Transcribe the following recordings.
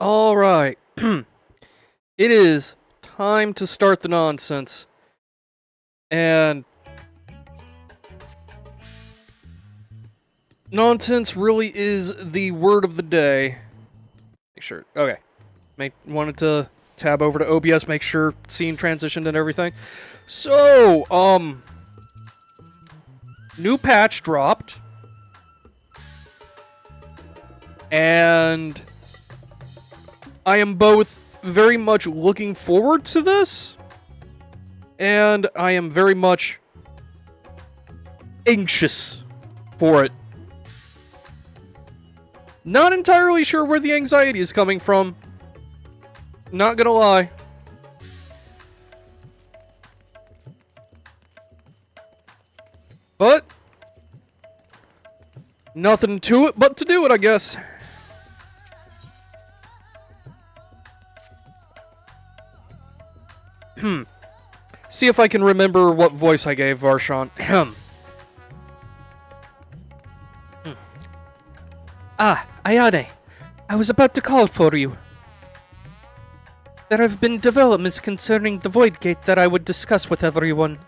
Alright. It is time to start the nonsense. And nonsense really is the word of the day. Make sure. Okay. Wanted to tab over to OBS, make sure scene transitioned and everything. So, new patch dropped. And I am both very much looking forward to this, and I am very much anxious for it. Not entirely sure where the anxiety is coming from. Not gonna lie. But nothing to it but to do it, I guess. See if I can remember what voice I gave Varshan. Ayane. I was about to call for you. There have been developments concerning the Void Gate that I would discuss with everyone.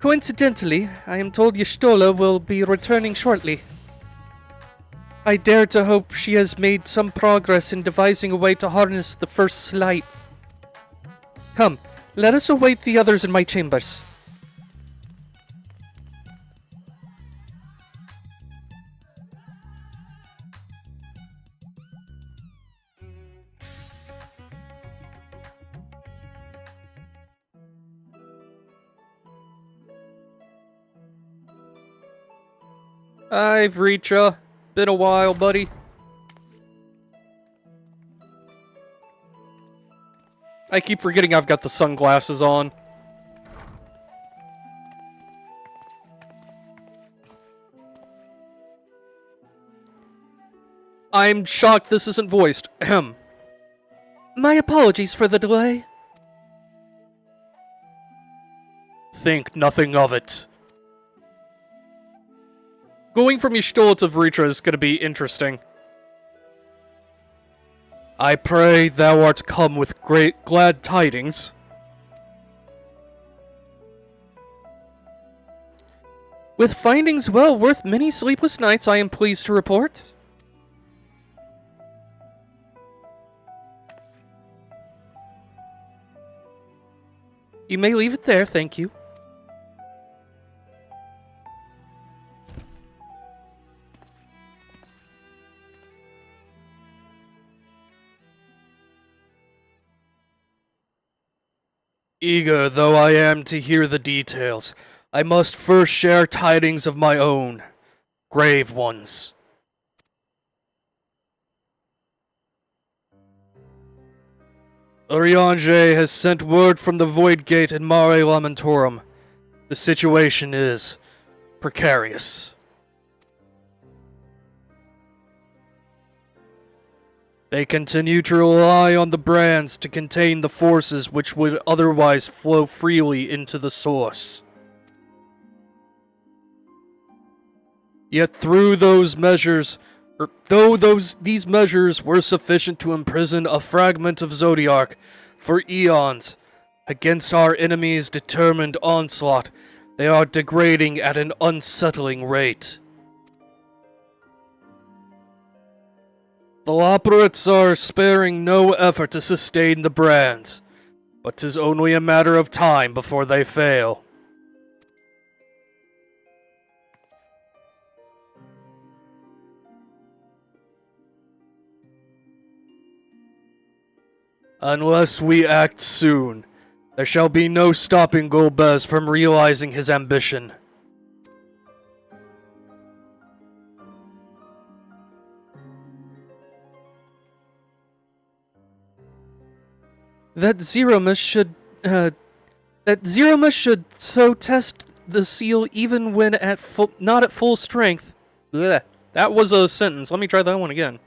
Coincidentally, I am told Y'shtola will be returning shortly. I dare to hope she has made some progress in devising a way to harness the First Light. Come, let us await the others in my chambers. Hi, Vricha. Been a while, buddy. I keep forgetting I've got the sunglasses on. I'm shocked this isn't voiced. Ahem. My apologies for the delay. Think nothing of it. Going from Y'shtola to Vritra is going to be interesting. I pray thou art come with great glad tidings. With findings well worth many sleepless nights, I am pleased to report. You may leave it there, thank you. Eager though I am to hear the details, I must first share tidings of my own. Grave ones. Urianger has sent word from the Void Gate in Mare Lamentorum. The situation is precarious. They continue to rely on the brands to contain the forces which would otherwise flow freely into the source. Yet through those measures, these measures were sufficient to imprison a fragment of Zodiark for eons, against our enemies' determined onslaught, they are degrading at an unsettling rate. The Loporits are sparing no effort to sustain the brands, but 'tis only a matter of time before they fail. Unless we act soon, there shall be no stopping Golbez from realizing his ambition. That Zeromus should so test the seal even when not at full strength. Blech. That was a sentence. Let me try that one again.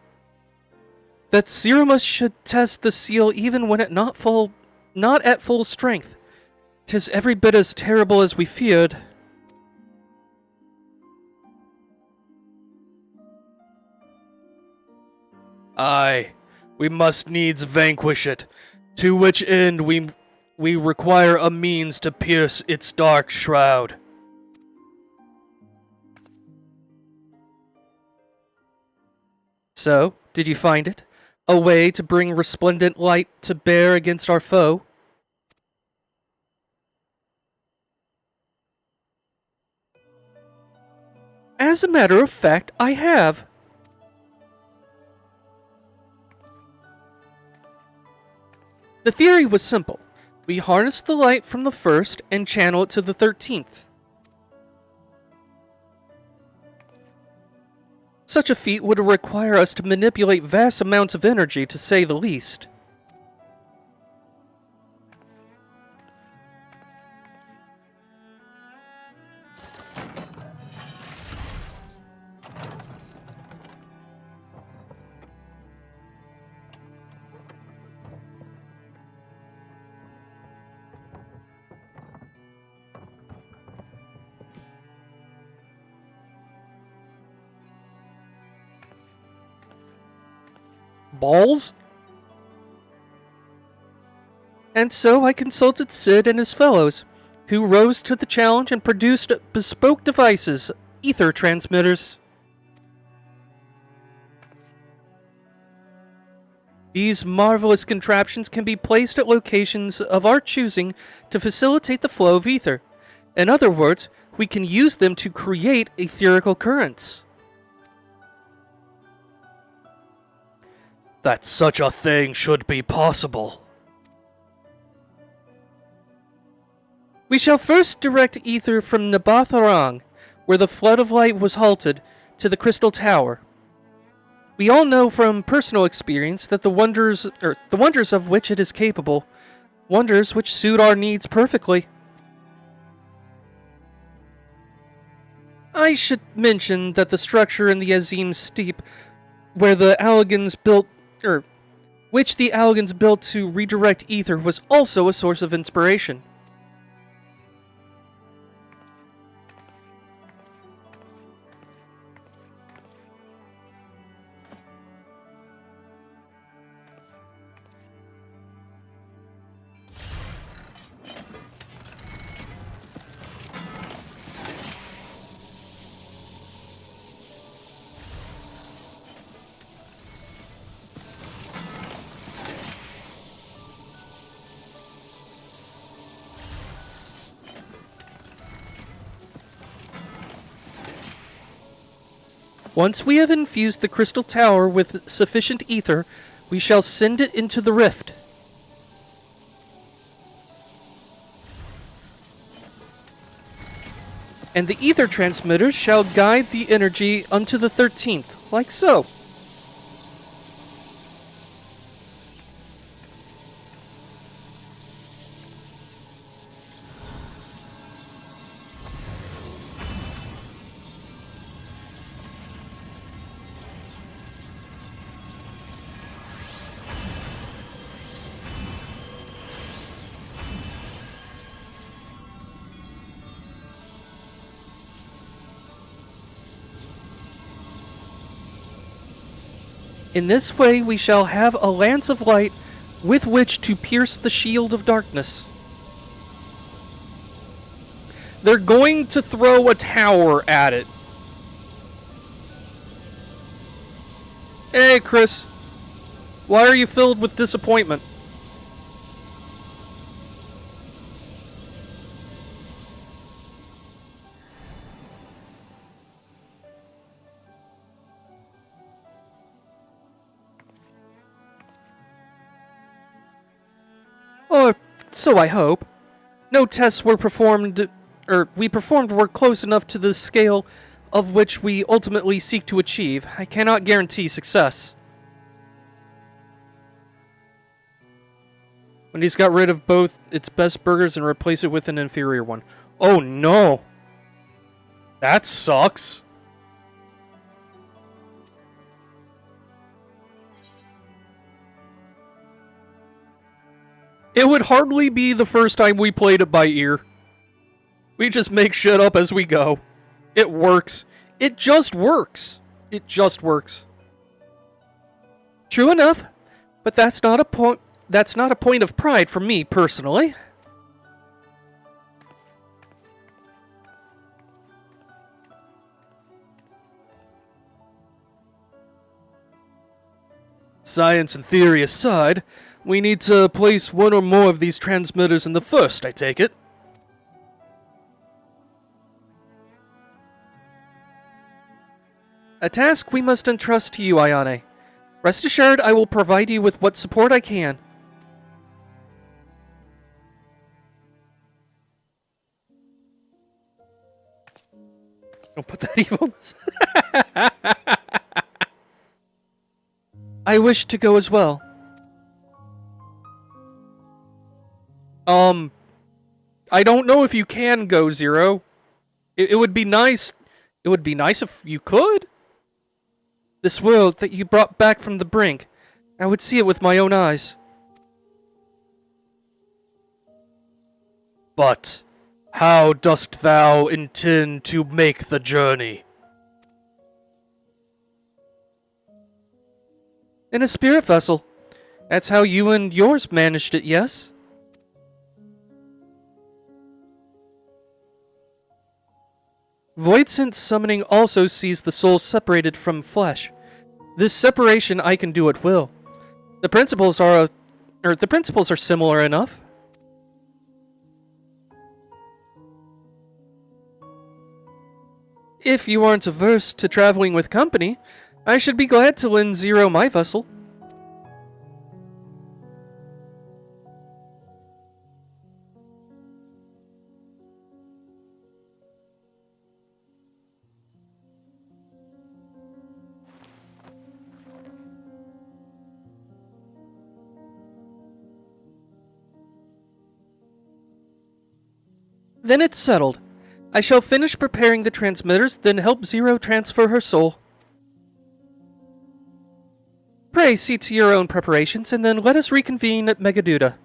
That Zeromus should test the seal even when not at full strength. 'Tis every bit as terrible as we feared. Aye, we must needs vanquish it, to which end we require a means to pierce its dark shroud. So, did you find it? A way to bring resplendent light to bear against our foe? As a matter of fact, I have. The theory was simple. We harness the light from the first and channel it to the 13th. Such a feat would require us to manipulate vast amounts of energy, to say the least. Balls? And so I consulted Sid and his fellows, who rose to the challenge and produced bespoke devices, ether transmitters. These marvelous contraptions can be placed at locations of our choosing to facilitate the flow of ether. In other words, we can use them to create etherical currents. That such a thing should be possible. We shall first direct ether from Nabatharang, where the flood of light was halted, to the Crystal Tower. We all know from personal experience that the wonders of which it is capable, wonders which suit our needs perfectly. I should mention that the structure in the Azim Steep, where the Allagans built which the Allagans built to redirect ether, was also a source of inspiration. Once we have infused the Crystal Tower with sufficient ether, we shall send it into the rift. And the ether transmitters shall guide the energy unto the 13th, like so. In this way we shall have a lance of light with which to pierce the shield of darkness. They're going to throw a tower at it. Hey, Chris. Why are you filled with disappointment? Or so I hope. No tests were performed, we performed work close enough to the scale of which we ultimately seek to achieve. I cannot guarantee success. Wendy's got rid of both its best burgers and replaced it with an inferior one. Oh no! That sucks. It would hardly be the first time we played it by ear. We just make shit up as we go. It works. It just works. It just works. True enough, but that's not a point. That's not a point of pride for me personally. Science and theory aside, we need to place one or more of these transmitters in the first, I take it. A task we must entrust to you, Ayane. Rest assured, I will provide you with what support I can. Don't put that evil. I wish to go as well. I don't know if you can go, Zero. It would be nice. It would be nice if you could. This world that you brought back from the brink, I would see it with my own eyes. But how dost thou intend to make the journey? In a spirit vessel. That's how you and yours managed it, yes? Void sense summoning also sees the soul separated from flesh. This separation I can do at will. The principles are similar enough. If you aren't averse to traveling with company, I should be glad to lend Zero my vessel. Then it's settled. I shall finish preparing the transmitters, then help Zero transfer her soul. Pray see to your own preparations, and then let us reconvene at Megaduda.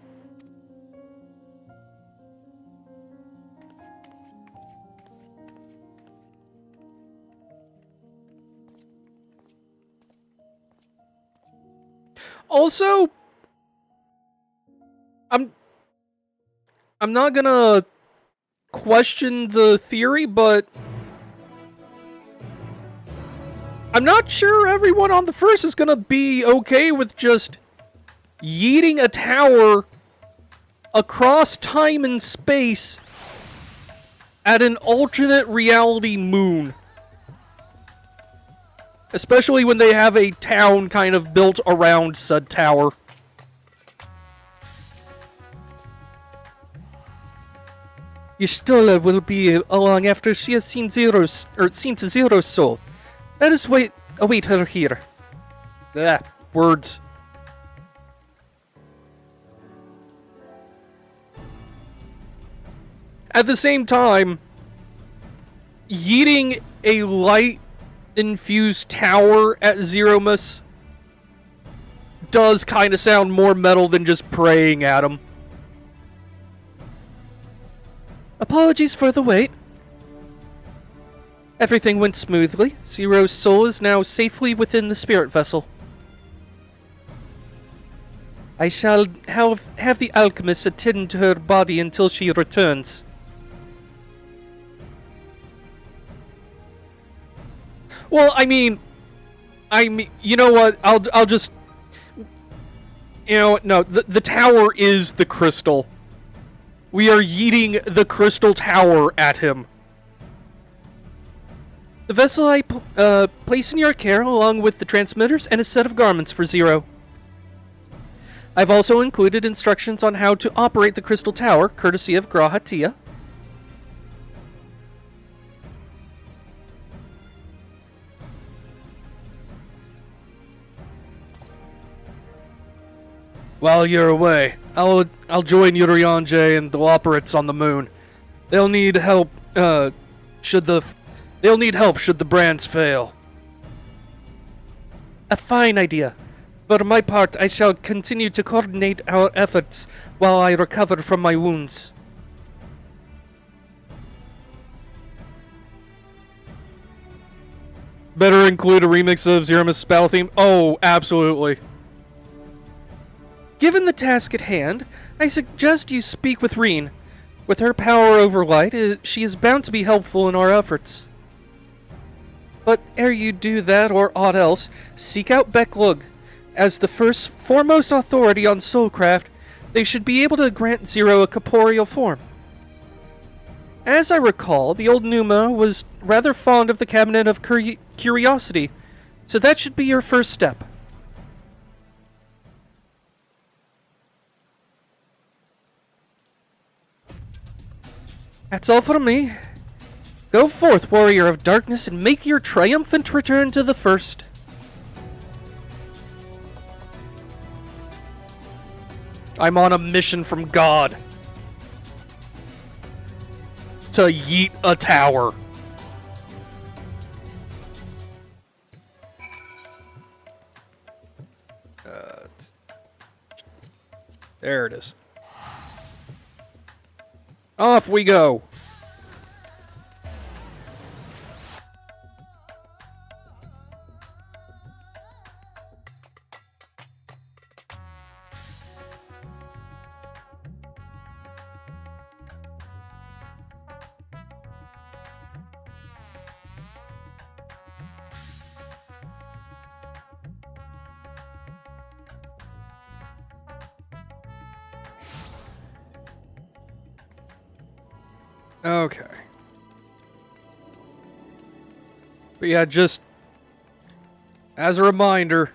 Also, I'm not gonna question the theory, but I'm not sure everyone on the first is gonna be okay with just yeeting a tower across time and space at an alternate reality moon. Especially when they have a town kind of built around said tower. Y'shtola will be along after she has seen Zero's soul. Let us await her here. Words. At the same time, yeeting a light-infused tower at Zeromus does kind of sound more metal than just praying at him. Apologies for the wait. Everything went smoothly. Zero's soul is now safely within the spirit vessel. I shall have the alchemist attend to her body until she returns. Well, I mean, you know what? I'll just, no, the tower is the crystal. We are yeeting the crystal tower at him. The vessel I place in your care, along with the transmitters and a set of garments for Zero. I've also included instructions on how to operate the crystal tower, courtesy of Grahatia. While you're away, I'll join Urianje and the operates on the moon. They'll need help. Should the brands fail. A fine idea. For my part, I shall continue to coordinate our efforts while I recover from my wounds. Better include a remix of Zeromus' battle theme. Oh, absolutely. Given the task at hand, I suggest you speak with Reen. With her power over light, she is bound to be helpful in our efforts. But ere you do that or aught else, seek out Becklug. As the foremost authority on soulcraft, they should be able to grant Zero a corporeal form. As I recall, the old Numa was rather fond of the Cabinet of Curiosity, so that should be your first step. That's all from me. Go forth, warrior of darkness, and make your triumphant return to the First. I'm on a mission from God. To yeet a tower. There it is. Off we go. Okay. But yeah, just as a reminder,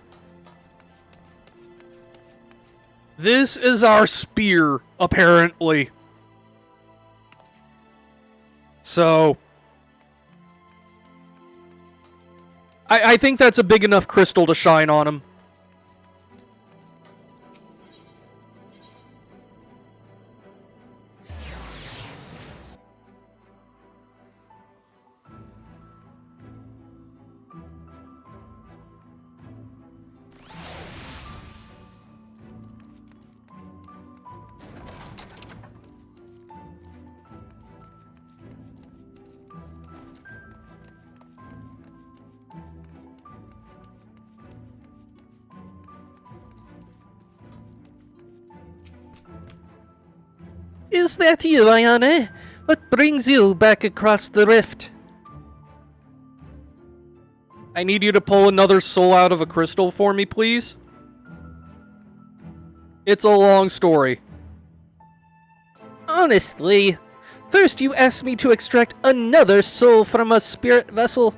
this is our spear, apparently. So, I think that's a big enough crystal to shine on him. Is that you, Ayane? What brings you back across the rift? I need you to pull another soul out of a crystal for me, please. It's a long story. Honestly, first you asked me to extract another soul from a spirit vessel,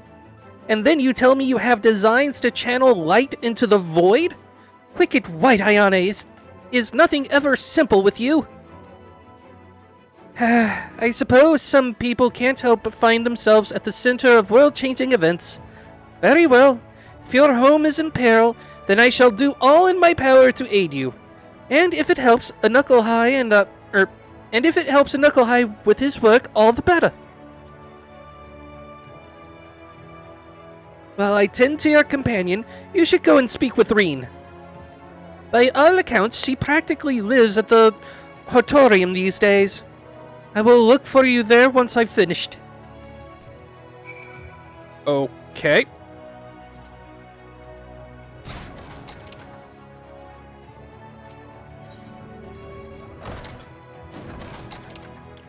and then you tell me you have designs to channel light into the void? Wicked white, Ayane, is nothing ever simple with you? I suppose some people can't help but find themselves at the center of world-changing events. Very well. If your home is in peril, then I shall do all in my power to aid you. And if it helps a Knuckle High with his work, all the better. While I tend to your companion, you should go and speak with Reen. By all accounts, she practically lives at the Hortorium these days. I will look for you there once I've finished. Okay.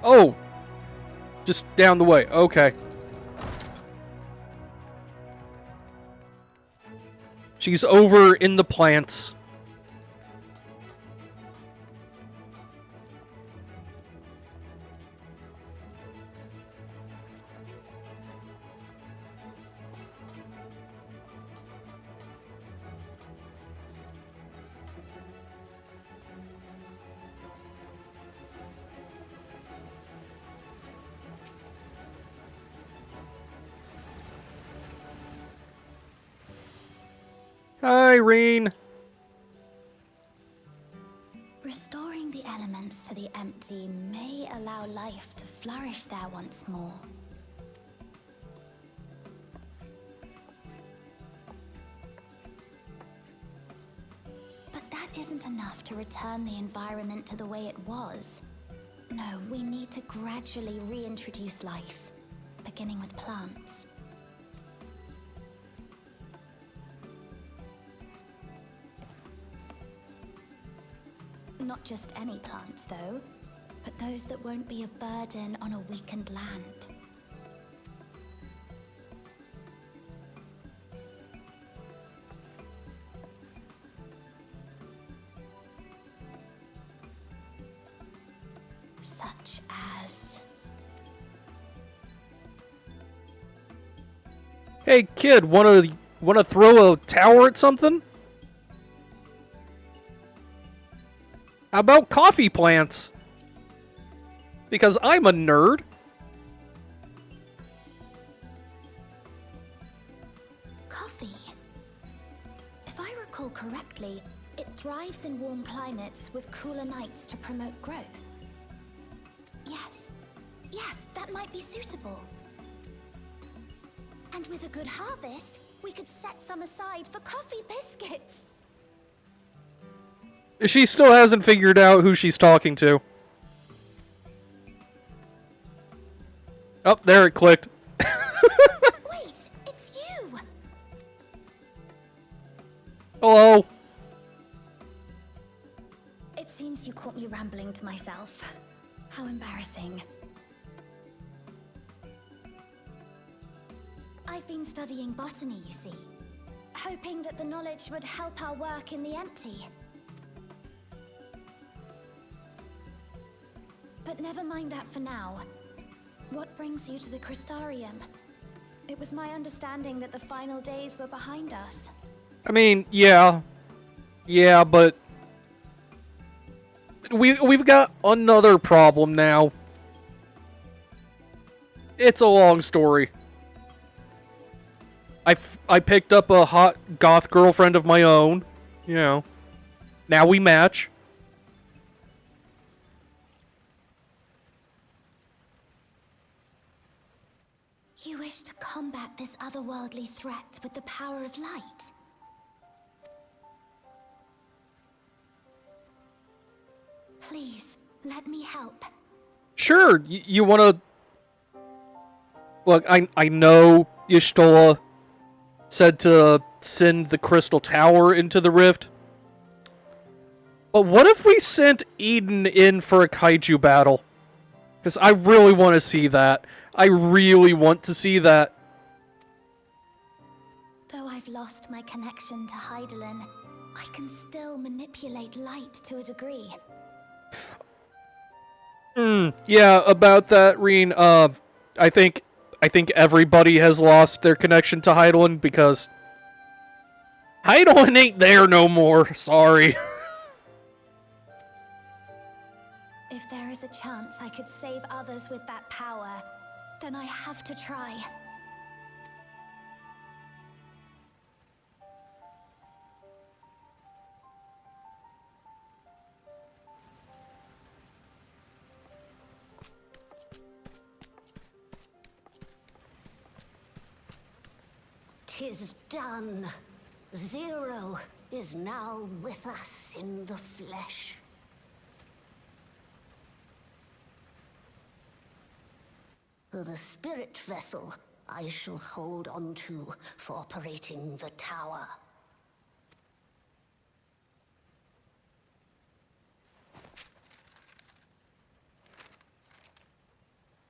Oh! Just down the way. Okay. She's over in the plants. Hi, Reen. Restoring the elements to the empty may allow life to flourish there once more. But that isn't enough to return the environment to the way it was. No, we need to gradually reintroduce life, beginning with plants. Not just any plants, though, but those that won't be a burden on a weakened land. Such as... Hey kid, wanna throw a tower at something? How about coffee plants? Because I'm a nerd. Coffee. If I recall correctly, it thrives in warm climates with cooler nights to promote growth. Yes, that might be suitable. And with a good harvest, we could set some aside for coffee biscuits. She still hasn't figured out who she's talking to. Oh, there it clicked. Wait, it's you! Hello. It seems you caught me rambling to myself. How embarrassing. I've been studying botany, you see. Hoping that the knowledge would help our work in the empty. But never mind that for now. What brings you to the Crystarium? It was my understanding that the final days were behind us. I mean, yeah. Yeah, but... We've got another problem now. It's a long story. I picked up a hot goth girlfriend of my own. You know. Now we match. You wish to combat this otherworldly threat with the power of light? Please, let me help. Sure, you wanna... Look, I know Y'shtola said to send the Crystal Tower into the rift. But what if we sent Eden in for a kaiju battle? Because I really want to see that. I really want to see that. Though I've lost my connection to Hydaelyn, I can still manipulate light to a degree. Yeah, about that, Reen, I think everybody has lost their connection to Hydaelyn because Hydaelyn ain't there no more. Sorry. If there is a chance I could save others with that power, then I have to try. "'Tis done. Zero is now with us in the flesh." The spirit vessel I shall hold on to for operating the tower.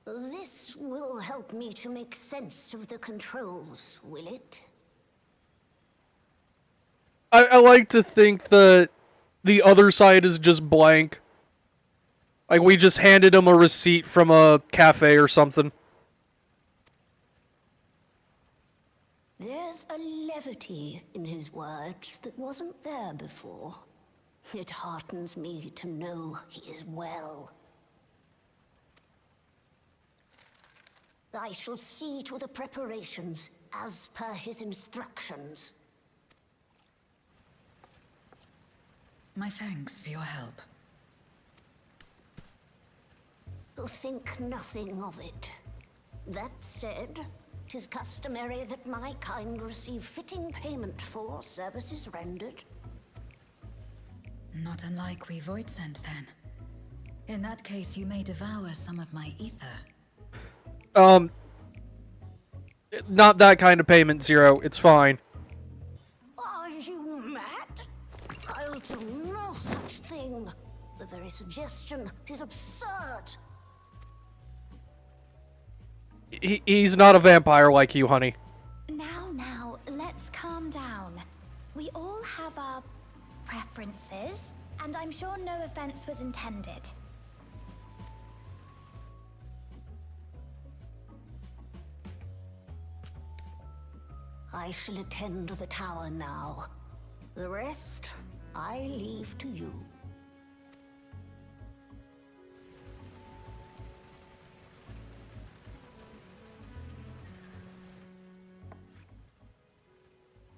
This will help me to make sense of the controls, will it? I like to think that the other side is just blank. Like, we just handed him a receipt from a cafe or something. There's a levity in his words that wasn't there before. It heartens me to know he is well. I shall see to the preparations as per his instructions. My thanks for your help. Think nothing of it. That said, 'tis customary that my kind receive fitting payment for services rendered. Not unlike we Void sent then. In that case, you may devour some of my ether. Not that kind of payment, Zero. It's fine. Are you mad? I'll do no such thing. The very suggestion is absurd. He's not a vampire like you, honey. Now, let's calm down. We all have our preferences, and I'm sure no offense was intended. I shall attend to the tower now. The rest, I leave to you.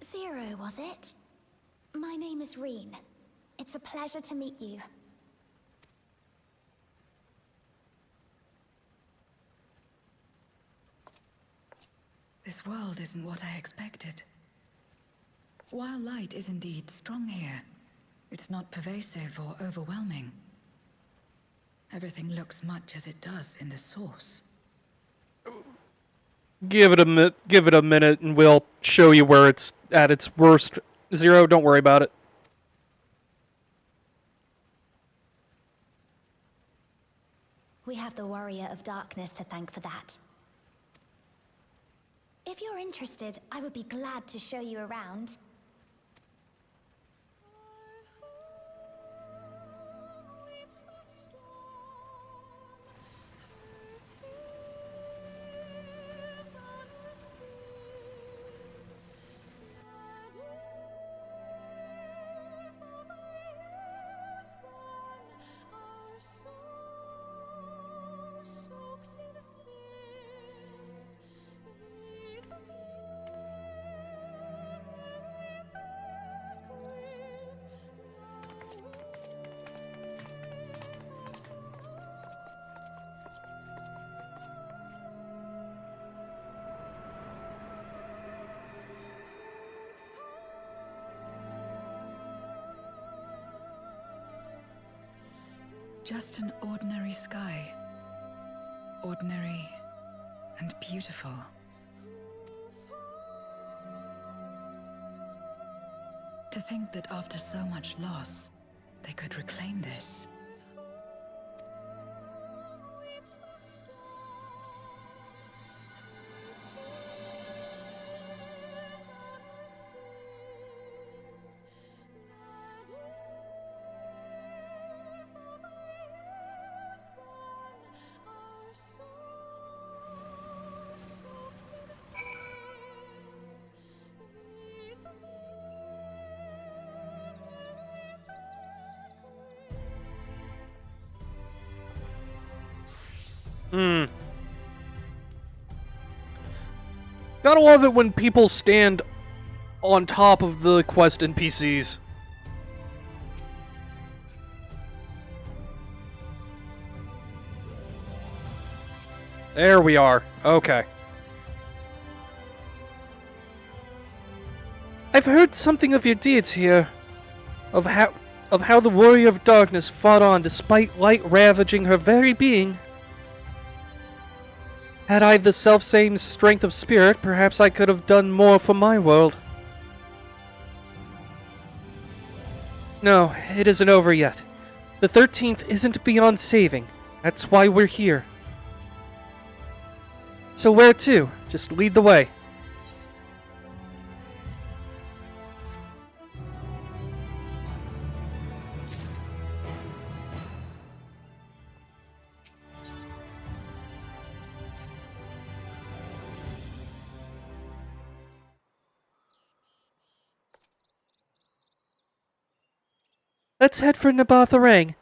Zero, was it? My name is Reen. It's a pleasure to meet you. This world isn't what I expected. While light is indeed strong here, it's not pervasive or overwhelming. Everything looks much as it does in the source. Give it a minute, and we'll show you where it's at its worst. Zero, don't worry about it. We have the Warrior of Darkness to thank for that. If you're interested, I would be glad to show you around. Just an ordinary sky. Ordinary and beautiful. To think that after so much loss, they could reclaim this. Gotta love it when people stand on top of the quest NPCs. There we are. Okay. I've heard something of your deeds here. Of how the Warrior of Darkness fought on despite light ravaging her very being. Had I the selfsame strength of spirit, perhaps I could have done more for my world. No, it isn't over yet. The 13th isn't beyond saving. That's why we're here. So where to? Just lead the way. Let's head for Nabatharang.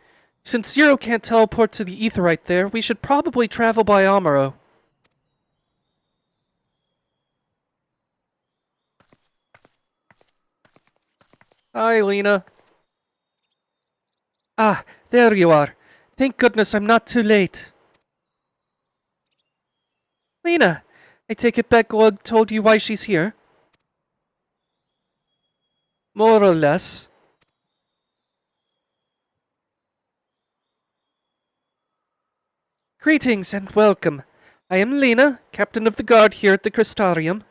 Since Zero can't teleport to the Aetheryte there, we should probably travel by Amaro. Hi, Lena. Ah, there you are. Thank goodness I'm not too late. Lena, I take it Becklug told you why she's here? More or less. Greetings and welcome. I am Lena, captain of the guard here at the Crystarium.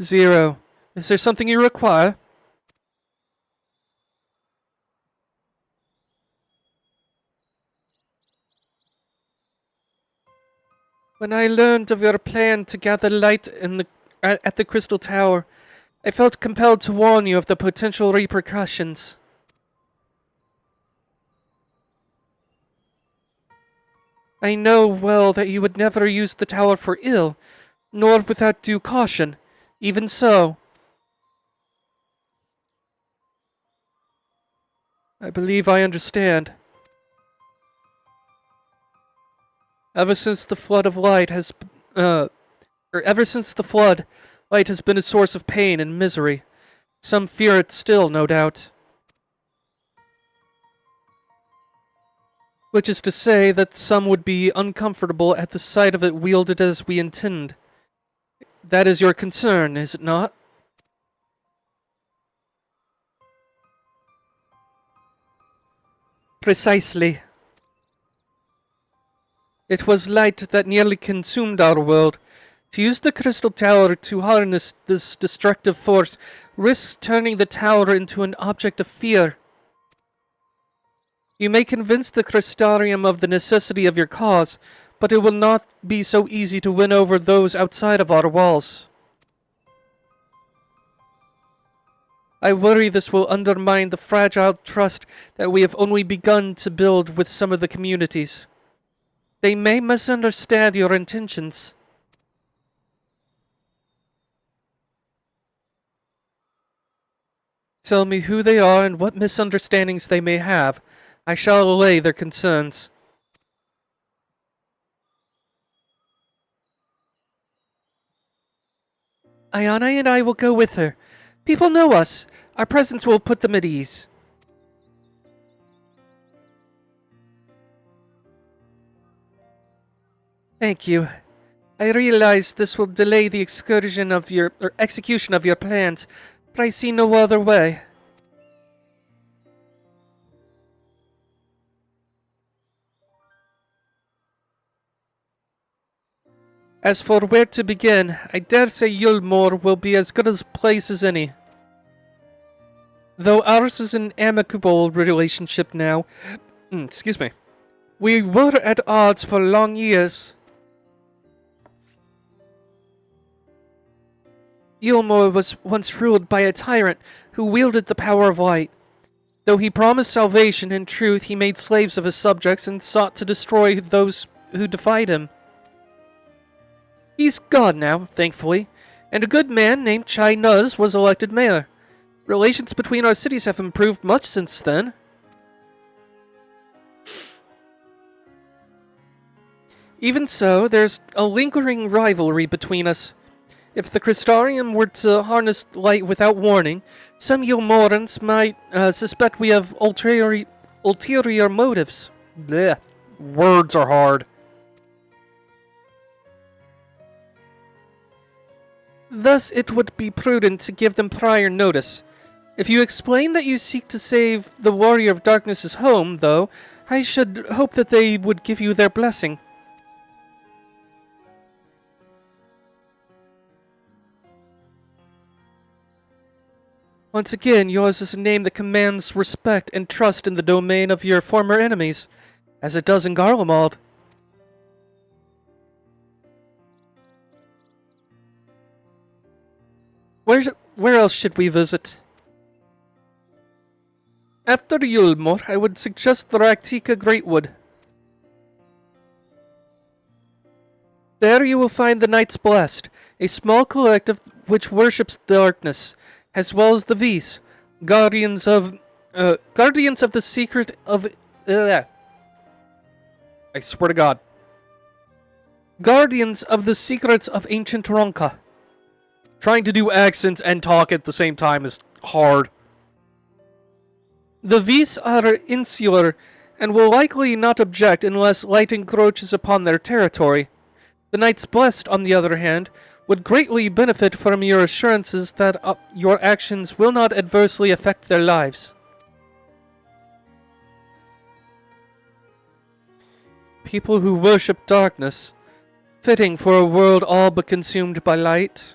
Zero, is there something you require? When I learned of your plan to gather light at the Crystal Tower, I felt compelled to warn you of the potential repercussions. I know well that you would never use the tower for ill, nor without due caution. Even so, I believe I understand. Ever since the flood of light has, ever since the flood, light has been a source of pain and misery. Some fear it still, no doubt. Which is to say that some would be uncomfortable at the sight of it wielded as we intend. That is your concern, is it not? Precisely. It was light that nearly consumed our world. To use the Crystal Tower to harness this destructive force risks turning the tower into an object of fear. You may convince the Crystarium of the necessity of your cause, but it will not be so easy to win over those outside of our walls. I worry this will undermine the fragile trust that we have only begun to build with some of the communities. They may misunderstand your intentions. Tell me who they are and what misunderstandings they may have. I shall allay their concerns. Ayana and I will go with her. People know us. Our presence will put them at ease. Thank you. I realize this will delay the execution of your plans, but I see no other way. As for where to begin, I dare say Yulmore will be as good a place as any. Though ours is an amicable relationship now, excuse me, we were at odds for long years. Yulmore was once ruled by a tyrant who wielded the power of light. Though he promised salvation, in truth he made slaves of his subjects and sought to destroy those who defied him. He's gone now, thankfully, and a good man named Chai Nuz was elected mayor. Relations between our cities have improved much since then. Even so, there's a lingering rivalry between us. If the Crystarium were to harness light without warning, some Yulmorans might suspect we have ulterior motives. Blech. Words are hard. Thus, it would be prudent to give them prior notice. If you explain that you seek to save the Warrior of Darkness's home, though, I should hope that they would give you their blessing. Once again, yours is a name that commands respect and trust in the domain of your former enemies, as it does in Garlemald. Where else should we visit? After Yulmore, I would suggest the Raktika Greatwood. There you will find the Knights Blessed, a small collective which worships darkness, as well as the V's, guardians of the secret of. I swear to God. Guardians of the secrets of ancient Ronka. Trying to do accents and talk at the same time is hard. The V's are insular and will likely not object unless light encroaches upon their territory. The Knights Blessed, on the other hand, would greatly benefit from your assurances that your actions will not adversely affect their lives. People who worship darkness, fitting for a world all but consumed by light.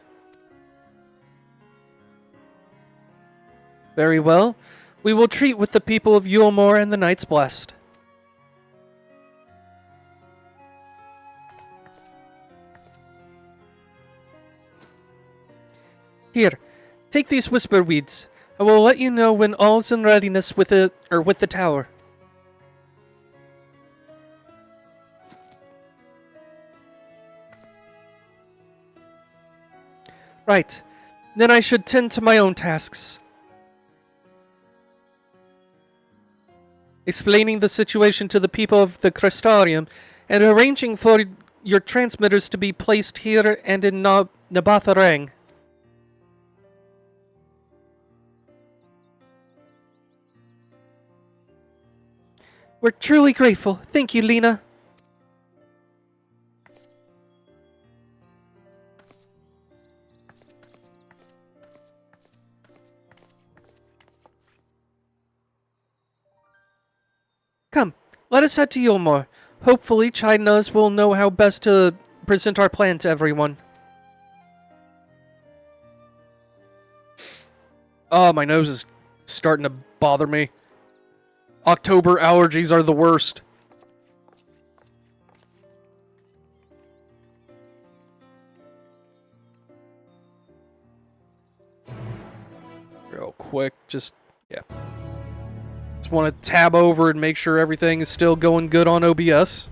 Very well, we will treat with the people of Yulmore and the Knights Blessed. Here, take these whisper weeds. I will let you know when all's in readiness with it, or with the tower. Right. Then I should tend to my own tasks. Explaining the situation to the people of the Crystarium, and arranging for your transmitters to be placed here and in Nabatharang. We're truly grateful. Thank you, Lena. Come, let us head to Yulmore. Hopefully, Chidnas will know how best to present our plan to everyone. Oh, my nose is starting to bother me. October allergies are the worst. Real quick, just want to tab over and make sure everything is still going good on OBS.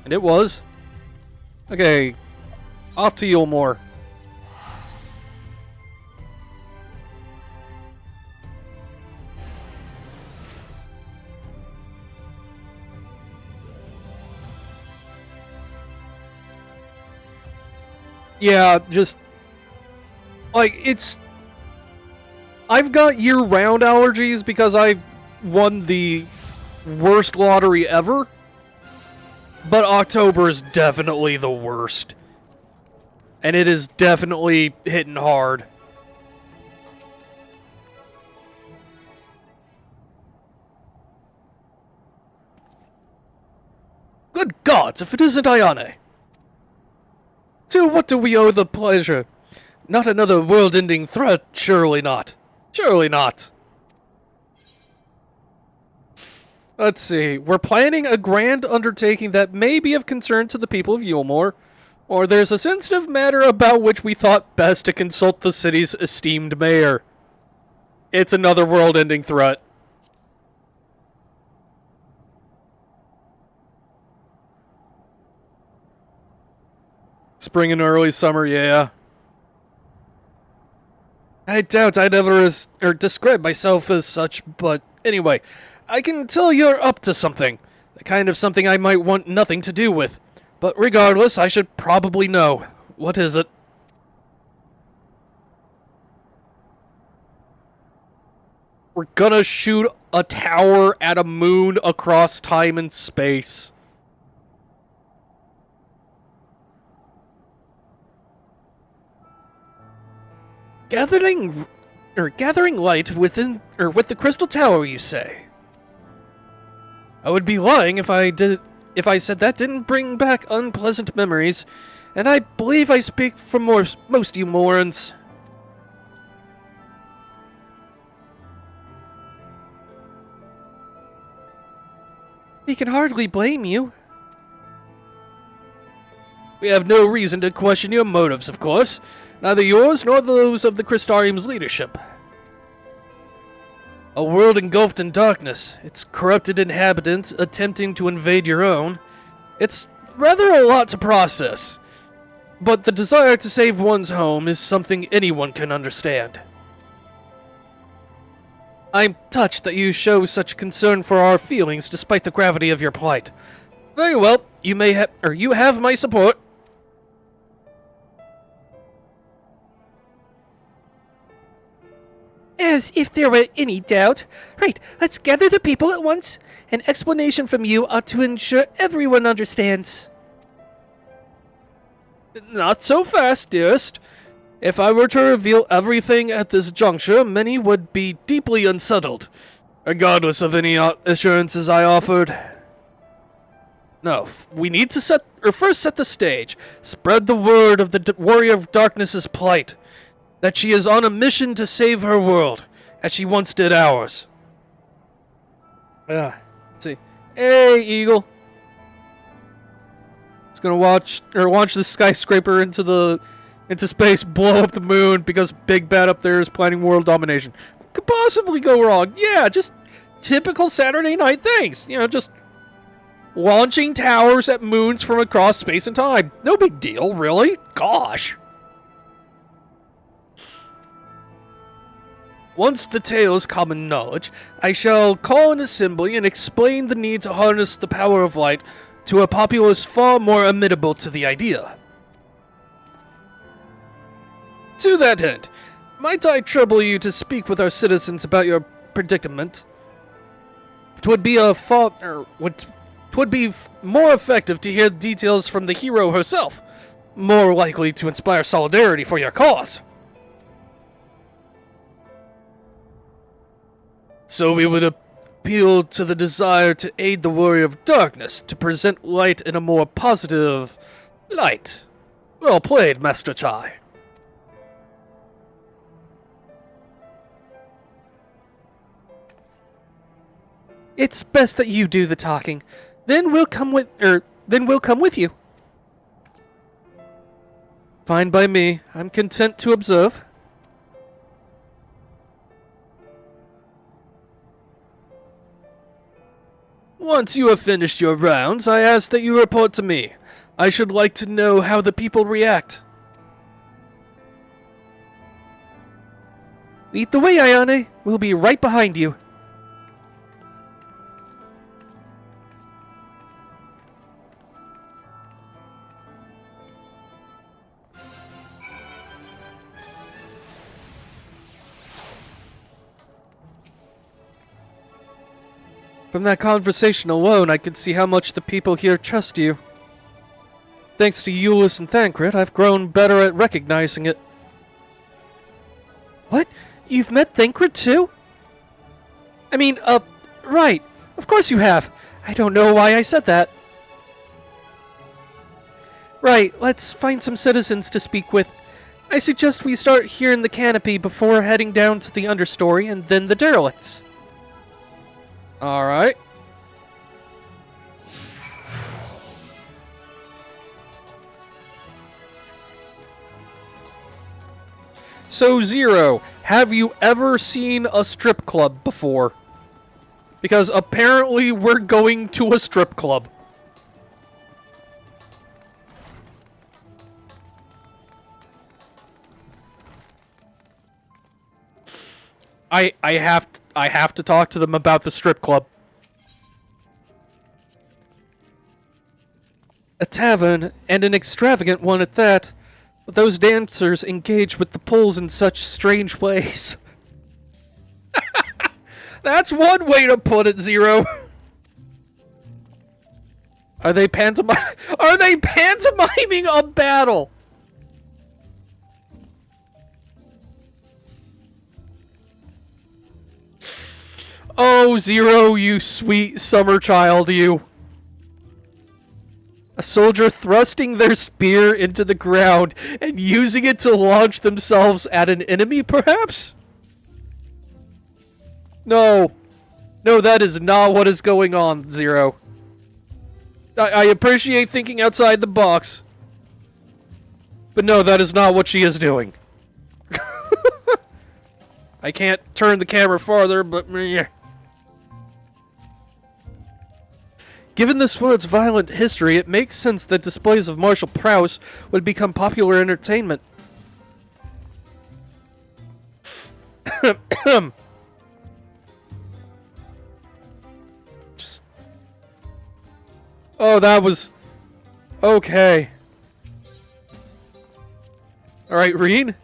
And it was. Okay, off to Yulmore. Yeah, just like I've got year-round allergies because I won the worst lottery ever, but October is definitely the worst. And it is definitely hitting hard. Good gods, if it isn't Ayane! To what do we owe the pleasure? Not another world-ending threat, surely not. Surely not. Let's see. We're planning a grand undertaking that may be of concern to the people of Yulmore, or there's a sensitive matter about which we thought best to consult the city's esteemed mayor. It's another world-ending threat. Spring and early summer, yeah. I doubt I'd ever describe myself as such, but anyway, I can tell you're up to something. The kind of something I might want nothing to do with. But regardless, I should probably know. What is it? We're gonna shoot a tower at a moon across time and space. Gathering light with the crystal tower, you say? I would be lying if I said that didn't bring back unpleasant memories, and I believe I speak for most Yulmorans. We can hardly blame you. We have no reason to question your motives, of course. Neither yours nor those of the Crystarium's leadership. A world engulfed in darkness, its corrupted inhabitants attempting to invade your own. It's rather a lot to process. But the desire to save one's home is something anyone can understand. I'm touched that you show such concern for our feelings despite the gravity of your plight. Very well, you have my support. As if there were any doubt. Right, let's gather the people at once. An explanation from you ought to ensure everyone understands. Not so fast, dearest. If I were to reveal everything at this juncture, many would be deeply unsettled, regardless of any assurances I offered. No, we need to first set the stage. Spread the word of the Warrior of Darkness's plight. That she is on a mission to save her world, as she once did ours. Let's see. Hey, Eagle. It's gonna launch the skyscraper into into space, blow up the moon because Big Bad up there is planning world domination. Could possibly go wrong. Yeah, just typical Saturday night things. You know, just launching towers at moons from across space and time. No big deal, really. Gosh. Once the tale is common knowledge, I shall call an assembly and explain the need to harness the power of light to a populace far more amenable to the idea. To that end, might I trouble you to speak with our citizens about your predicament? 'Twould be more effective to hear details from the hero herself, more likely to inspire solidarity for your cause. So we would appeal to the desire to aid the warrior of darkness, to present light in a more positive light. Well played, Master Chai. It's best that you do the talking. Then we'll come with you. Fine by me. I'm content to observe. Once you have finished your rounds, I ask that you report to me. I should like to know how the people react. Lead the way, Ayane. We'll be right behind you. From that conversation alone, I can see how much the people here trust you. Thanks to Euless and Thancred, I've grown better at recognizing it. What? You've met Thancred too? I mean, right. Of course you have. I don't know why I said that. Right, let's find some citizens to speak with. I suggest we start here in the canopy before heading down to the understory and then the derelicts. Alright. So, Zero, have you ever seen a strip club before? Because apparently we're going to a strip club. I have to talk to them about the strip club. A tavern, and an extravagant one at that. But those dancers engage with the poles in such strange ways. That's one way to put it, Zero. Are they pantomiming a battle? Oh, Zero, you sweet summer child, you. A soldier thrusting their spear into the ground and using it to launch themselves at an enemy, perhaps? No. No, that is not what is going on, Zero. I appreciate thinking outside the box. But no, that is not what she is doing. I can't turn the camera farther, but... Given this world's violent history, it makes sense that displays of martial prowess would become popular entertainment. Oh, that was... Okay. Alright, Reen?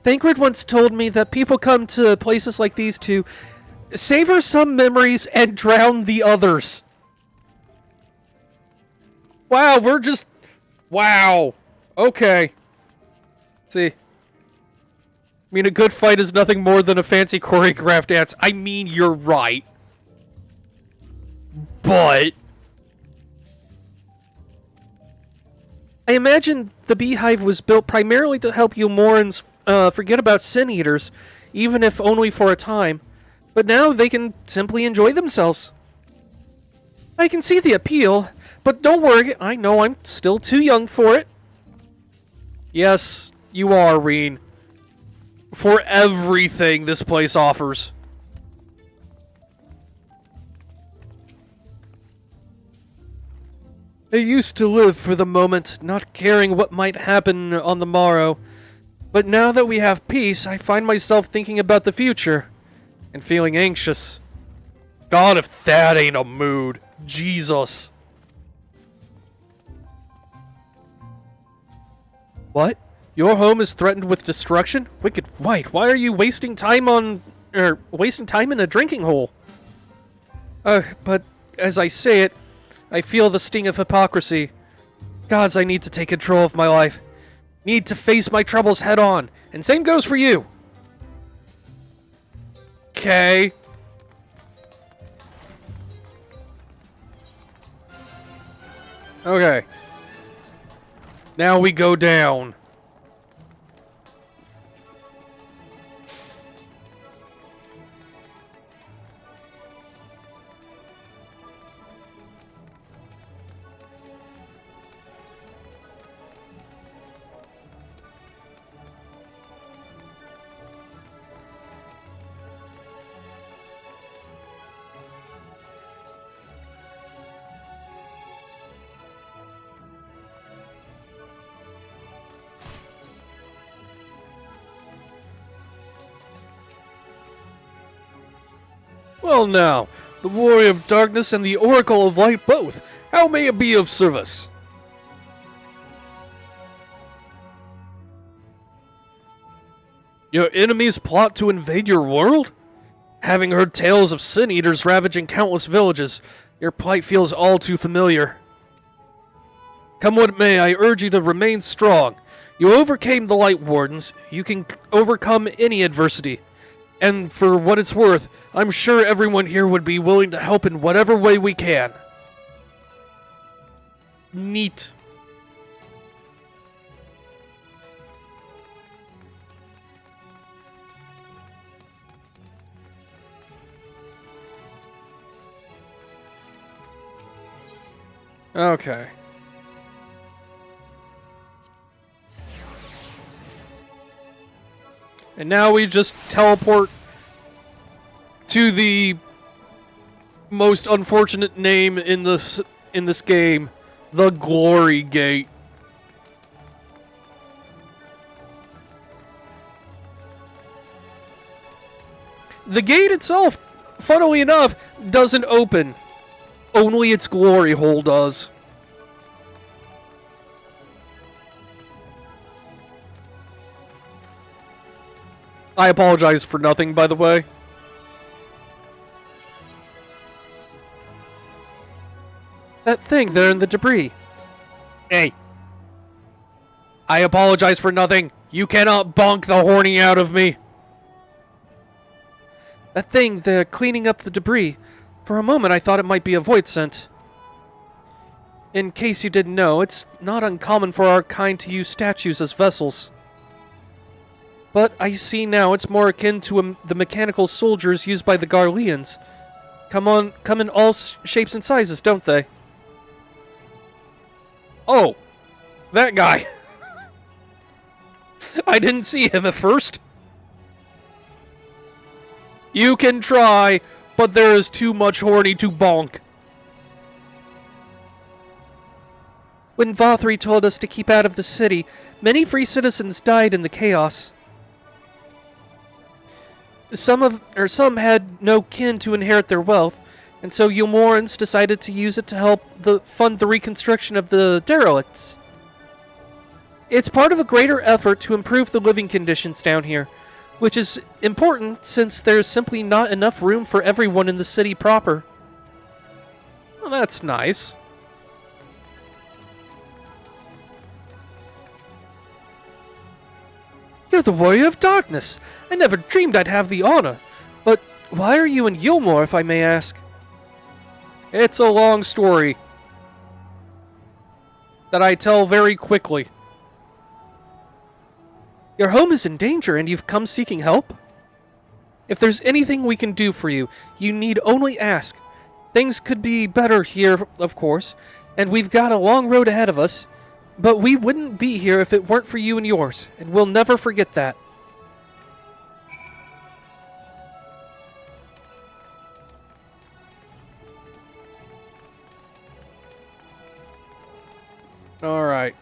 Thancred once told me that people come to places like these to savor some memories and drown the others. Wow, we're just... Wow. Okay. See. I mean, a good fight is nothing more than a fancy choreographed dance. I mean, you're right. But... I imagine the beehive was built primarily to help you Morans forget about Sin Eaters, even if only for a time. But now they can simply enjoy themselves. I can see the appeal, but don't worry, I know I'm still too young for it. Yes, you are, Reen. For everything this place offers. I used to live for the moment, not caring what might happen on the morrow. But now that we have peace, I find myself thinking about the future. And feeling anxious. God, if that ain't a mood. Jesus. What? Your home is threatened with destruction? Wicked White, why are you wasting time in a drinking hole? But as I say it, I feel the sting of hypocrisy. Gods, I need to take control of my life. Need to face my troubles head on. And same goes for you. Okay. Okay. Now we go down. Well now, the Warrior of Darkness and the Oracle of Light both. How may it be of service? Your enemies plot to invade your world? Having heard tales of sin eaters ravaging countless villages, your plight feels all too familiar. Come what may, I urge you to remain strong. You overcame the Light Wardens. You can overcome any adversity. And for what it's worth, I'm sure everyone here would be willing to help in whatever way we can. Neat. Okay. And now we just teleport to the most unfortunate name in this game, the Glory Gate. The gate itself, funnily enough, doesn't open. Only its glory hole does. I apologize for nothing, by the way. That thing there in the debris. Hey. I apologize for nothing. You cannot bonk the horny out of me. That thing, the cleaning up the debris. For a moment I thought it might be a void scent. In case you didn't know, it's not uncommon for our kind to use statues as vessels. But I see now it's more akin to the mechanical soldiers used by the Garleans. Come in all shapes and sizes, don't they? Oh, that guy. I didn't see him at first. You can try, but there is too much horny to bonk. When Vothri told us to keep out of the city, many free citizens died in the chaos. Some had no kin to inherit their wealth, and so Yulmorans decided to use it to help fund the reconstruction of the derelicts. It's part of a greater effort to improve the living conditions down here, which is important since there's simply not enough room for everyone in the city proper. Well, that's nice. You're the Warrior of Darkness. I never dreamed I'd have the honor. But why are you in Yulmore, if I may ask? It's a long story that I tell very quickly. Your home is in danger and you've come seeking help? If there's anything we can do for you, you need only ask. Things could be better here, of course, and we've got a long road ahead of us. But we wouldn't be here if it weren't for you and yours, and we'll never forget that. Alright.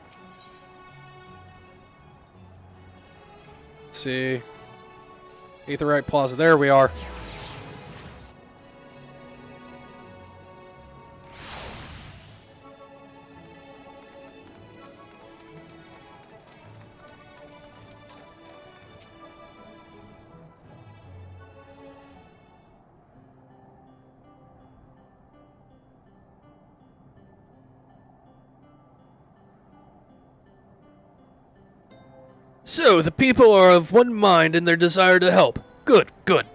Let's see. Aetheryte Plaza. There we are. So, the people are of one mind in their desire to help. Good, good.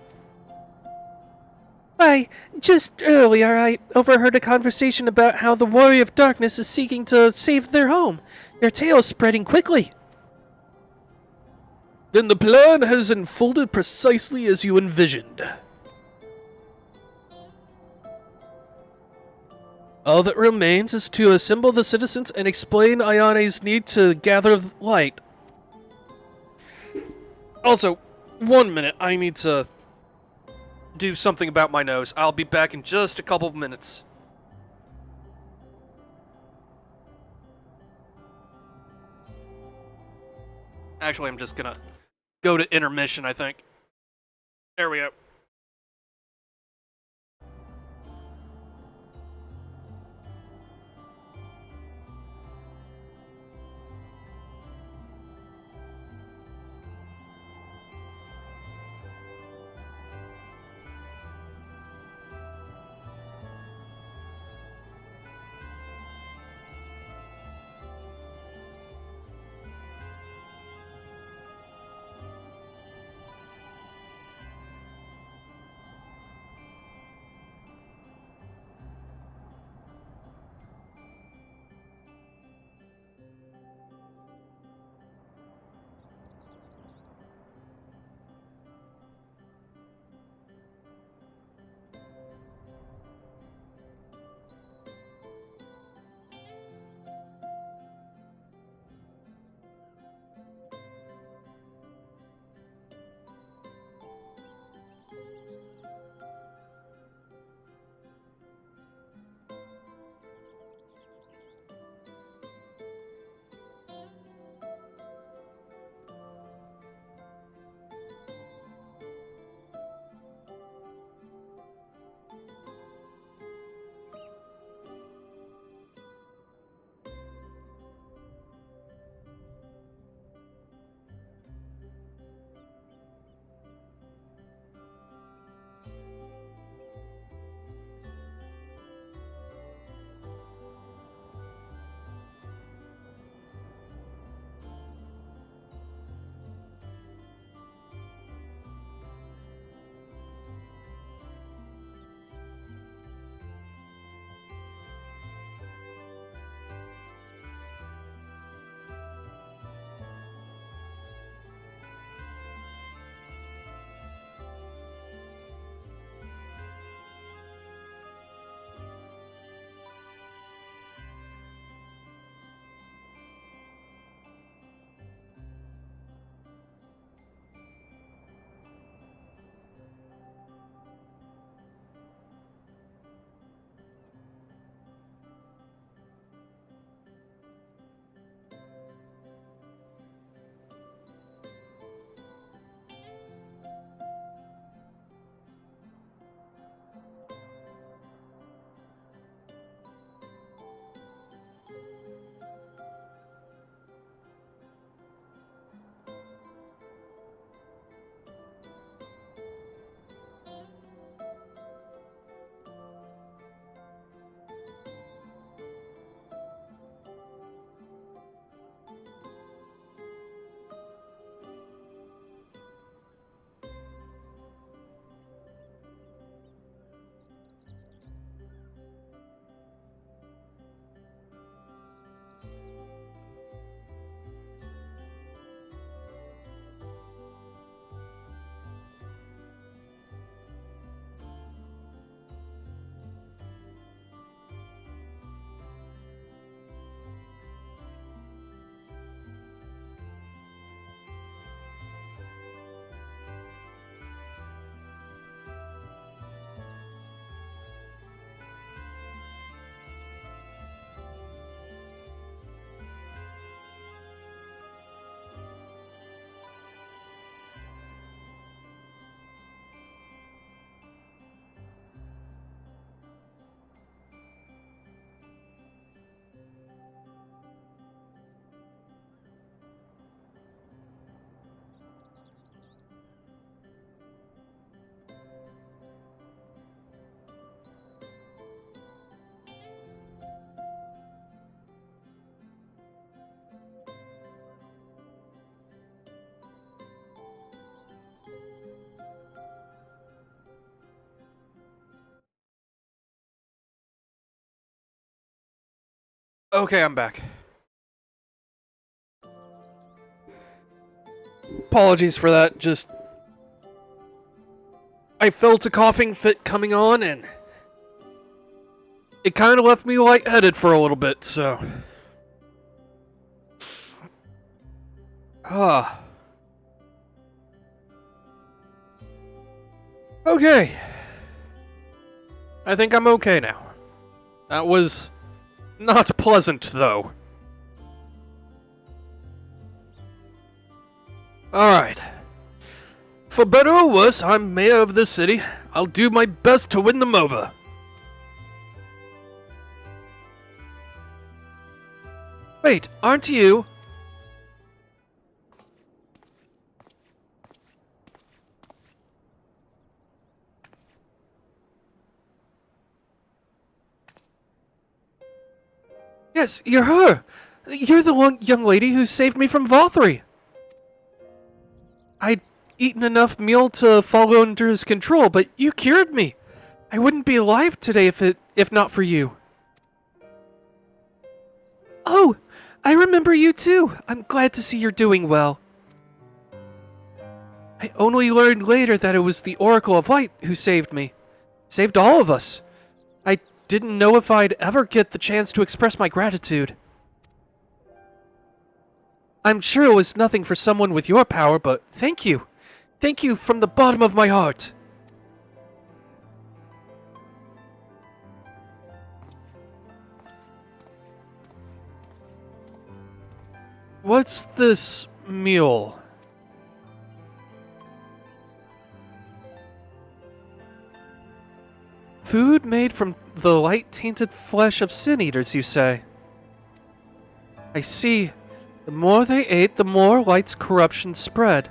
Why, just earlier I overheard a conversation about how the Warrior of Darkness is seeking to save their home. Your tale is spreading quickly. Then the plan has unfolded precisely as you envisioned. All that remains is to assemble the citizens and explain Ayane's need to gather light. Also, 1 minute, I need to do something about my nose. I'll be back in just a couple of minutes. Actually, I'm just gonna go to intermission, I think. There we go. Okay, I'm back. Apologies for that, just... I felt a coughing fit coming on, and... it kind of left me lightheaded for a little bit, so... Ah. Okay. I think I'm okay now. That was not pleasant, though. Alright. For better or worse, I'm mayor of this city. I'll do my best to win them over. Wait, aren't you? Yes, you're her. You're the young lady who saved me from Valtteri. I'd eaten enough meal to fall under his control, but you cured me. I wouldn't be alive today if not for you. Oh, I remember you too. I'm glad to see you're doing well. I only learned later that it was the Oracle of Light who saved me. Saved all of us. I didn't know if I'd ever get the chance to express my gratitude. I'm sure it was nothing for someone with your power, but thank you. Thank you from the bottom of my heart. What's this meal? Food made from the light-tainted flesh of sin-eaters, you say? I see. The more they ate, the more light's corruption spread.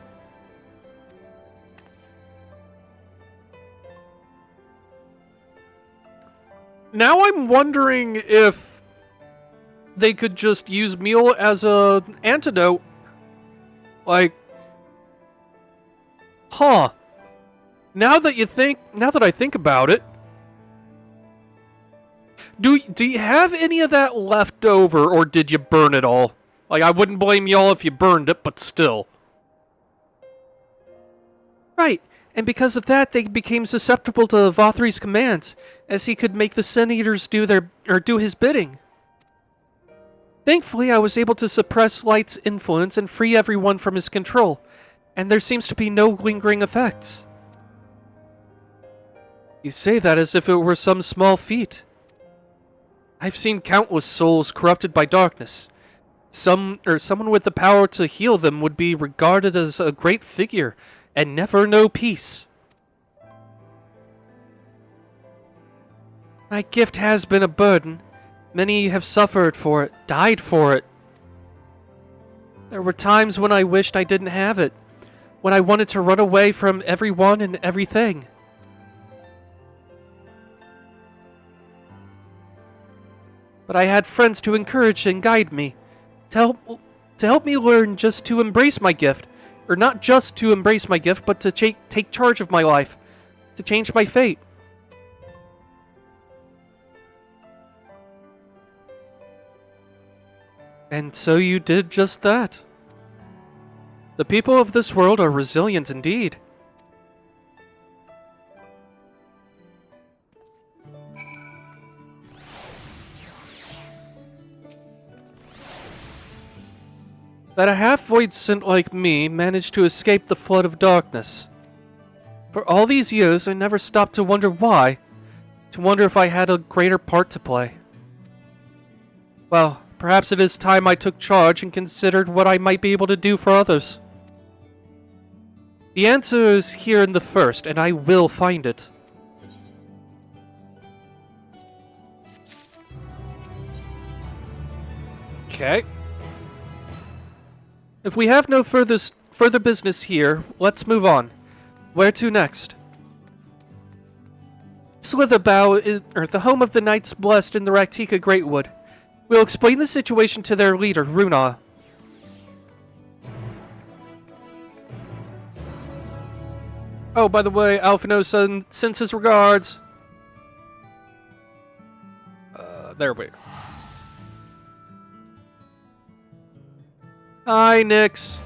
Now I'm wondering if they could just use meal as an antidote. Like, huh. Now that I think about it, do you have any of that left over, or did you burn it all? Like, I wouldn't blame y'all if you burned it, but still. Right, and because of that, they became susceptible to Valtteri's commands, as he could make the Sin Eaters do his bidding. Thankfully, I was able to suppress Light's influence and free everyone from his control, and there seems to be no lingering effects. You say that as if it were some small feat. I've seen countless souls corrupted by darkness. Someone with the power to heal them would be regarded as a great figure and never know peace. My gift has been a burden. Many have suffered for it, died for it. There were times when I wished I didn't have it, when I wanted to run away from everyone and everything. But I had friends to encourage and guide me, to help me learn just to embrace my gift, or not just to embrace my gift, but to take charge of my life, to change my fate. And so you did just that. The people of this world are resilient indeed. That a half-void scent like me managed to escape the flood of darkness. For all these years, I never stopped to wonder why, to wonder if I had a greater part to play. Well, perhaps it is time I took charge and considered what I might be able to do for others. The answer is here in the first, and I will find it. Okay. If we have no further business here, let's move on. Where to next? Slitherbow is the home of the Knights Blessed in the Raktika Greatwood. We'll explain the situation to their leader, Runa. Oh, by the way, Alphino sends his regards. There we go. Hi, Nyx.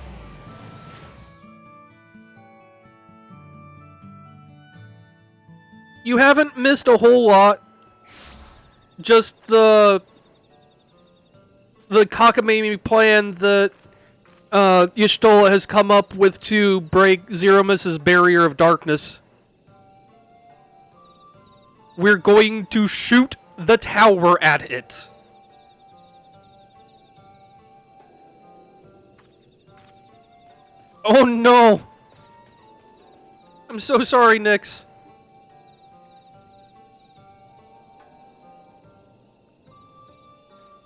You haven't missed a whole lot. Just the cockamamie plan that Y'shtola has come up with to break Zeromus's barrier of darkness. We're going to shoot the tower at it. Oh no! I'm so sorry, Nyx.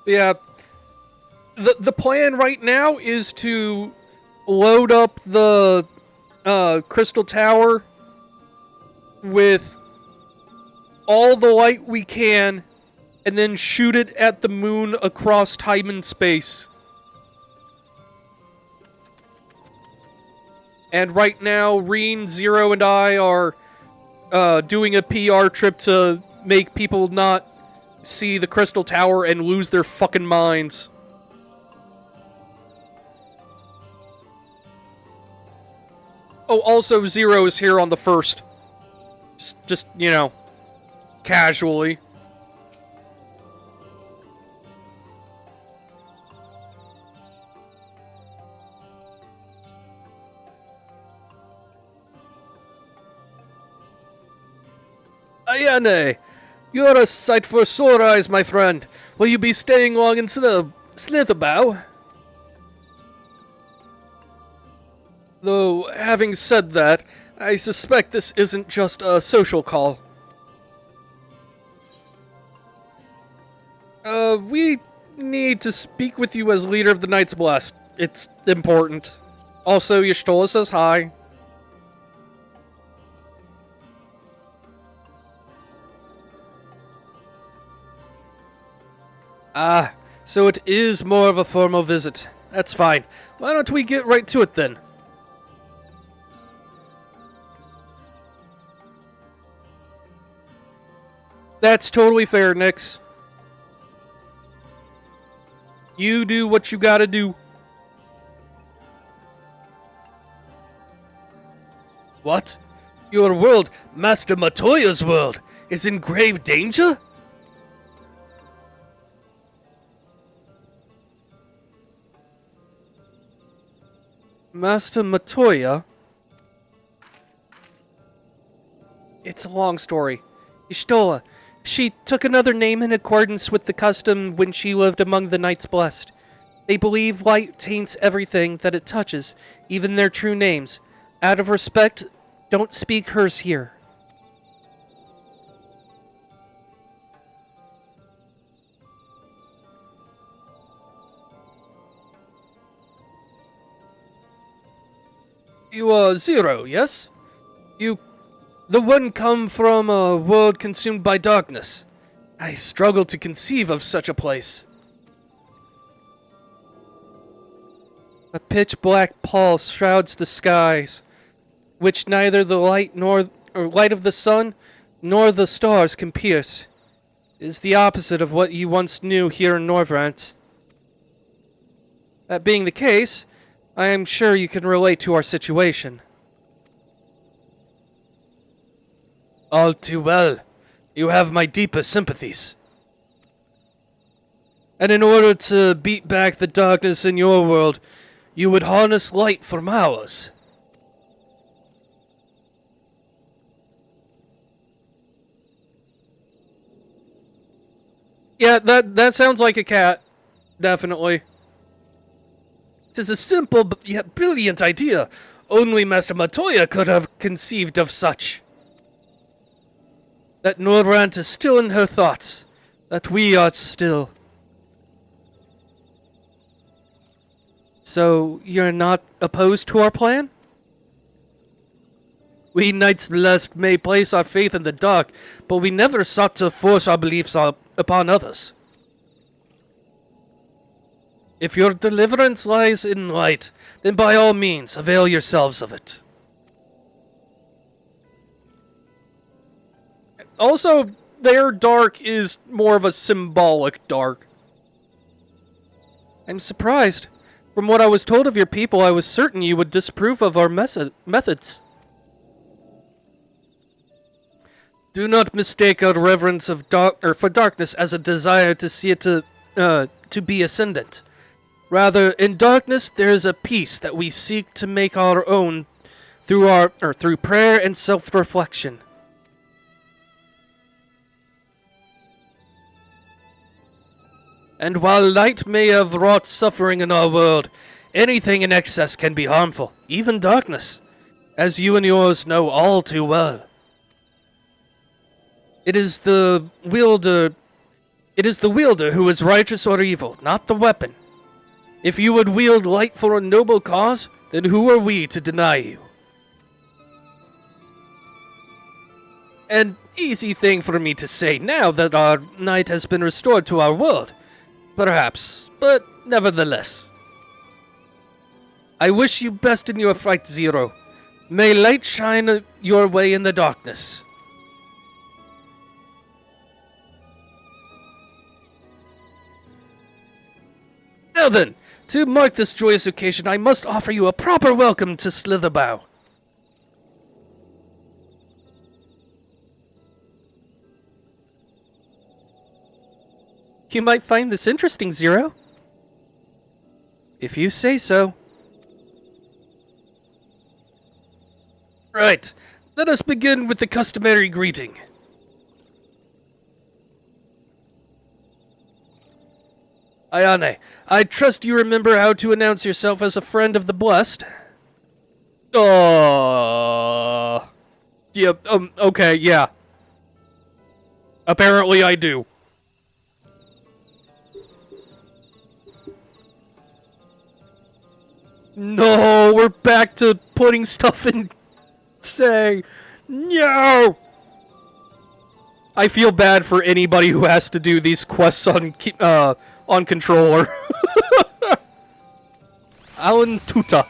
Yeah. The plan right now is to load up the crystal tower with all the light we can and then shoot it at the moon across time and space. And right now, Reen, Zero, and I are doing a PR trip to make people not see the crystal tower and lose their fucking minds. Oh, also, Zero is here on the 1st. Just, you know, casually. Ayane, you're a sight for sore eyes, my friend. Will you be staying long in Slitherbow? Though, having said that, I suspect this isn't just a social call. We need to speak with you as leader of the Knights Blessed. It's important. Also, Y'shtola says hi. Ah, so it is more of a formal visit. That's fine. Why don't we get right to it then? That's totally fair, Nyx. You do what you gotta do. What? Your world, Master Matoya's world, is in grave danger? Master Matoya? It's a long story. Y'shtola, she took another name in accordance with the custom when she lived among the Knights Blessed. They believe light taints everything that it touches, even their true names. Out of respect, don't speak hers here. You are Zero, yes? You... the one come from a world consumed by darkness. I struggle to conceive of such a place. A pitch-black pall shrouds the skies, which neither the light of the sun nor the stars can pierce. It is the opposite of what you once knew here in Norvrant. That being the case, I am sure you can relate to our situation. All too well. You have my deepest sympathies. And in order to beat back the darkness in your world, you would harness light from ours. Yeah, that sounds like a cat. Definitely. It is a simple but yet brilliant idea. Only Master Matoya could have conceived of such. That Norvrant is still in her thoughts. That we are still. So, you're not opposed to our plan? We Knights Blessed may place our faith in the dark, but we never sought to force our beliefs upon others. If your deliverance lies in light, then by all means, avail yourselves of it. Also, their dark is more of a symbolic dark. I'm surprised. For From what I was told of your people, I was certain you would disapprove of our methods. Do not mistake our reverence of for darkness as a desire to see it to be ascendant. Rather, in darkness there is a peace that we seek to make our own through prayer and self-reflection. And while light may have wrought suffering in our world, anything in excess can be harmful, even darkness, as you and yours know all too well. It is the wielder who is righteous or evil, not the weapon. If you would wield light for a noble cause, then who are we to deny you? An easy thing for me to say now that our night has been restored to our world. Perhaps, but nevertheless. I wish you best in your fight, Zero. May light shine your way in the darkness. Now then, to mark this joyous occasion, I must offer you a proper welcome to Slitherbow. You might find this interesting, Zero. If you say so. Right, let us begin with the customary greeting. Ayane, I trust you remember how to announce yourself as a friend of the blessed. Yeah, okay, yeah. Apparently I do. No, we're back to putting stuff in... Say, no! I feel bad for anybody who has to do these quests on controller. Alan Tuta.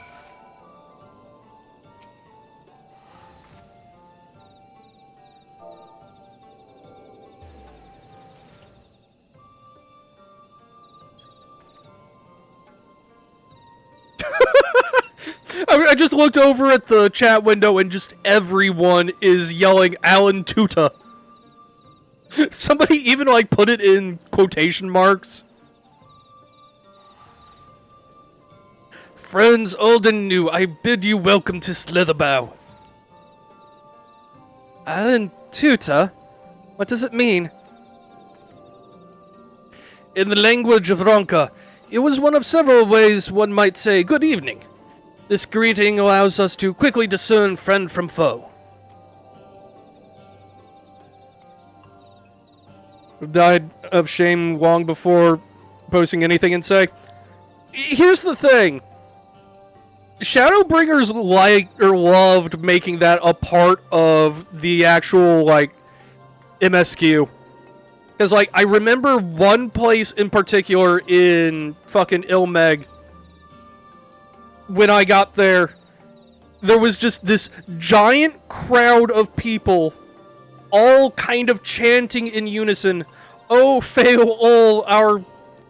I just looked over at the chat window and just everyone is yelling Alan Tuta. Somebody even like put it in quotation marks. Friends old and new, I bid you welcome to Slitherbow. Alan Tuta? What does it mean? In the language of Ronka, it was one of several ways one might say good evening. This greeting allows us to quickly discern friend from foe. Died of shame long before posting anything and say, here's the thing. Shadowbringers loved making that a part of the actual, MSQ. Because, I remember one place in particular in fucking Ilmeg. When I got there, there was just this giant crowd of people all kind of chanting in unison, "Oh, fail all our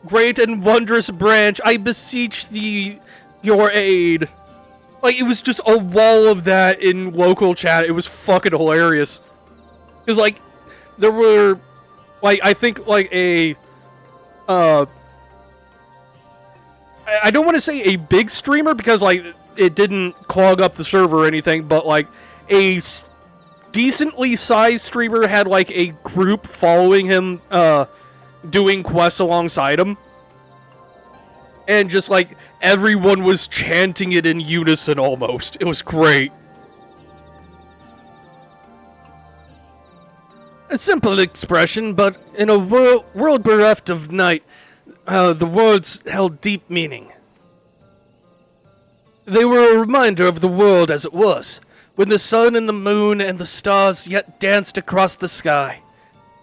great and wondrous branch, I beseech thee your aid." It was just a wall of that in local chat. It was fucking hilarious. Because, there were, I think, I don't want to say a big streamer because, it didn't clog up the server or anything, but, a decently sized streamer had, a group following him, doing quests alongside him. And just, everyone was chanting it in unison almost. It was great. A simple expression, but in a world bereft of night, the words held deep meaning. They were a reminder of the world as it was, when the sun and the moon and the stars yet danced across the sky,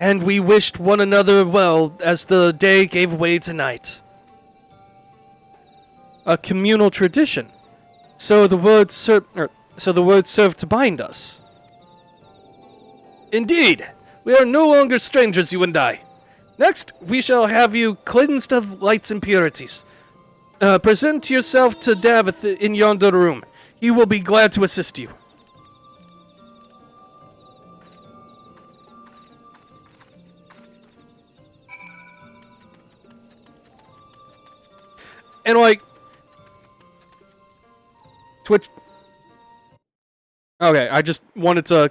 and we wished one another well as the day gave way to night. A communal tradition, so the words serve to bind us. Indeed, we are no longer strangers, you and I. Next, we shall have you cleansed of light's impurities. Present yourself to Davith in yonder room. He will be glad to assist you. And like, Twitch. Okay, I just wanted to,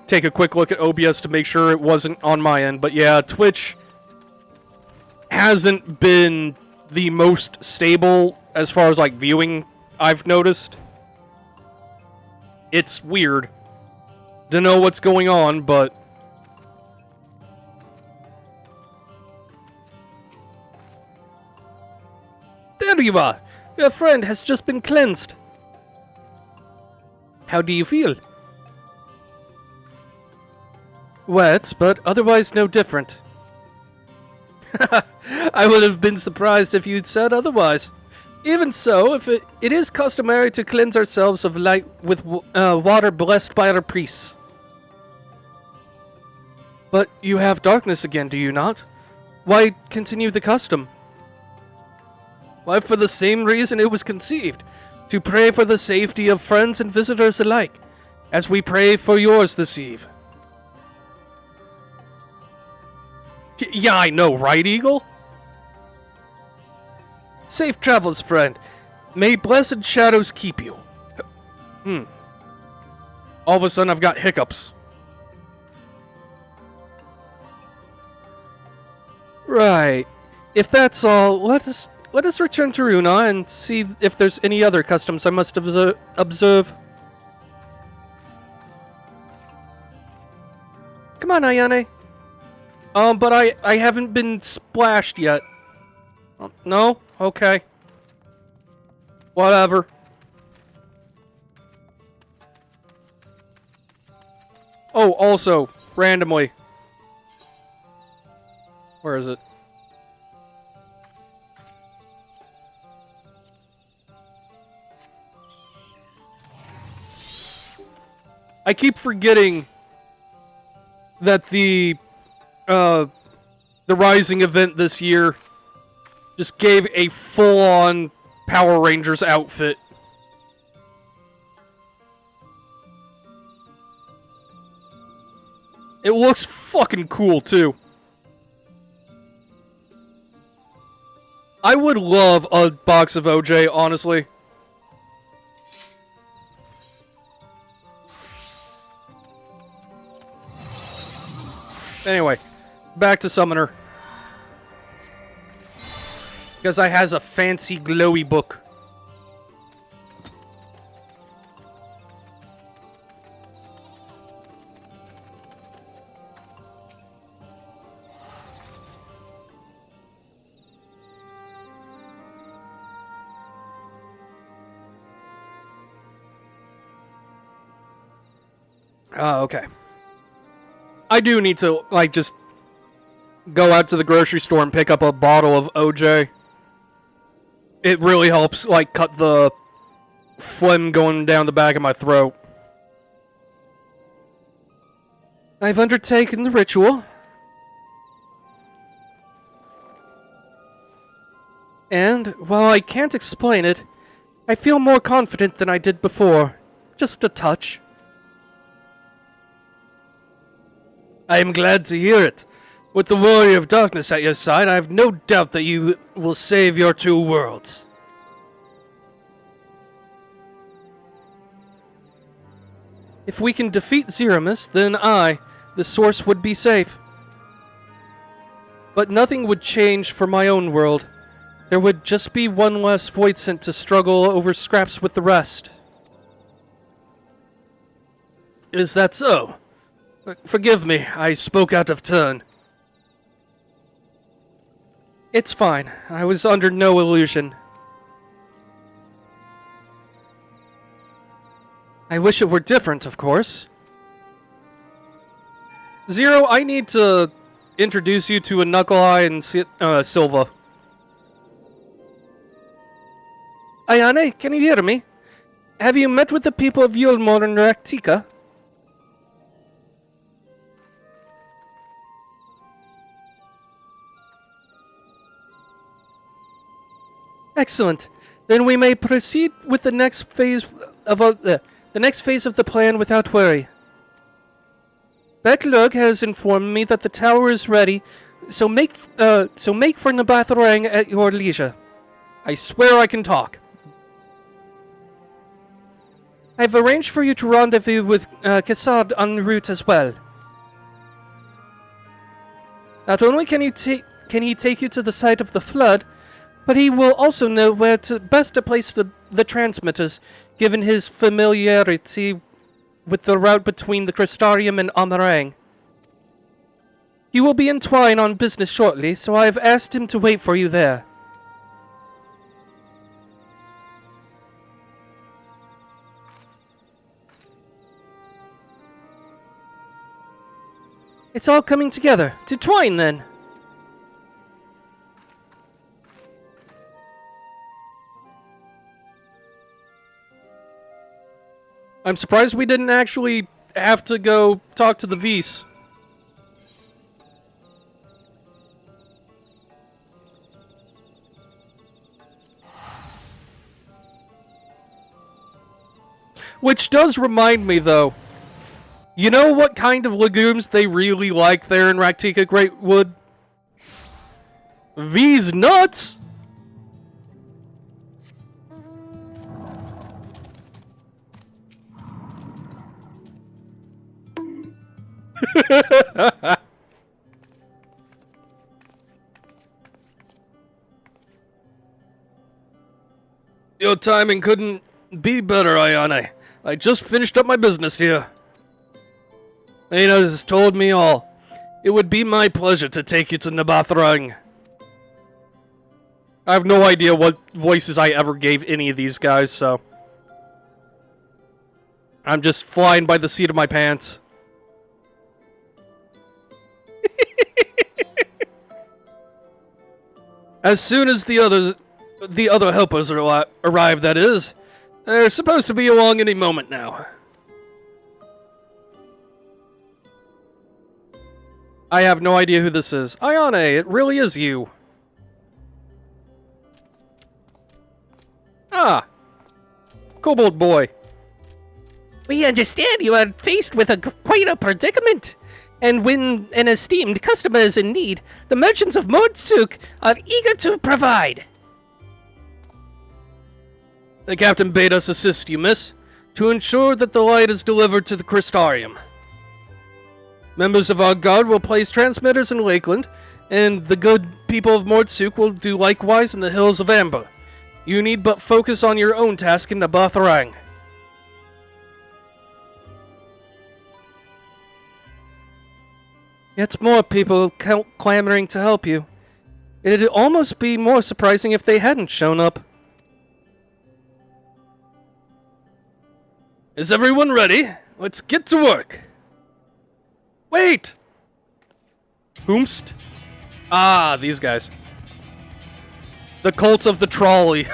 take a quick look at OBS to make sure it wasn't on my end. But yeah, Twitch hasn't been the most stable as far as like viewing, I've noticed. It's weird. Don't know what's going on, but there you are. Your friend has just been cleansed. How do you feel? Wet, but otherwise no different. I would have been surprised if you'd said otherwise. Even so, if it is customary to cleanse ourselves of light with water blessed by our priests. But you have darkness again, do you not? Why continue the custom? Why, for the same reason it was conceived, to pray for the safety of friends and visitors alike, as we pray for yours this eve. Yeah, I know, right, Eagle? Safe travels, friend. May blessed shadows keep you. All of a sudden, I've got hiccups. Right. If that's all, let us return to Runa and see if there's any other customs I must observe. Come on, Ayane. But I haven't been splashed yet. No? Okay. Whatever. Oh, also, randomly. Where is it? I keep forgetting that the Rising event this year just gave a full-on Power Rangers outfit. It looks fucking cool, too. I would love a box of OJ, honestly. Anyway, back to Summoner. Because I has a fancy glowy book. Okay. I do need to, like, just go out to the grocery store and pick up a bottle of OJ. It really helps, like, cut the phlegm going down the back of my throat. I've undertaken the ritual. And, while I can't explain it, I feel more confident than I did before. Just a touch. I am glad to hear it. With the Warrior of Darkness at your side, I have no doubt that you will save your two worlds. If we can defeat Zeramus, then the Source, would be safe. But nothing would change for my own world. There would just be one less Voidsent to struggle over scraps with the rest. Is that so? Forgive me, I spoke out of turn. It's fine. I was under no illusion. I wish it were different, of course. Zero, I need to introduce you to a Knuckle Eye and Silva. Ayane, can you hear me? Have you met with the people of Yulmor and Raktika? Excellent. Then we may proceed with the next phase of the next phase of the plan without worry. Becklug has informed me that the tower is ready, so make for Nabatharang at your leisure. I swear I can talk. I've arranged for you to rendezvous with Kassad en route as well. Not only can he take you to the site of the flood, but he will also know where best to place the transmitters, given his familiarity with the route between the Crystarium and Amarang. He will be in Twine on business shortly, so I have asked him to wait for you there. It's all coming together. To Twine, then! I'm surprised we didn't actually have to go talk to the Vs. Which does remind me, though. You know what kind of legumes they really like there in Raktika Greatwood? These nuts! Your timing couldn't be better, Ayane. I just finished up my business here. Lena has told me all. It would be my pleasure to take you to Nabatharang. I have no idea what voices I ever gave any of these guys, so... I'm just flying by the seat of my pants. As soon as the other helpers arrive, that is. They're supposed to be along any moment now. I have no idea who this is. Ayane, it really is you. Ah. Kobold boy. We understand you are faced with quite a predicament. And when an esteemed customer is in need, the merchants of Mordsuk are eager to provide. The captain bade us assist you, miss, to ensure that the light is delivered to the Crystarium. Members of our guard will place transmitters in Lakeland, and the good people of Mordsuk will do likewise in the hills of Amber. You need but focus on your own task in Nabatharang. Yet more people clamoring to help you. It'd almost be more surprising if they hadn't shown up. Is everyone ready? Let's get to work. Wait! Whomst? Ah, these guys. The cult of the trolley.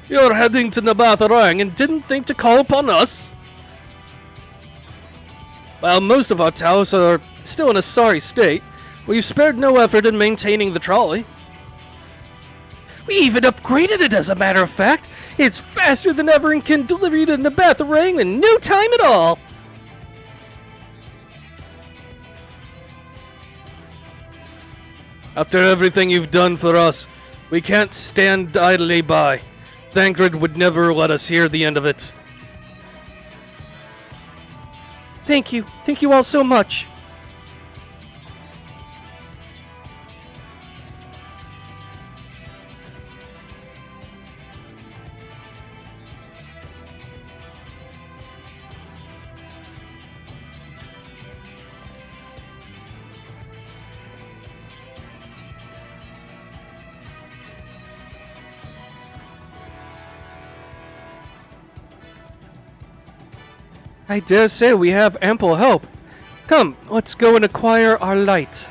You're heading to Nabatharang and didn't think to call upon us? While most of our towers are still in a sorry state, we've spared no effort in maintaining the trolley. We even upgraded it, as a matter of fact. It's faster than ever and can deliver you to Nabatharang in no time at all. After everything you've done for us, we can't stand idly by. Thancred would never let us hear the end of it. Thank you. Thank you all so much. I dare say we have ample help. Come, let's go and acquire our light.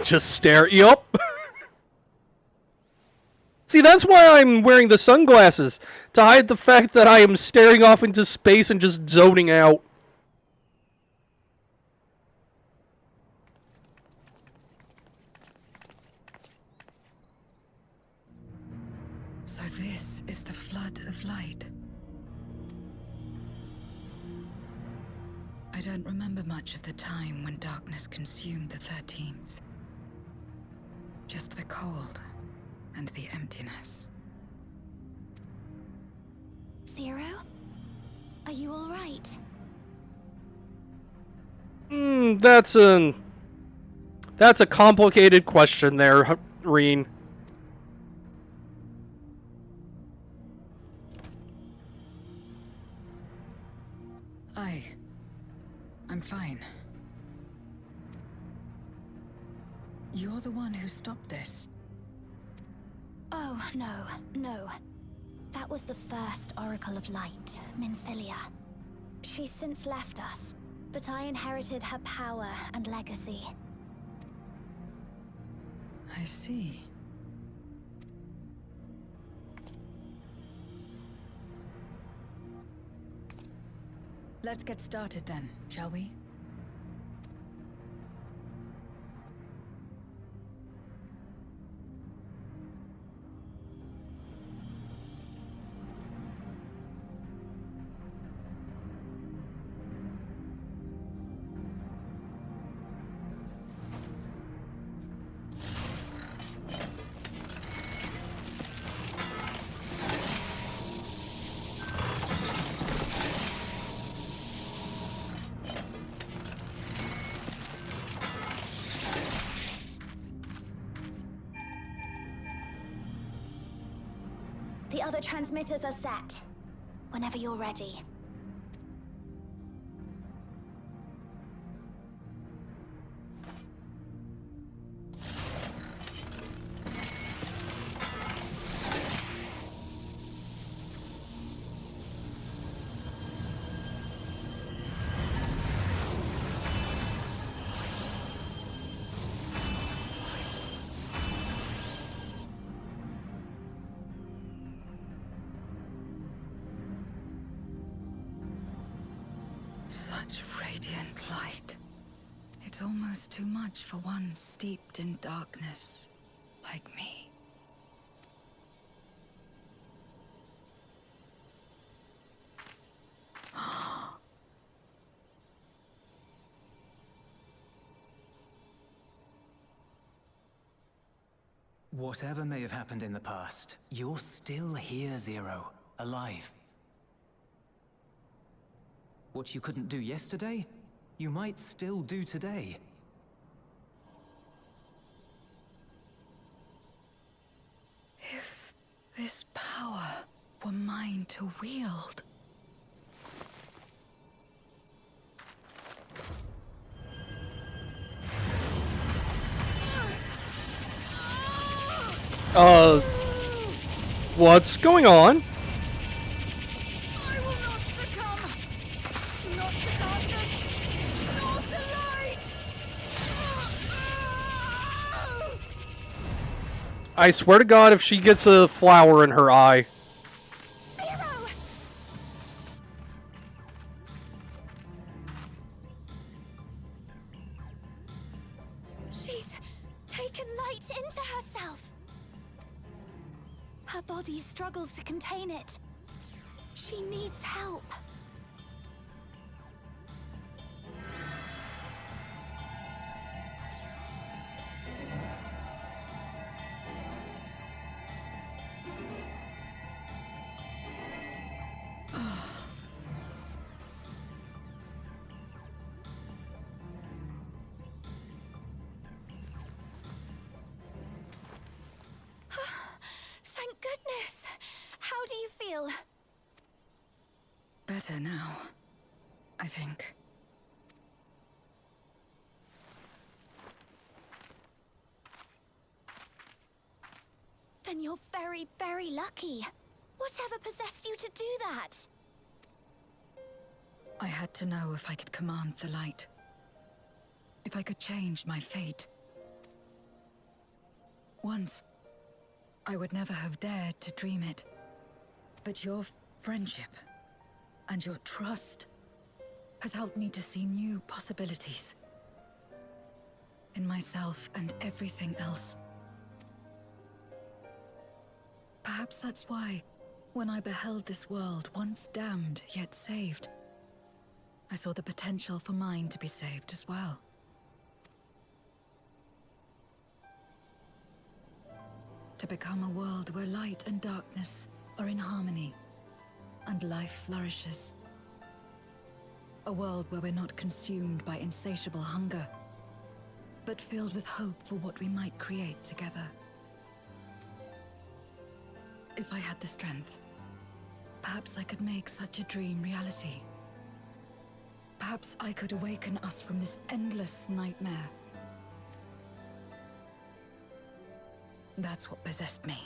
Just stare. Yup. See, that's why I'm wearing the sunglasses, to hide the fact that I am staring off into space and just zoning out. So this is the flood of light. I don't remember much of the time when darkness consumed the 13th. Just the cold and the emptiness. Zero? Are you all right? That's a complicated question there, Reen. I'm fine. You're the one who stopped this. Oh, no. That was the first Oracle of Light, Minfilia. She's since left us, but I inherited her power and legacy. I see. Let's get started then, shall we? The other transmitters are set. Whenever you're ready. Such radiant light. It's almost too much for one steeped in darkness like me. Whatever may have happened in the past, you're still here, Zero. Alive. What you couldn't do yesterday, you might still do today. If this power were mine to wield. What's going on? I will not succumb! Not to darkness! Not to light! I swear to God, if she gets a flower in her eye. Zero! She's taken light into herself. Her body struggles to contain it. She needs help. Thank goodness. How do you feel? Better now, I think. Then you're very, very lucky. Whatever possessed you to do that? I had to know if I could command the light. If I could change my fate. Once, I would never have dared to dream it. But your friendship and your trust has helped me to see new possibilities in myself and everything else. Perhaps that's why, when I beheld this world once damned yet saved, I saw the potential for mine to be saved as well. To become a world where light and darkness are in harmony, and life flourishes. A world where we're not consumed by insatiable hunger, but filled with hope for what we might create together. If I had the strength, perhaps I could make such a dream reality. Perhaps I could awaken us from this endless nightmare. That's what possessed me.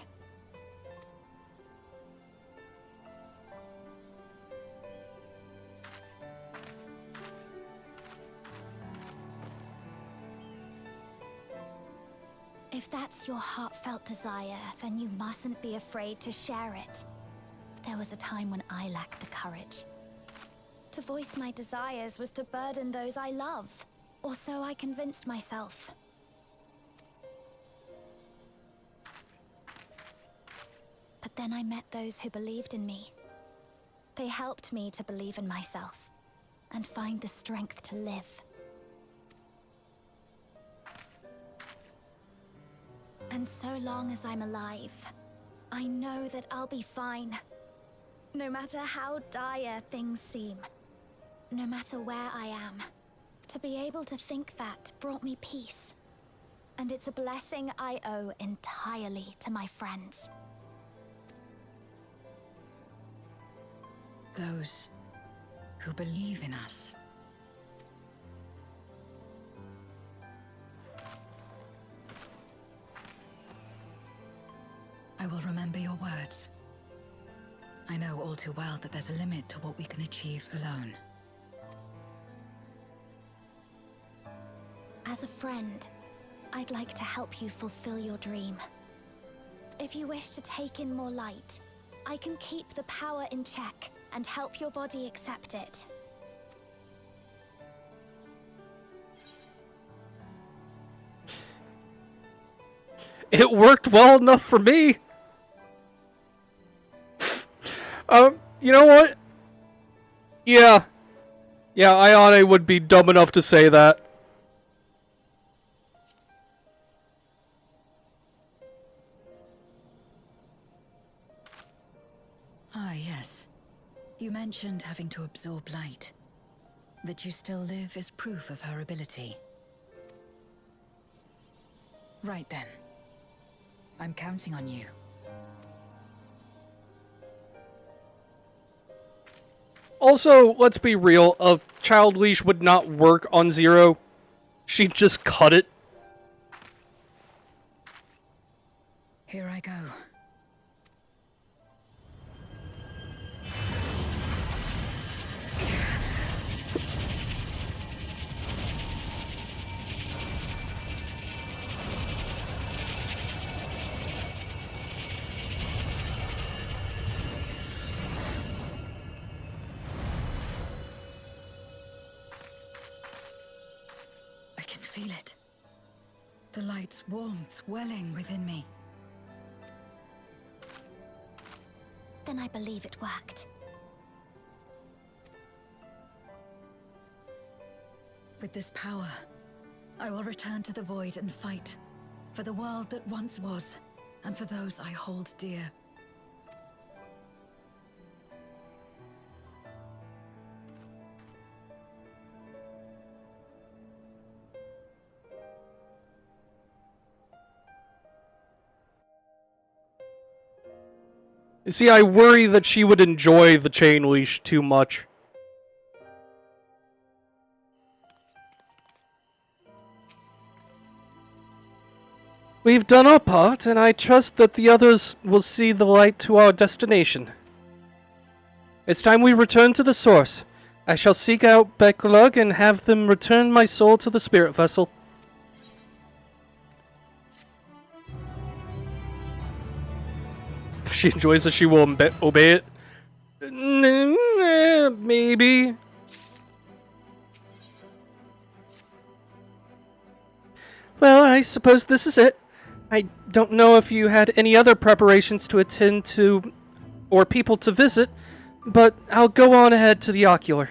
If that's your heartfelt desire, then you mustn't be afraid to share it. There was a time when I lacked the courage. To voice my desires was to burden those I love, or so I convinced myself. But then I met those who believed in me. They helped me to believe in myself, and find the strength to live. And so long as I'm alive, I know that I'll be fine. No matter how dire things seem, no matter where I am, to be able to think that brought me peace. And it's a blessing I owe entirely to my friends. Those who believe in us. I will remember your words. I know all too well that there's a limit to what we can achieve alone. As a friend, I'd like to help you fulfill your dream. If you wish to take in more light, I can keep the power in check and help your body accept it. It worked well enough for me. You know what? Yeah. Yeah, Ayane would be dumb enough to say that. Ah, yes. You mentioned having to absorb light. That you still live is proof of her ability. Right then. I'm counting on you. Also, let's be real, a child leash would not work on Zero. She'd just cut it. Here I go. Feel it. The light's warmth welling within me. Then I believe it worked. With this power, I will return to the void and fight for the world that once was, and for those I hold dear. You see, I worry that she would enjoy the chain leash too much. We've done our part, and I trust that the others will see the light to our destination. It's time we return to the source. I shall seek out Beklug and have them return my soul to the spirit vessel. If she enjoys it, she will obey it. Maybe. Well, I suppose this is it. I don't know if you had any other preparations to attend to or people to visit, but I'll go on ahead to the ocular.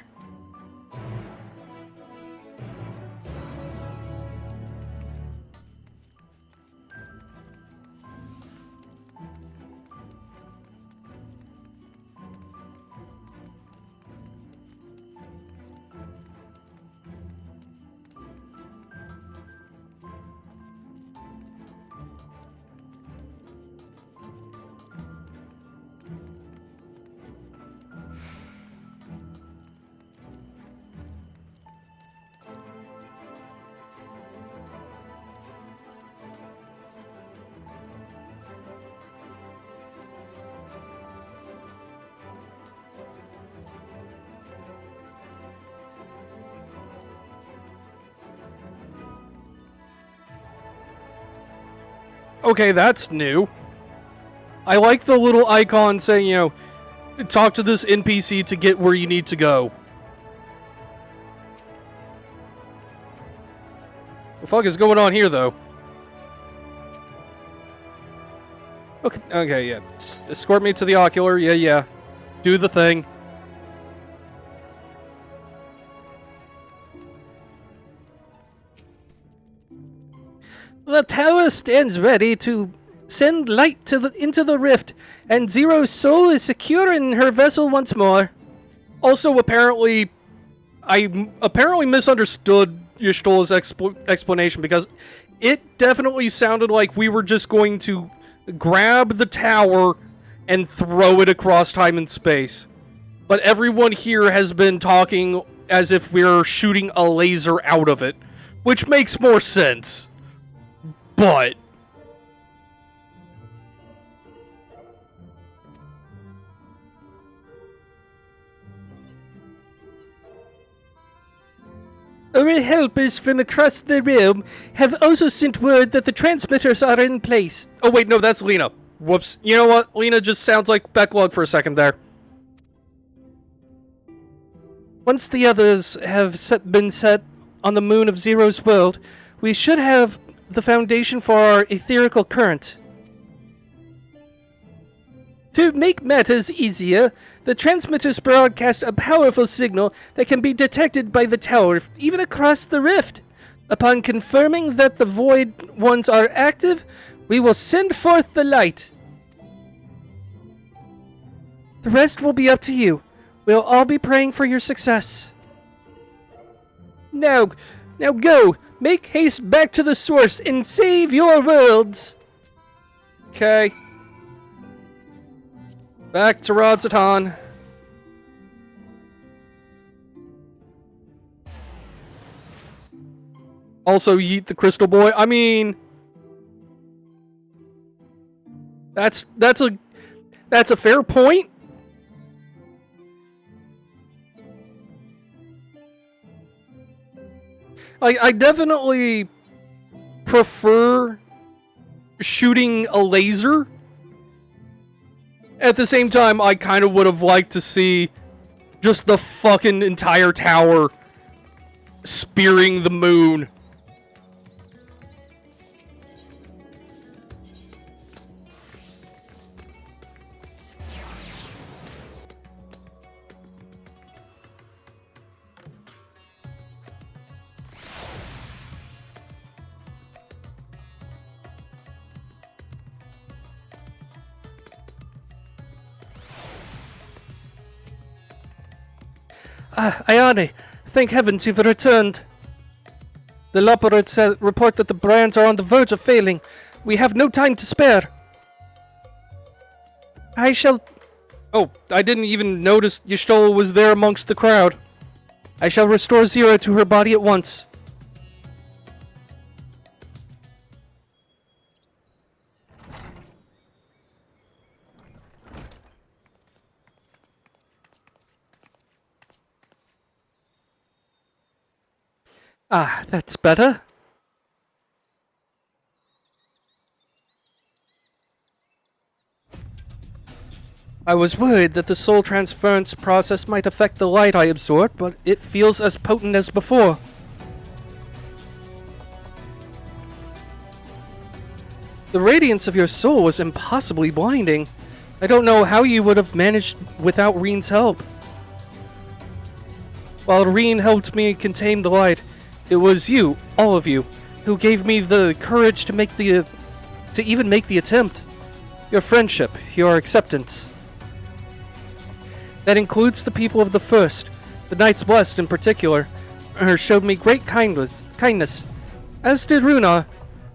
Okay, that's new. I like the little icon saying, you know, talk to this NPC to get where you need to go. What the fuck is going on here, though? Okay, yeah. Just escort me to the ocular. Yeah. Do the thing. The tower stands ready to send light into the rift, and Zero's soul is secure in her vessel once more. Also, apparently, I misunderstood Y'shtol's explanation, because it definitely sounded like we were just going to grab the tower and throw it across time and space. But everyone here has been talking as if we're shooting a laser out of it, which makes more sense. But our helpers from across the realm have also sent word that the transmitters are in place. Oh wait, no, that's Lena. Whoops. You know what? Lena just sounds like Backlog for a second there. Once the others have been set on the moon of Zero's world, we should have the foundation for our etherical current. To make matters easier, the transmitters broadcast a powerful signal that can be detected by the tower, even across the rift. Upon confirming that the Void ones are active, we will send forth the light. The rest will be up to you. We'll all be praying for your success. Now go! Make haste back to the source and save your worlds! Okay. Back to Rodzatan. Also, yeet the crystal boy. I mean, that's a fair point. I definitely prefer shooting a laser. At the same time, I kind of would have liked to see just the fucking entire tower spearing the moon. Ayane, thank heavens you've returned. The Loporits report that the brands are on the verge of failing. We have no time to spare. Oh, I didn't even notice Y'shtol was there amongst the crowd. I shall restore Zero to her body at once. Ah, that's better. I was worried that the soul transference process might affect the light I absorbed, but it feels as potent as before. The radiance of your soul was impossibly blinding. I don't know how you would have managed without Reen's help. While Reen helped me contain the light, it was you, all of you, who gave me the courage to even make the attempt. Your friendship, your acceptance. That includes the people of the First, the Knights Blessed in particular, showed me great kindness, as did Runa,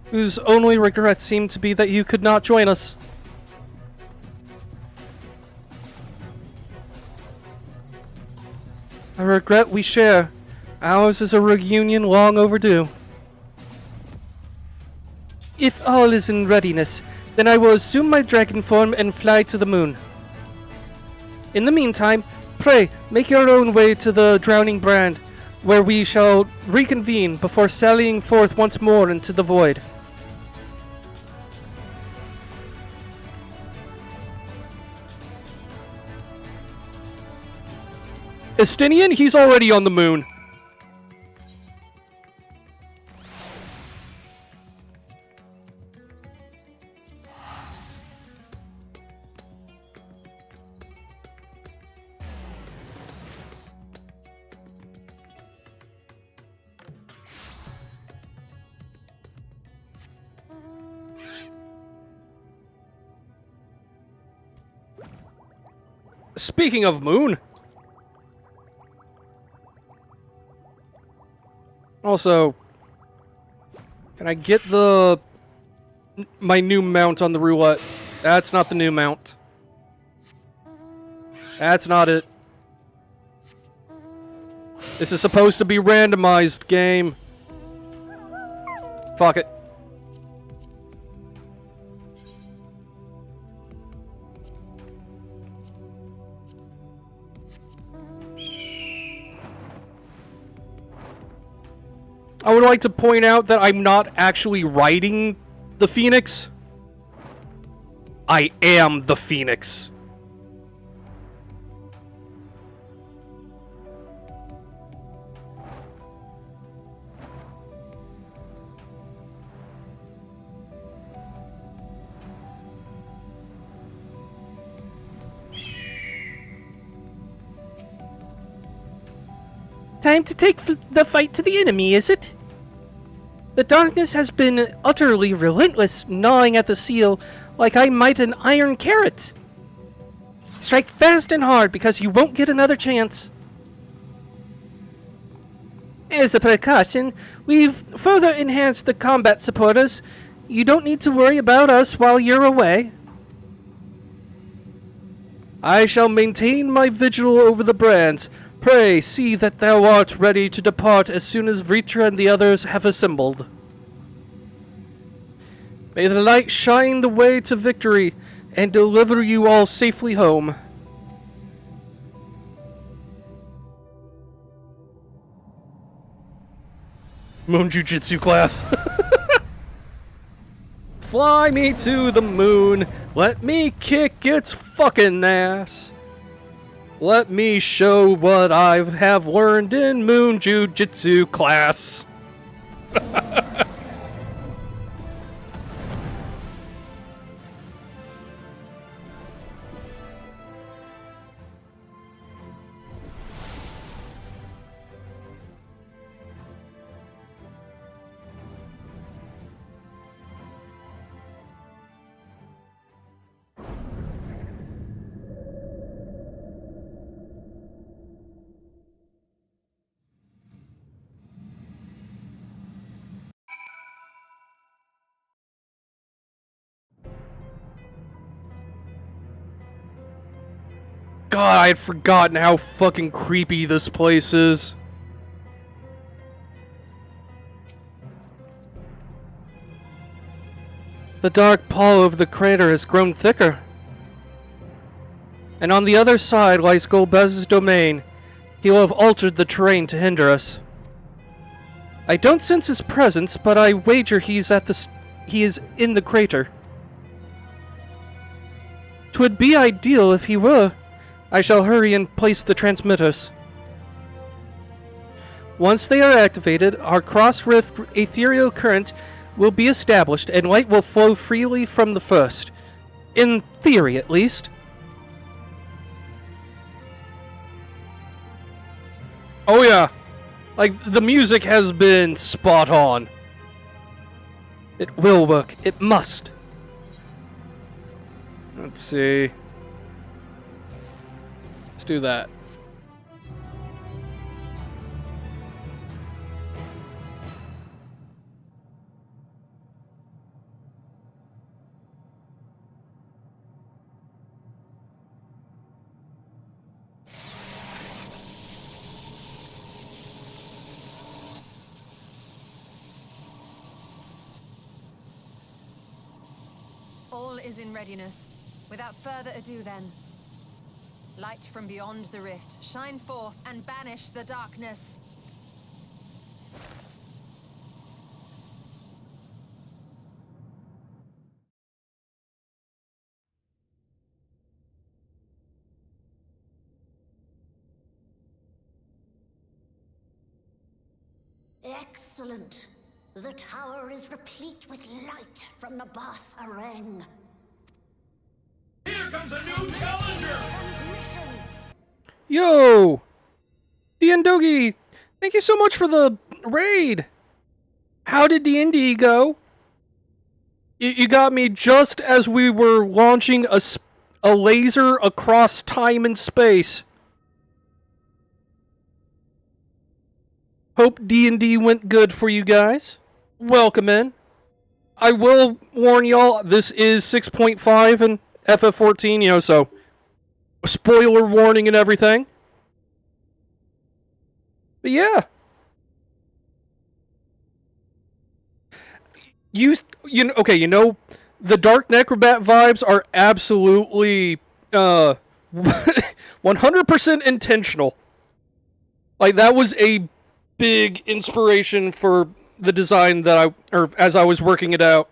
whose only regret seemed to be that you could not join us. A regret we share. Ours is a reunion long overdue. If all is in readiness, then I will assume my dragon form and fly to the moon. In the meantime, pray, make your own way to the Drowning Brand, where we shall reconvene before sallying forth once more into the void. Estinian, he's already on the moon. Speaking of moon. Also, can I get my new mount on the roulette? That's not the new mount. That's not it. This is supposed to be randomized game. Fuck it. I would like to point out that I'm not actually riding the Phoenix. I am the Phoenix. Time to take the fight to the enemy, is it? The darkness has been utterly relentless, gnawing at the seal like I might an iron carrot. Strike fast and hard, because you won't get another chance. As a precaution, we've further enhanced the combat supporters. You don't need to worry about us while you're away. I shall maintain my vigil over the brands. Pray see that thou art ready to depart as soon as Vritra and the others have assembled. May the light shine the way to victory and deliver you all safely home. Moon Jujitsu class. Fly me to the moon. Let me kick its fucking ass. Let me show what I have learned in Moon Jujitsu class. God, I had forgotten how fucking creepy this place is. The dark pall over the crater has grown thicker. And on the other side lies Golbez's domain. He will have altered the terrain to hinder us. I don't sense his presence, but I wager he is in the crater. 'Twould be ideal if he were. I shall hurry and place the transmitters. Once they are activated, our cross-rift ethereal current will be established and light will flow freely from the first. In theory, at least. Oh yeah. Like, the music has been spot on. It will work. It must. Let's see. Let's do that. All is in readiness. Without further ado then. Light from beyond the rift, shine forth and banish the darkness. Excellent. The tower is replete with light from the Bath Arang. Here comes a new challenger! Transmission. Yo! Diandogi, thank you so much for the raid! How did D&D go? You got me just as we were launching a laser across time and space. Hope D&D went good for you guys. Welcome in. I will warn y'all, this is 6.5 and FF14, you know, so spoiler warning and everything. But yeah. You know, okay, you know, the Dark Necrobat vibes are absolutely 100% intentional. Like, that was a big inspiration for the design that as I was working it out.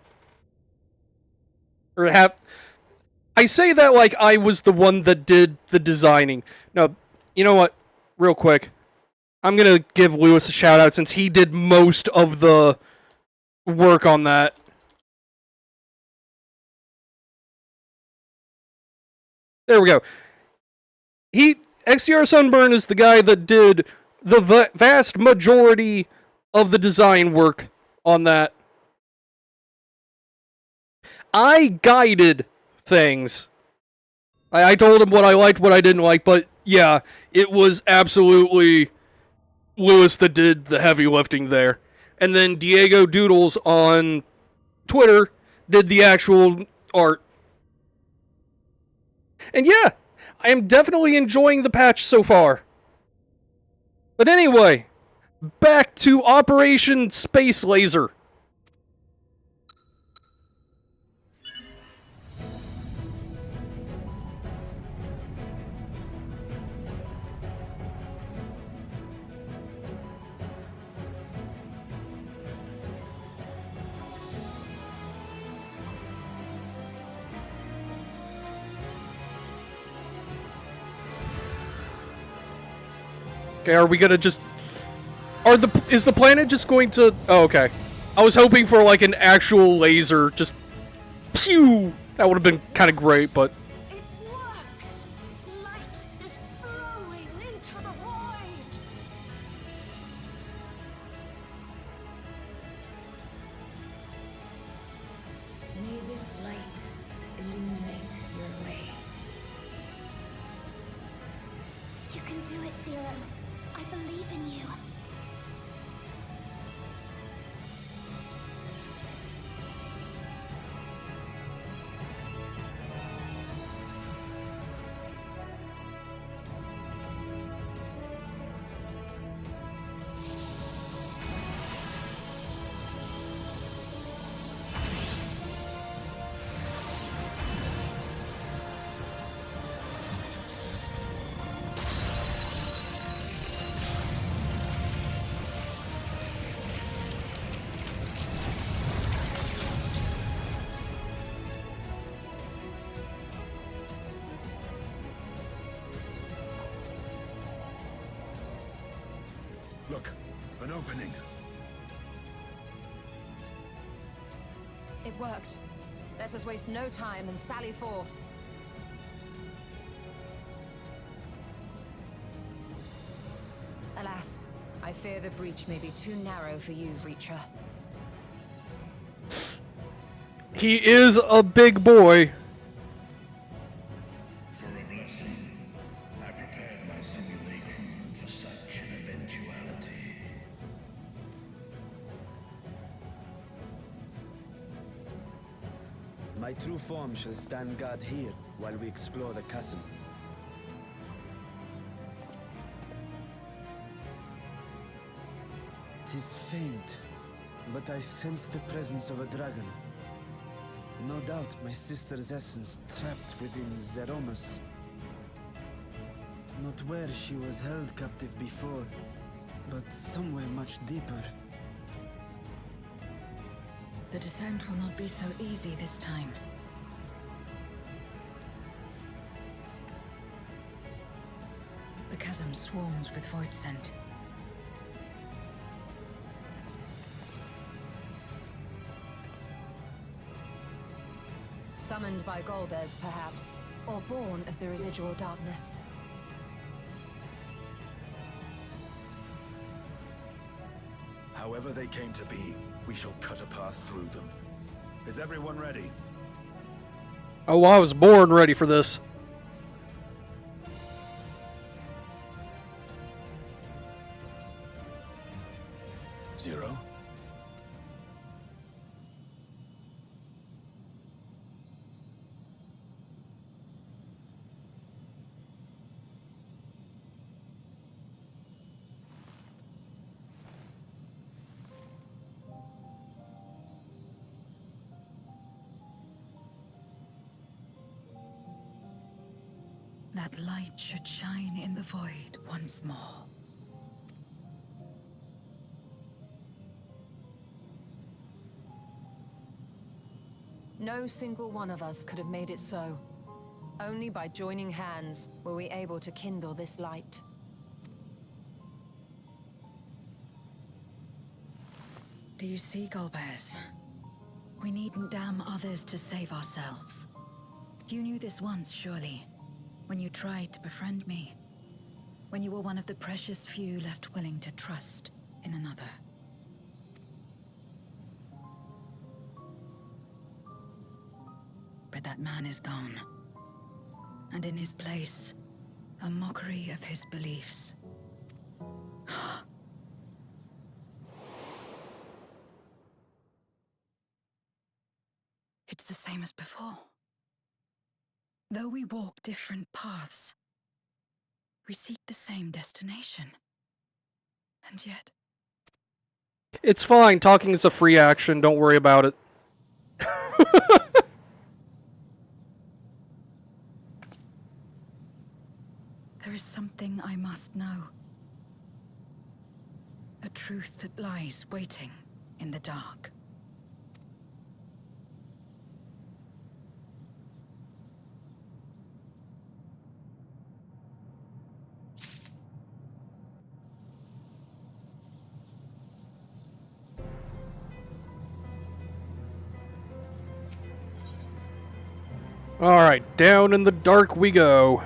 I say that like I was the one that did the designing. No, you know what? Real quick. I'm gonna give Lewis a shout out since he did most of the work on that. There we go. XDR Sunburn is the guy that did the vast majority of the design work on that. I guided things. I told him what I liked, what I didn't like, but yeah, it was absolutely Lewis that did the heavy lifting there. And then Diego Doodles on Twitter did the actual art. And yeah, I am definitely enjoying the patch so far. But anyway, back to Operation Space Laser. Okay, are we gonna just... Is the planet just going to... Oh, okay. I was hoping for, like, an actual laser, just... Pew! That would have been kind of great, but... It works! Light is flowing into the void! May this light illuminate your way. You can do it, Zero. I believe in you. An opening. It worked. Let us waste no time and sally forth. Alas, I fear the breach may be too narrow for you, Vritra. He is a big boy. For a blessing, I prepared my simulacrum for such an eventuality. My true form shall stand guard here while we explore the chasm. Tis faint, but I sense the presence of a dragon. No doubt my sister's essence trapped within Zeromus. Not where she was held captive before, but somewhere much deeper. The descent will not be so easy this time. The chasm swarms with void scent. Summoned by Golbez, perhaps, or born of the residual darkness. However they came to be, we shall cut a path through them. Is everyone ready? Oh, I was born ready for this. Zero? That light should shine in the void once more. No single one of us could have made it so. Only by joining hands were we able to kindle this light. Do you see, Golbez? We needn't damn others to save ourselves. You knew this once, surely, when you tried to befriend me. When you were one of the precious few left willing to trust in another. But that man is gone. And in his place, a mockery of his beliefs. It's the same as before. Though we walk different paths, we seek the same destination. And yet... It's fine. Talking is a free action. Don't worry about it. There is something I must know. A truth that lies waiting in the dark. Alright, down in the dark we go.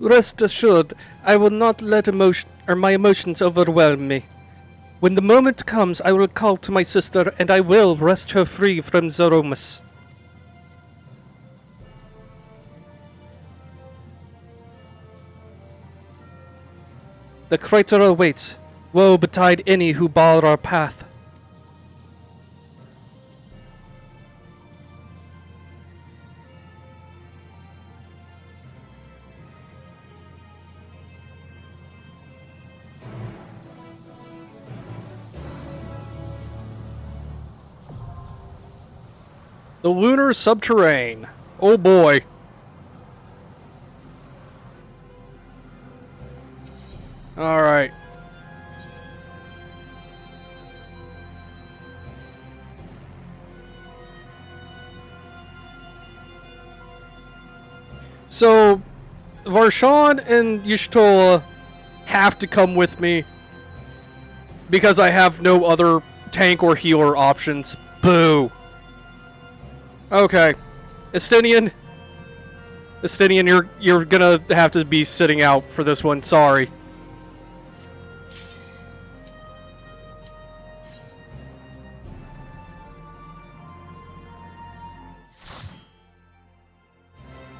Rest assured, I will not let my emotions overwhelm me. When the moment comes, I will call to my sister, and I will wrest her free from Zeromus. The crater awaits. Woe betide any who bar our path. The lunar subterrane. Oh boy. Alright. So, Varshan and Y'shtola have to come with me because I have no other tank or healer options. Boo. Okay. Estinian, you're gonna have to be sitting out for this one. Sorry.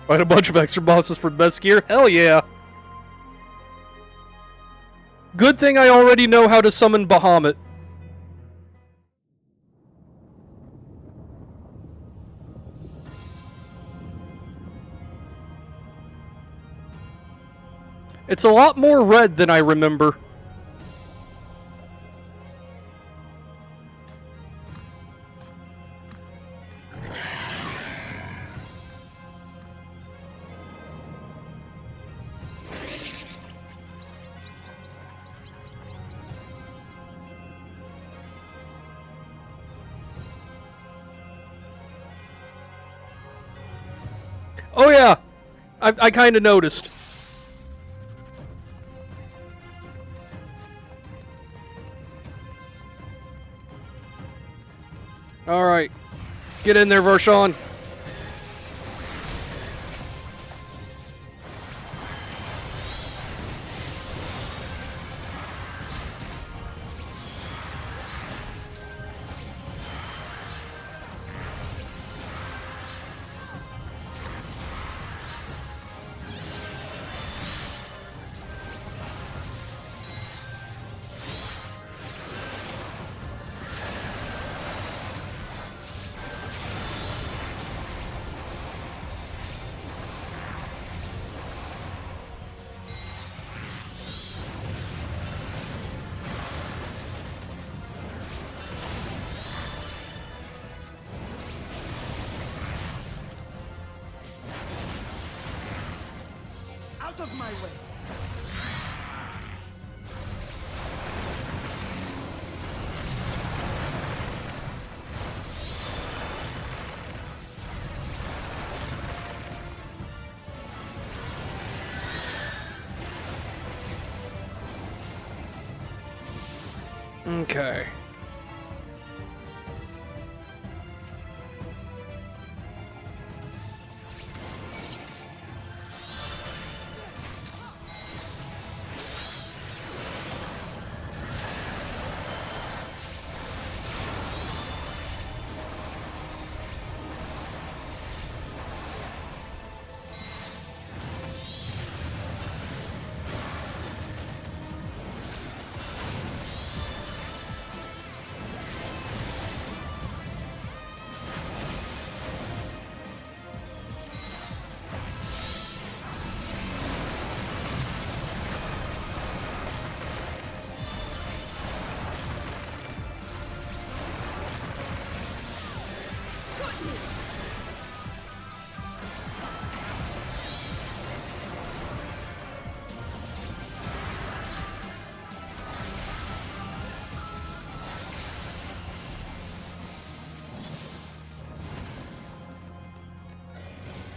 Find a bunch of extra bosses for best gear? Hell yeah. Good thing I already know how to summon Bahamut. It's a lot more red than I remember. Oh yeah, I kind of noticed. All right, get in there, Varshan. Out of my way! Okay.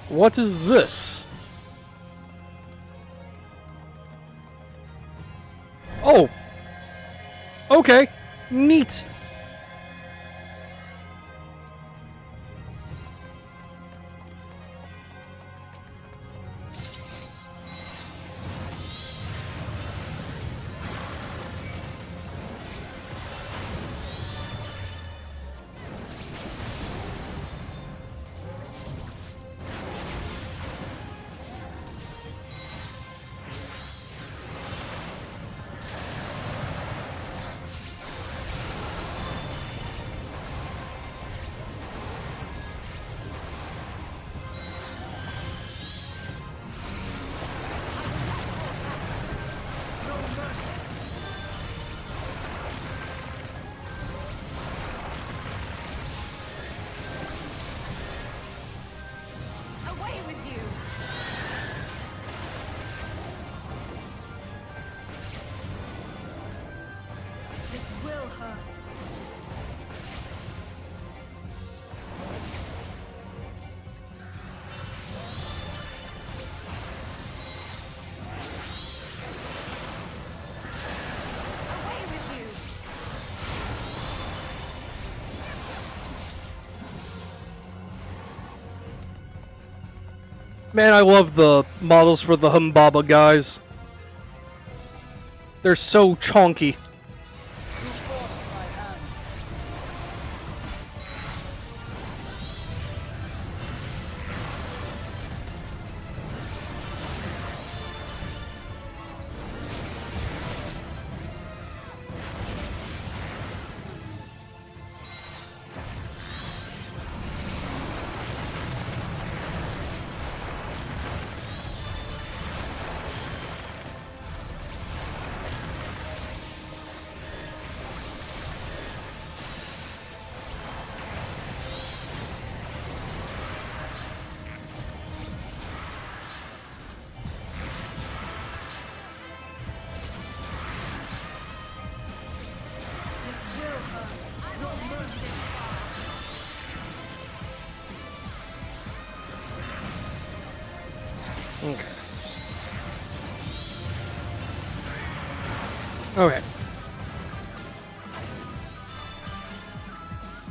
What is this? Oh. Okay. Neat. Man, I love the models for the Humbaba guys. They're so chonky. Okay. Okay.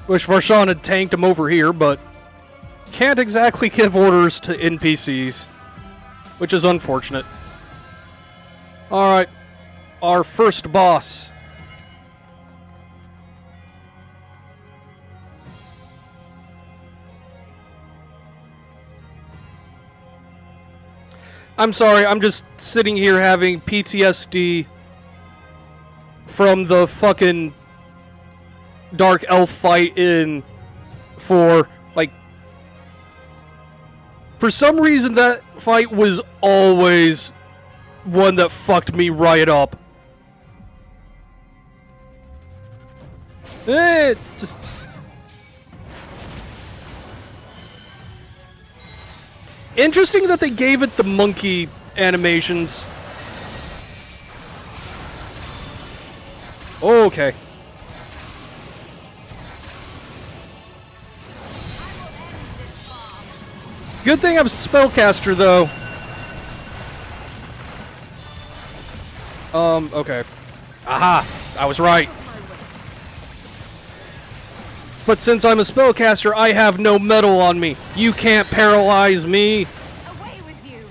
Wish Varshan had tanked him over here, but can't exactly give orders to NPCs, which is unfortunate. Alright, our first boss. I'm sorry, I'm just sitting here having PTSD from the fucking Dark Elf fight in 4. Like, for some reason that fight was always one that fucked me right up. Just... Interesting that they gave it the monkey animations. Okay. Good thing I'm a spellcaster, though. Okay. Aha! I was right. But since I'm a spellcaster, I have no metal on me. You can't paralyze me. Away with you.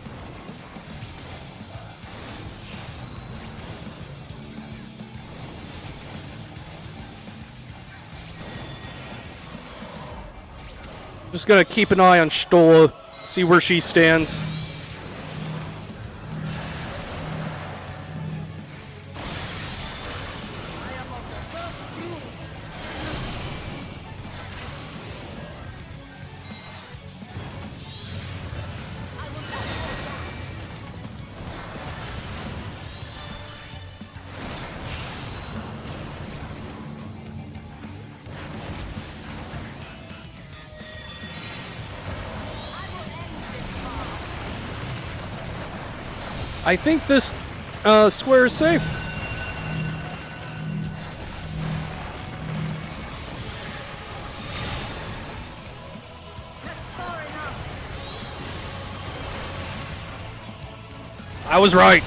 Just gonna keep an eye on Stola, see where she stands. I think this square is safe. I was right.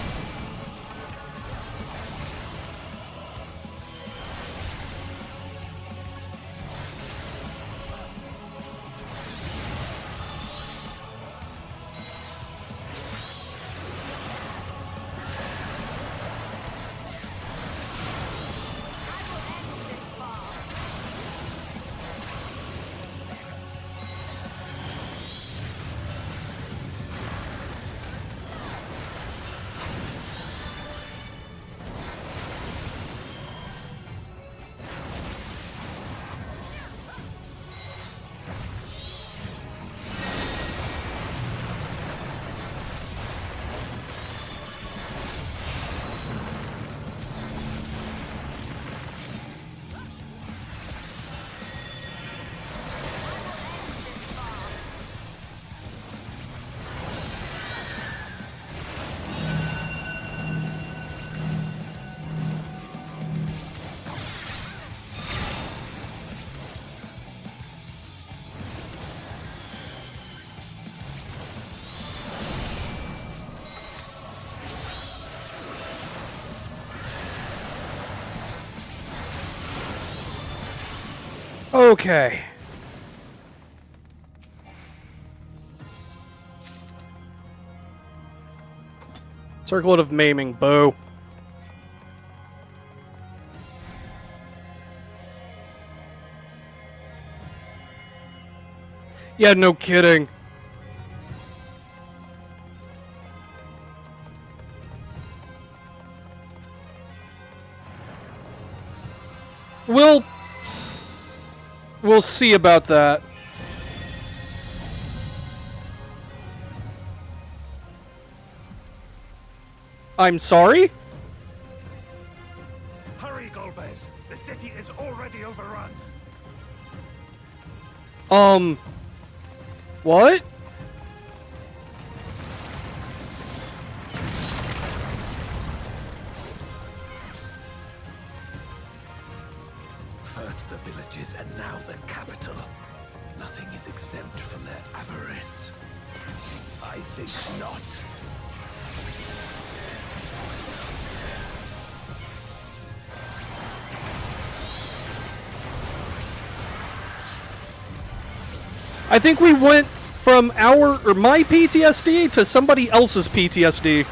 Okay. Circlet of Maiming. Boo. Yeah, no kidding. We'll see about that. I'm sorry? Hurry, Golbez! The city is already overrun! What? First the villages, and now the capital. Nothing is exempt from their avarice. I think not. I think we went from my PTSD to somebody else's PTSD.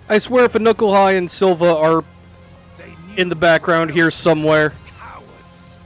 I swear if Anukulhai and Silva are in the background here somewhere. Cowards!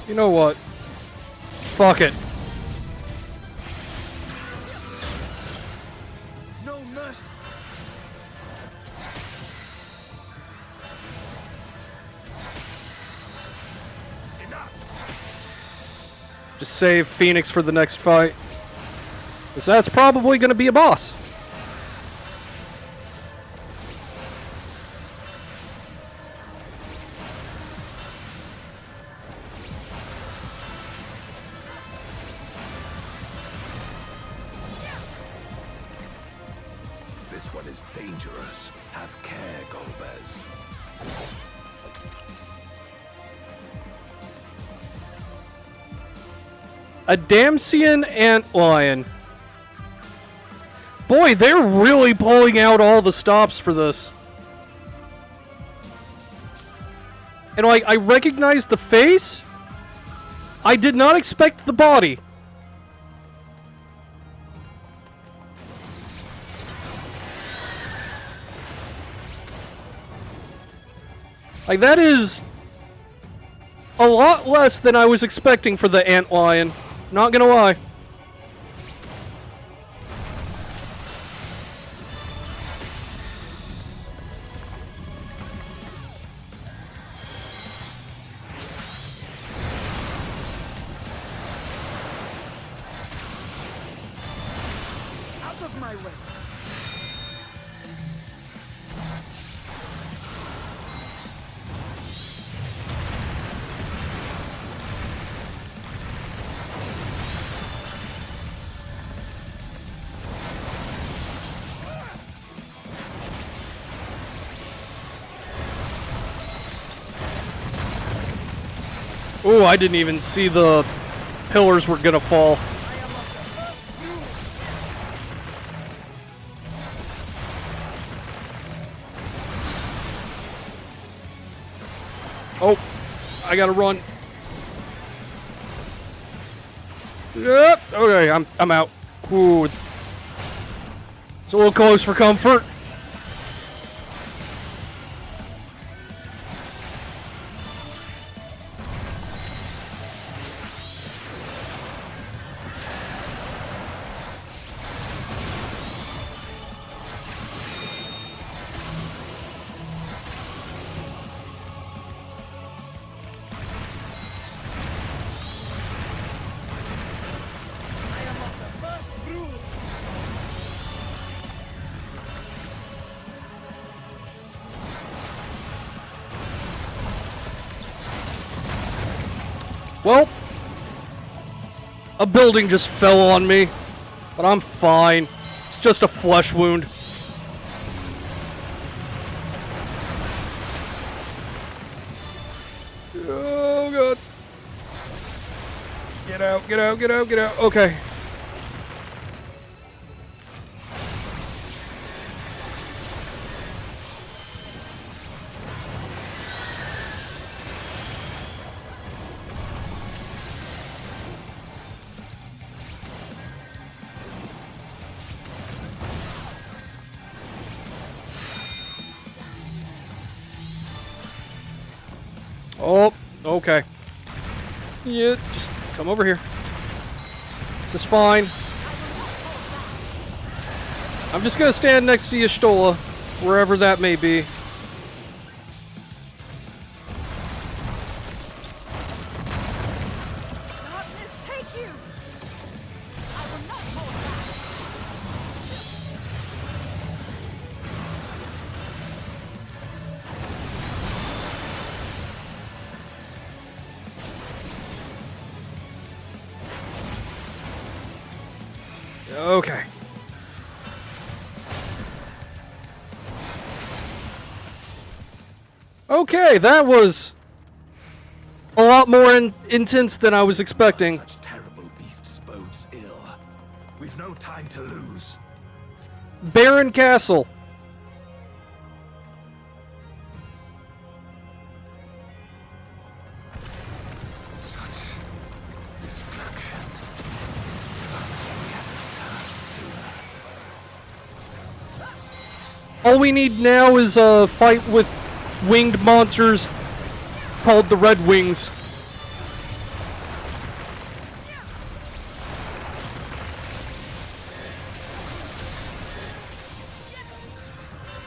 You know what? Fuck it. No mercy! Enough! Just save Phoenix for the next fight. Because that's probably going to be a boss. This one is dangerous. Have care, Golbez. A Damsian antlion. Boy, they're really pulling out all the stops for this. And like, I recognize the face. I did not expect the body. Like, that is a lot less than I was expecting for the antlion. Not gonna lie. Out of my way. Ooh, I didn't even see the pillars were gonna fall. Oh, I gotta run. Yep. Okay, I'm out. Ooh, it's a little close for comfort. Well, a building just fell on me, but I'm fine. It's just a flesh wound. Oh, God. Get out, get out, get out, get out. Okay. Oh, okay. Yeah, just come over here. This is fine. I'm just gonna stand next to Y'shtola, wherever that may be. Darkness, take you! I will not hold back! Okay. Okay, that was a lot more intense than I was expecting. Such terrible beasts bodes ill. We've no time to lose. Barren Castle. Such destruction. If only we had returned sooner. All we need now is a fight with winged monsters called the Red Wings.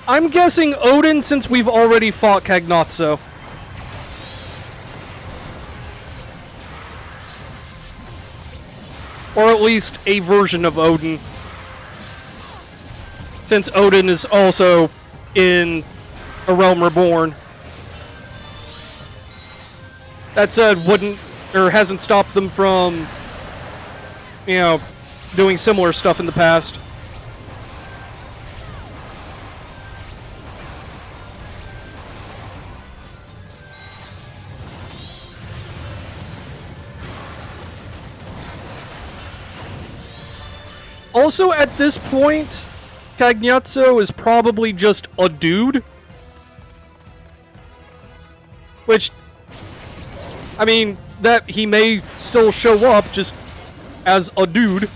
I'm guessing Odin, since we've already fought Cagnozzo. Or at least a version of Odin. Since Odin is also in A Realm Reborn. That said, hasn't stopped them from, doing similar stuff in the past. Also, at this point, Cagnazzo is probably just a dude. Which, I mean, that he may still show up just as a dude.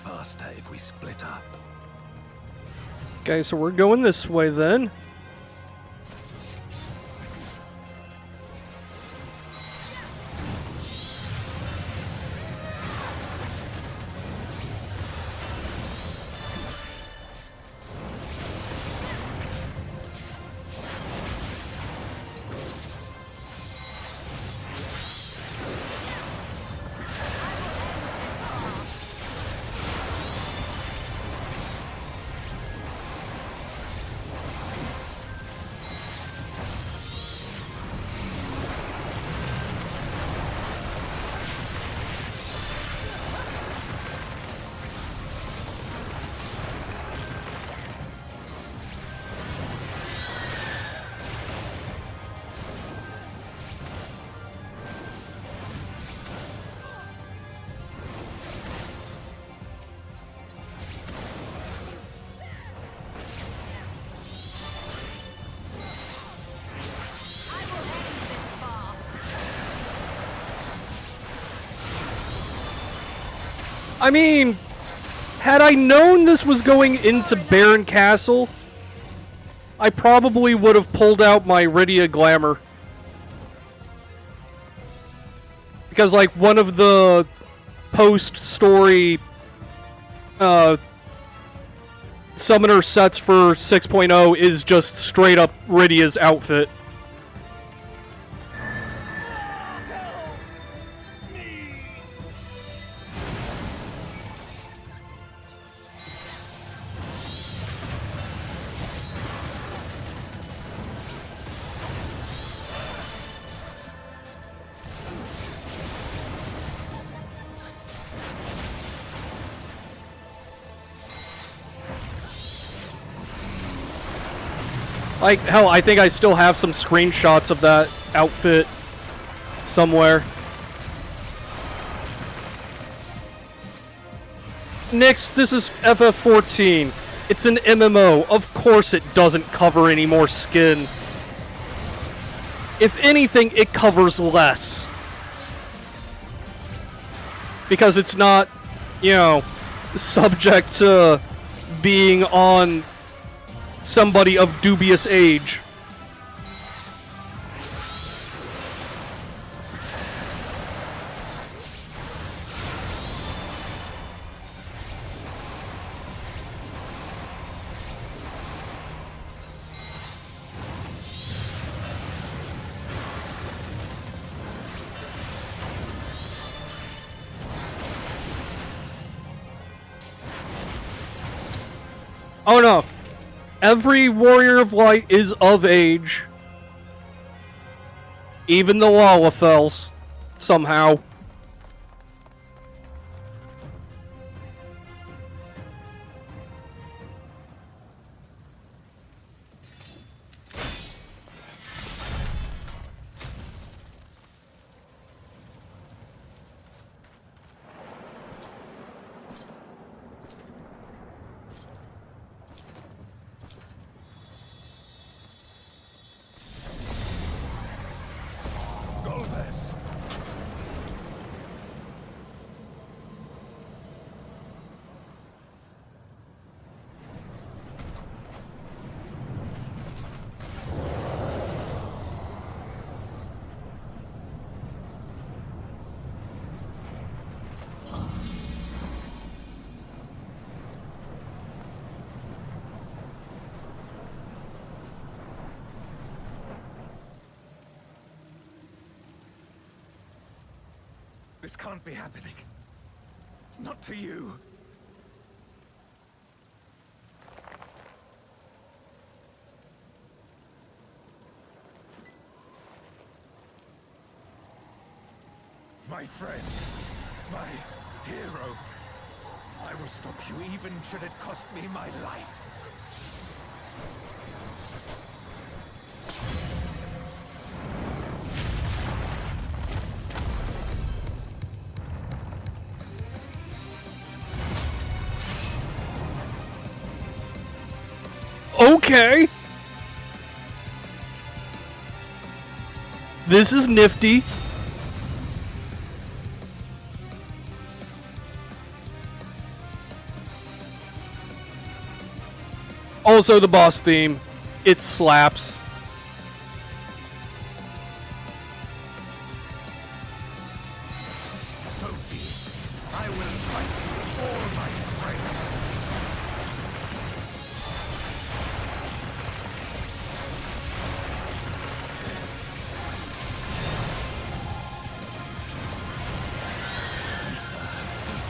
Faster if we split up. Okay, so we're going this way then. I mean, had I known this was going into Baron Castle, I probably would have pulled out my Rydia Glamour. Because, like, one of the post-story summoner sets for 6.0 is just straight up Rydia's outfit. Like, hell, I think I still have some screenshots of that outfit somewhere. Nix, this is FF14. It's an MMO. Of course it doesn't cover any more skin. If anything, it covers less. Because it's not, you know, subject to being on somebody of dubious age. Oh no. Every warrior of light is of age. Even the Lalafels. Somehow. Golbez! This can't be happening. Not to you. My friend, my hero. I will stop you even should it cost me my life. Okay. This is nifty. Also the boss theme. It slaps. So be it. I will fight you with all my strength.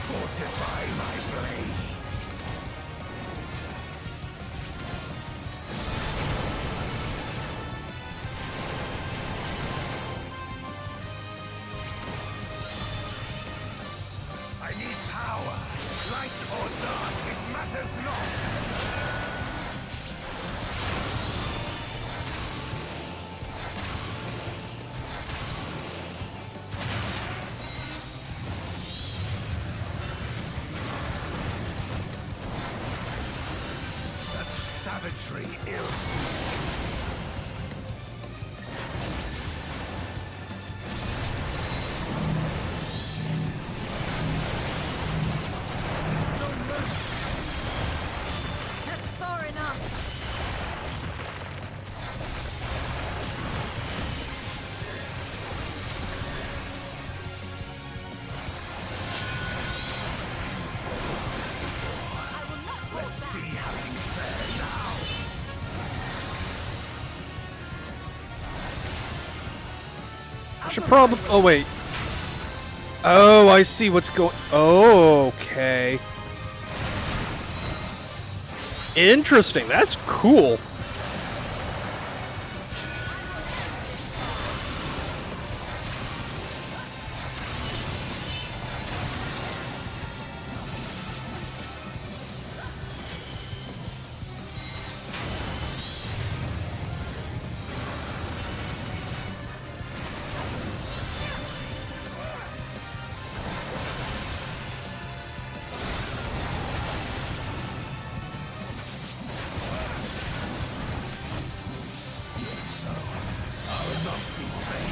Fortify my blade. I need power. Light or dark, it matters not. Such savagery ill-suits me. That's far enough. I will not hold Let's back. see how you fare now. I should probably. Oh, wait. Oh, I see what's going. Oh, okay. Interesting. That's cool. I'll not be vain.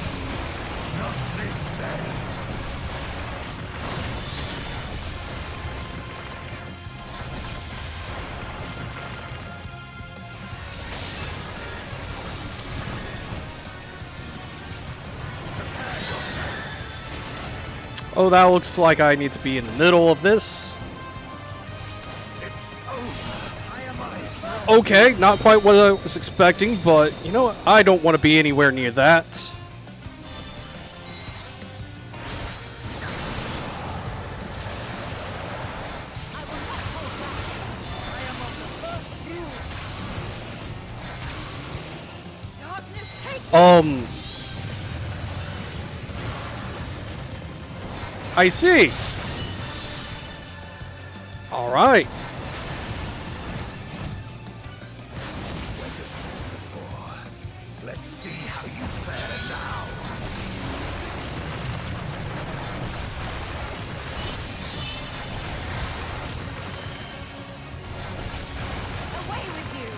Not this day. Oh, that looks like I need to be in the middle of this. It's over. I am Okay, not quite what I was expecting, but you know what? I don't want to be anywhere near that. I will not hold back. I am of the first I see. All right. Before. Let's see how you fare now. Away with you!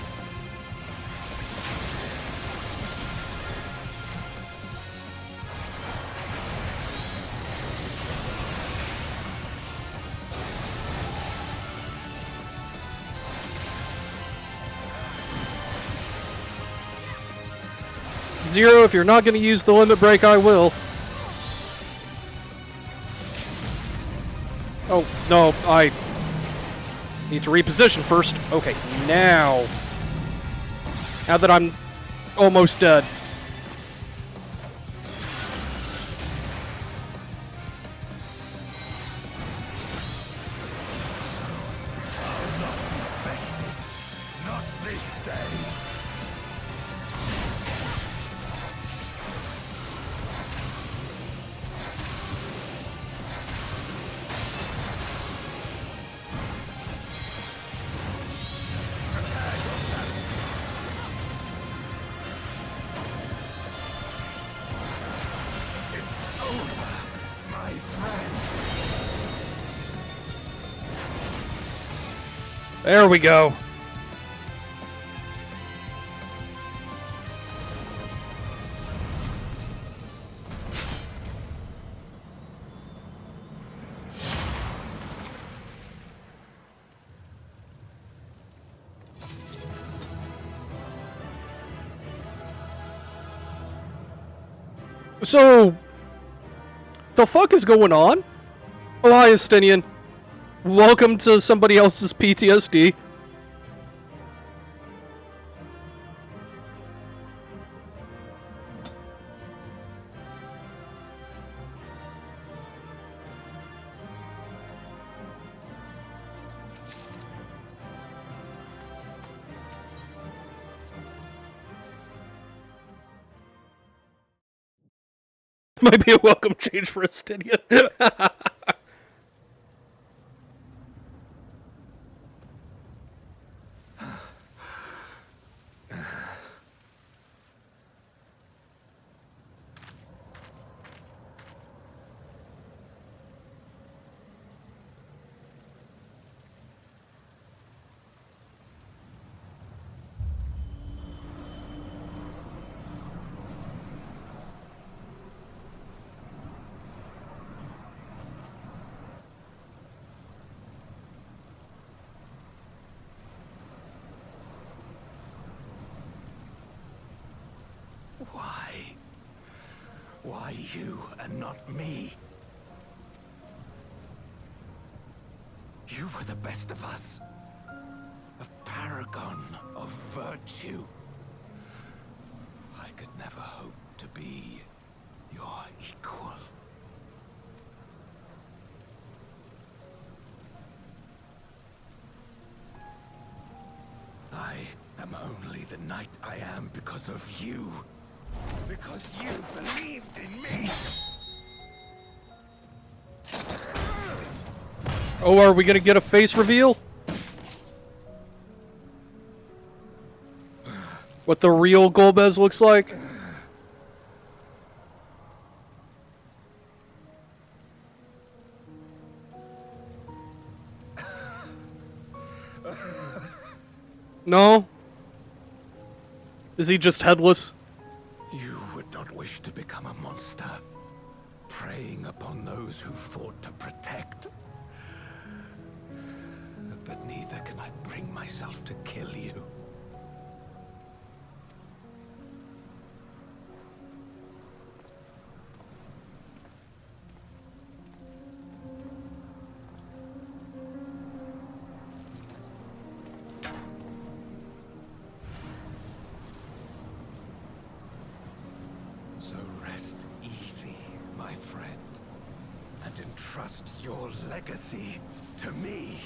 Zero, if you're not going to use the limit break, I will. Oh, no, I need to reposition first. Okay, now. Now that I'm almost dead. I'll not be bested. Not this day. It's over, my friend. There we go. So, the fuck is going on? Oh, hi, Estinian. Welcome to somebody else's PTSD. Might be a welcome change for Estinian. Why? Why you and not me? You were the best of us. A paragon of virtue. I could never hope to be your equal. I am only the knight I am because of you. Because you believed in me. Oh, are we gonna get a face reveal? What the real Golbez looks like? No? Is he just headless? You would not wish to become a monster, preying upon those who fought to protect. But neither can I bring myself to kill you. So rest easy, my friend, and entrust your legacy to me.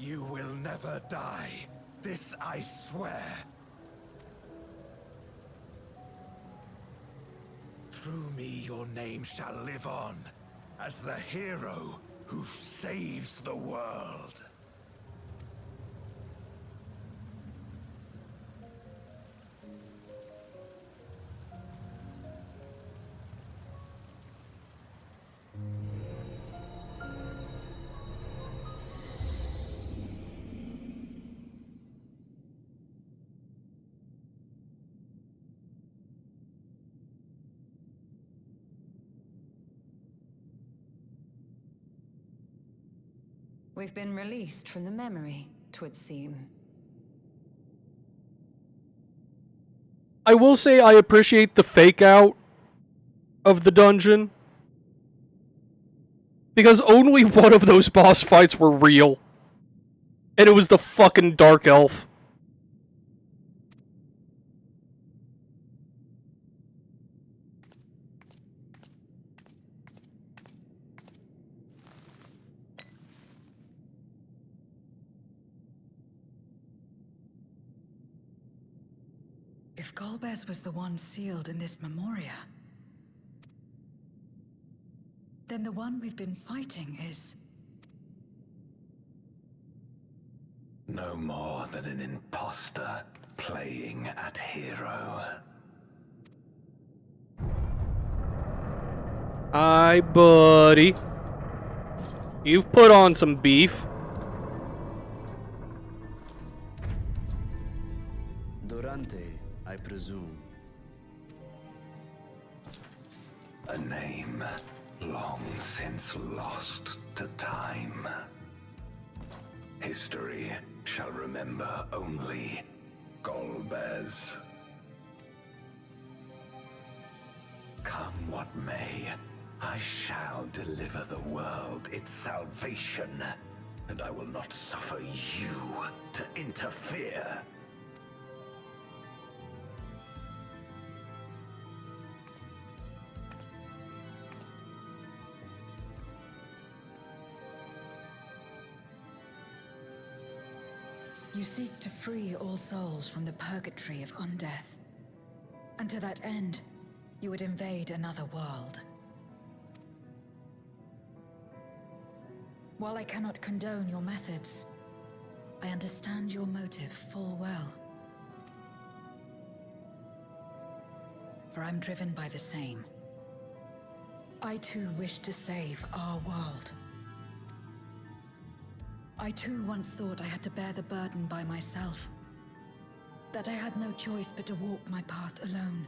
You will never die. This I swear. Through me, your name shall live on as the hero who saves the world. We've been released from the memory, 'twould seem. I will say I appreciate the fake out of the dungeon. Because only one of those boss fights were real. And it was the fucking Dark Elf. If Golbez was the one sealed in this Memoria, then the one we've been fighting is... No more than an imposter playing at hero. Hi, buddy. You've put on some beef. Durante, I presume. A name long since lost to time. History shall remember only Golbez. Come what may, I shall deliver the world its salvation, and I will not suffer you to interfere. You seek to free all souls from the purgatory of undeath. And to that end, you would invade another world. While I cannot condone your methods, I understand your motive full well. For I'm driven by the same. I too wish to save our world. I too once thought I had to bear the burden by myself. That I had no choice but to walk my path alone.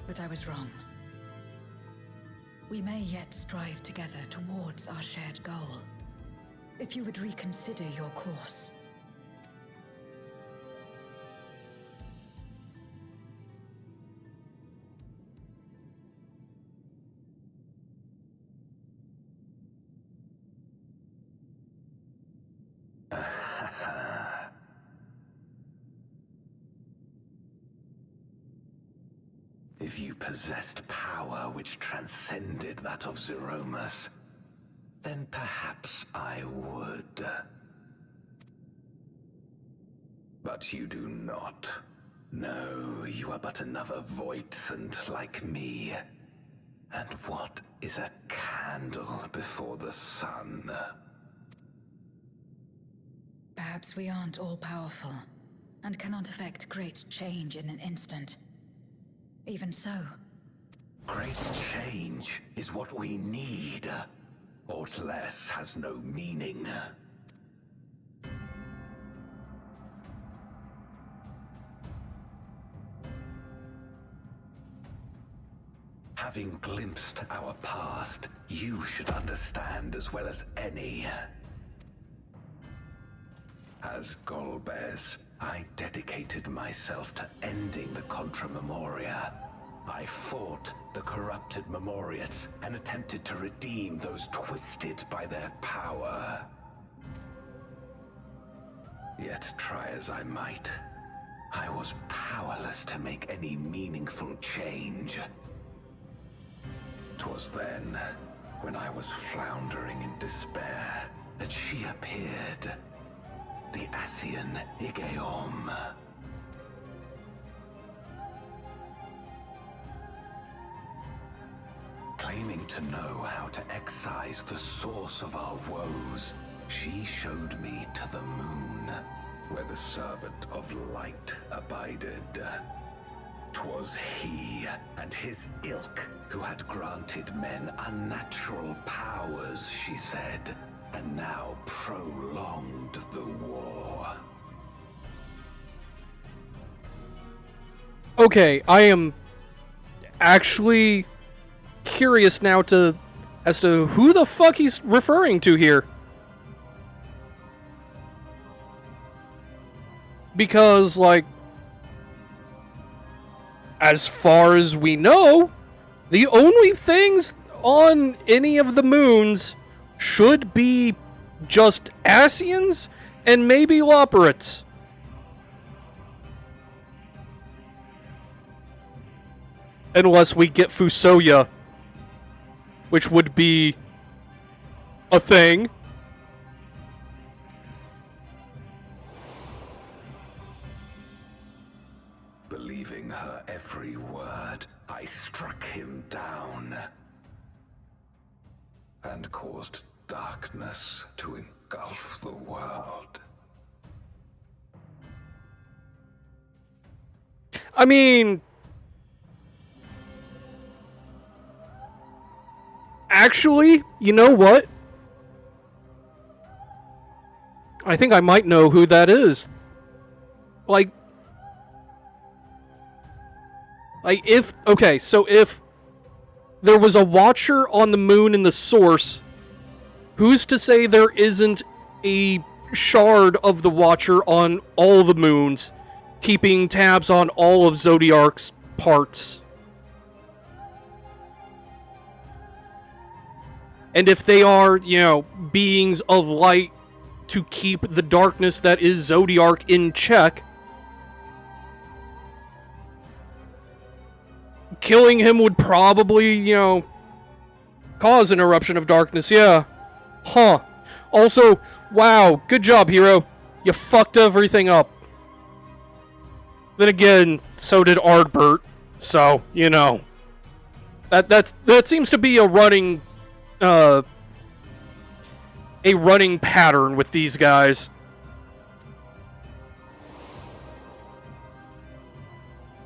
But I was wrong. We may yet strive together towards our shared goal. If you would reconsider your course. If you possessed power which transcended that of Zeromus, then perhaps I would. But you do not. No, you are but another Voidsent like me. And what is a candle before the sun? Perhaps we aren't all-powerful, and cannot effect great change in an instant. Even so. Great change is what we need. Aught less has no meaning. Having glimpsed our past, you should understand as well as any. As Golbez, I dedicated myself to ending the Contra Memoria. I fought the corrupted Memoriates and attempted to redeem those twisted by their power. Yet try as I might, I was powerless to make any meaningful change. 'Twas then, when I was floundering in despair, that she appeared, the Ascian Igeom. Claiming to know how to excise the source of our woes, she showed me to the moon, where the servant of light abided. 'Twas he and his ilk who had granted men unnatural powers, she said, and now prolonged the war. Okay, I am actually curious now as to who the fuck he's referring to here. Because, like, as far as we know, the only things on any of the moons should be just Ascians and maybe Loporrits. Unless we get Fusoya, which would be a thing. Believing her every word, I struck him down and caused darkness to engulf the world. I mean, actually, you know what? I think I might know who that is. Like, if there was a watcher on the moon in the source, who's to say there isn't a shard of the watcher on all the moons, keeping tabs on all of Zodiark's parts? And if they are, beings of light to keep the darkness that is Zodiark in check, killing him would probably, cause an eruption of darkness, yeah. Huh. Also, wow, good job, hero. You fucked everything up. Then again, so did Ardbert, so, that seems to be a running pattern with these guys.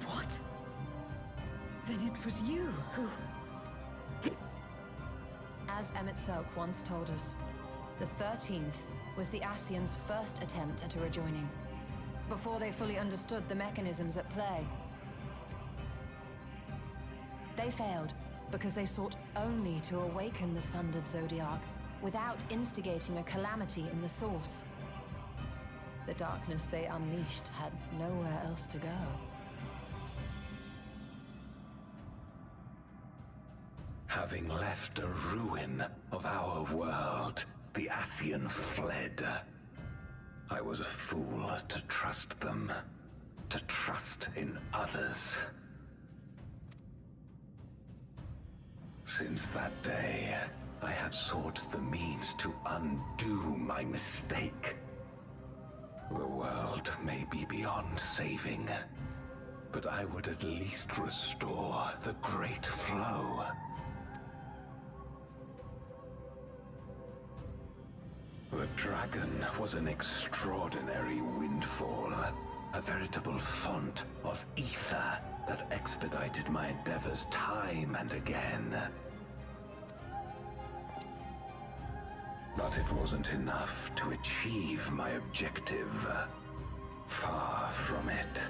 What? Then it was you who... As Emmett Selk once told us, the 13th was the Ascians' first attempt at a rejoining, before they fully understood the mechanisms at play. They failed because they sought only to awaken the sundered Zodiark without instigating a calamity in the source. The darkness they unleashed had nowhere else to go. Having left a ruin of our world, the Ascian fled. I was a fool to trust them, to trust in others. Since that day, I have sought the means to undo my mistake. The world may be beyond saving, but I would at least restore the Great Flow. The dragon was an extraordinary windfall, a veritable font of ether that expedited my endeavors time and again. But it wasn't enough to achieve my objective. Far from it.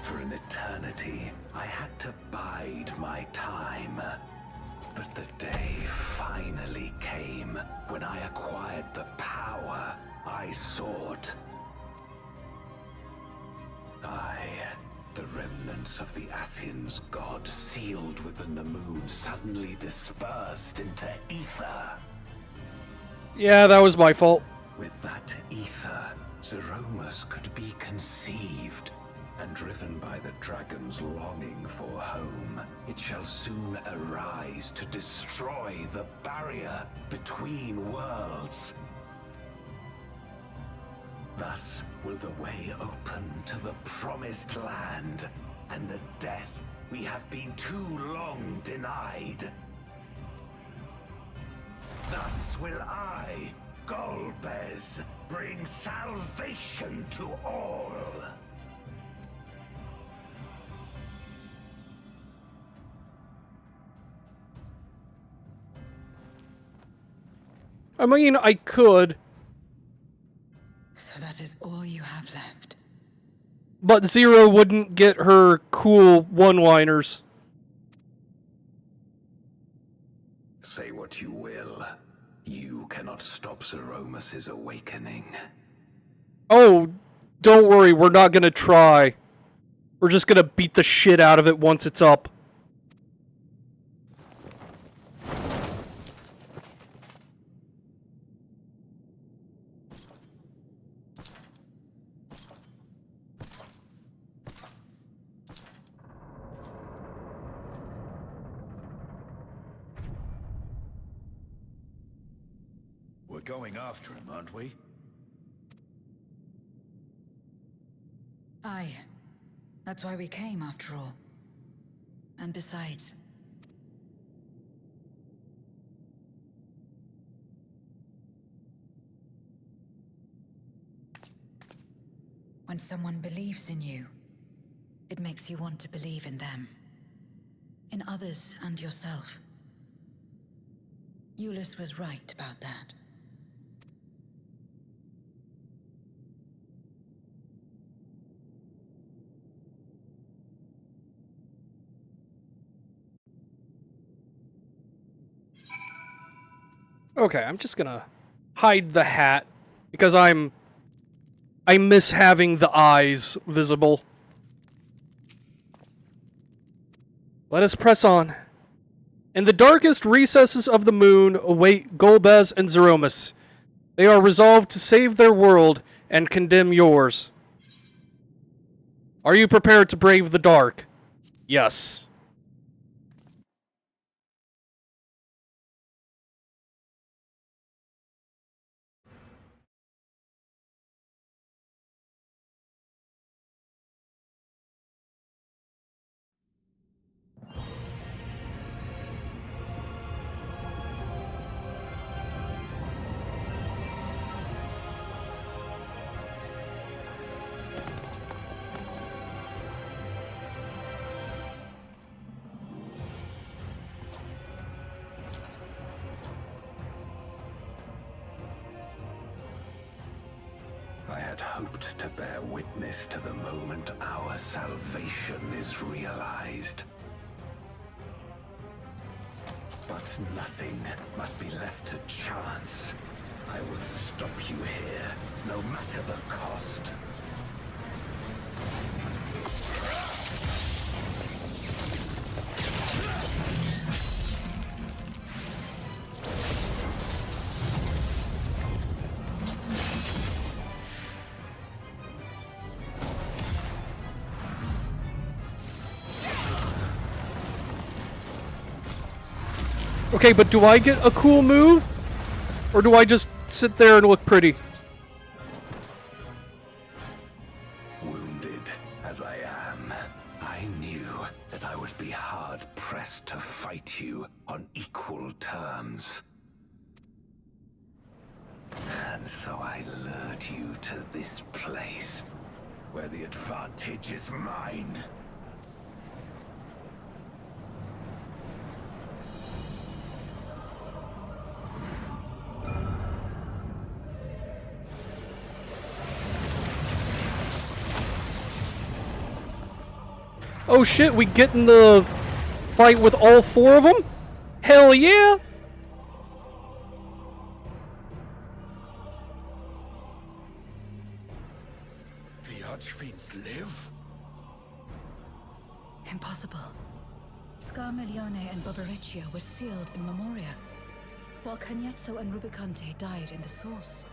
For an eternity, I had to bide my time. But the day finally came when I acquired the power I sought. The remnants of the Ascians' god sealed within the moon suddenly dispersed into ether. Yeah, that was my fault. With that ether, Zeromus could be conceived, and driven by the dragon's longing for home, it shall soon arise to destroy the barrier between worlds. Thus will the way open to the promised land, and the death we have been too long denied. Thus will I, Golbez, bring salvation to all. I mean, I could, So that is all you have left. but Zero wouldn't get her cool one-liners. Say what you will. You cannot stop Zeromus's awakening. Oh, don't worry, we're not gonna try. We're just gonna beat the shit out of it once it's up. We're going after him, aren't we? Aye. That's why we came, after all. And besides... when someone believes in you, it makes you want to believe in them. In others and yourself. Euless was right about that. Okay, I'm just gonna hide the hat, because I miss having the eyes visible. Let us press on. In the darkest recesses of the moon await Golbez and Zeromus. They are resolved to save their world and condemn yours. Are you prepared to brave the dark? Yes. I had hoped to bear witness to the moment our salvation is realized. But nothing must be left to chance. I will stop you here, no matter the cost. Okay, but do I get a cool move? Or do I just sit there and look pretty? Wounded as I am, I knew that I would be hard-pressed to fight you on equal terms. And so I lured you to this place, where the advantage is mine. Oh shit, we get in the fight with all four of them? Hell yeah! The Archfiends live? Impossible. Scarmiglione and Barbariccia were sealed in Memoria, while Cagnezzo and Rubicante died in the Source.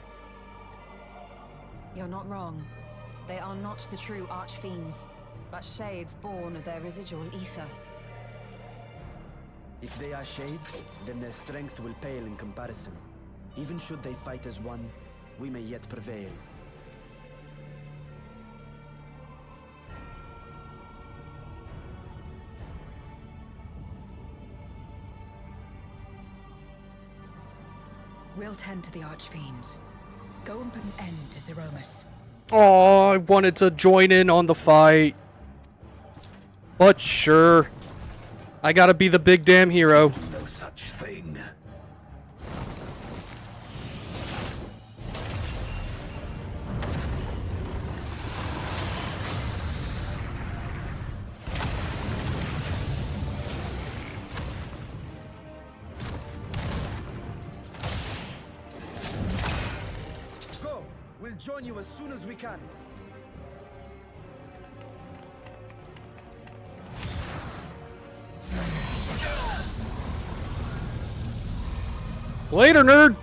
You're not wrong. They are not the true Archfiends. but shades born of their residual ether. If they are shades, then their strength will pale in comparison. Even should they fight as one, we may yet prevail. We'll tend to the Archfiends. Go and put an end to Zeromus. Oh, I wanted to join in on the fight. But sure. I gotta be the big damn hero. No such thing. Go! We'll join you as soon as we can. Later, nerd!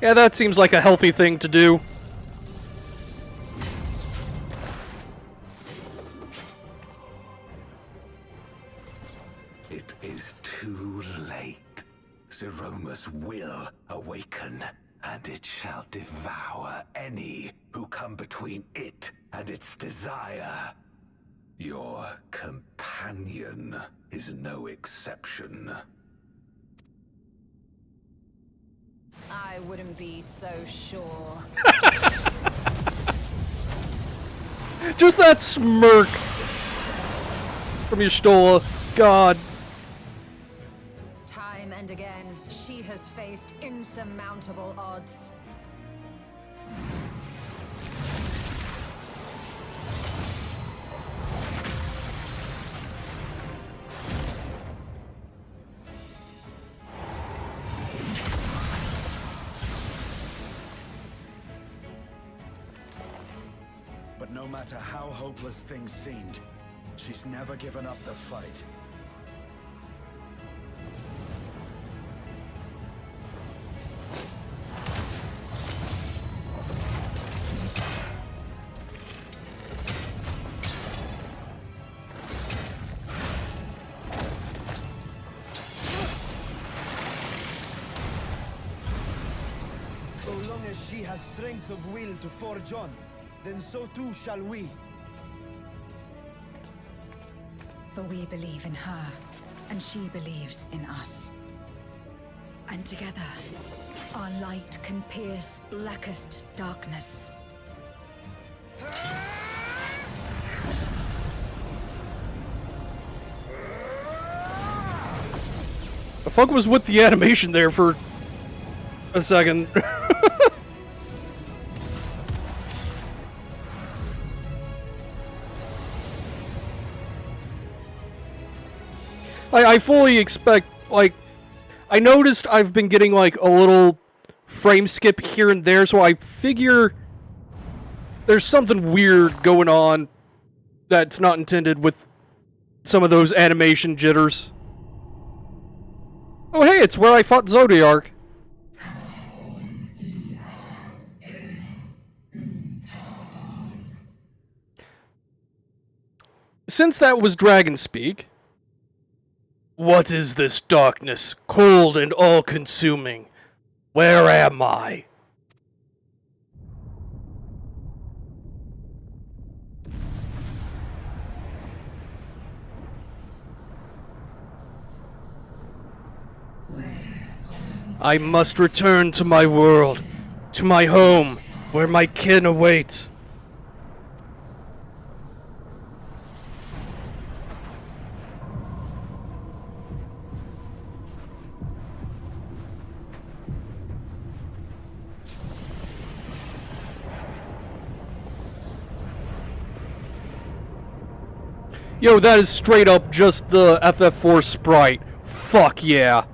Yeah, that seems like a healthy thing to do. It is too late. Zeromus will awaken, and it shall devour any who come between it and its desire. Your companion is no exception. I wouldn't be so sure. Just that smirk from your Stola. God. Time and again, she has faced insurmountable odds. But no matter how hopeless things seemed, she's never given up the fight. So long as she has strength of will to forge on, then so too shall we. For we believe in her, and she believes in us. And together, our light can pierce blackest darkness. The fuck was with the animation there for a second. I fully expect, like, I noticed I've been getting, like, a little frame skip here and there, so I figure there's something weird going on that's not intended with some of those animation jitters. Oh, hey, it's where I fought Zodiark. Since that was Dragon Speak, what is this darkness, cold and all-consuming? Where am I? I must return to my world, to my home, where my kin await. Yo, that is straight up just the FF4 sprite. Fuck yeah.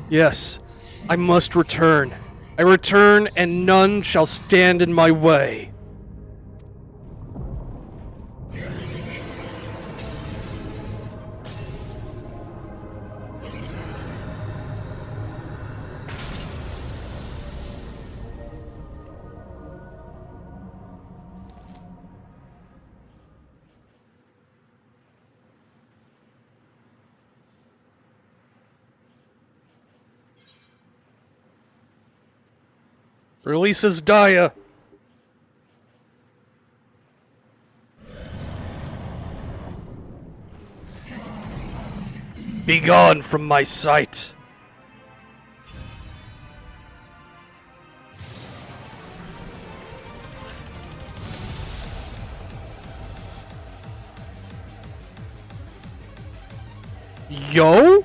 Yes, I must return. I return, and none shall stand in my way. Releases Daya. Begone from my sight. Yo?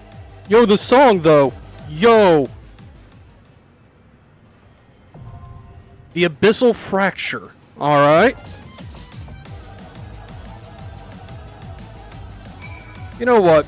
Yo, the song though. Yo. The Abyssal Fracture. Alright. You know what?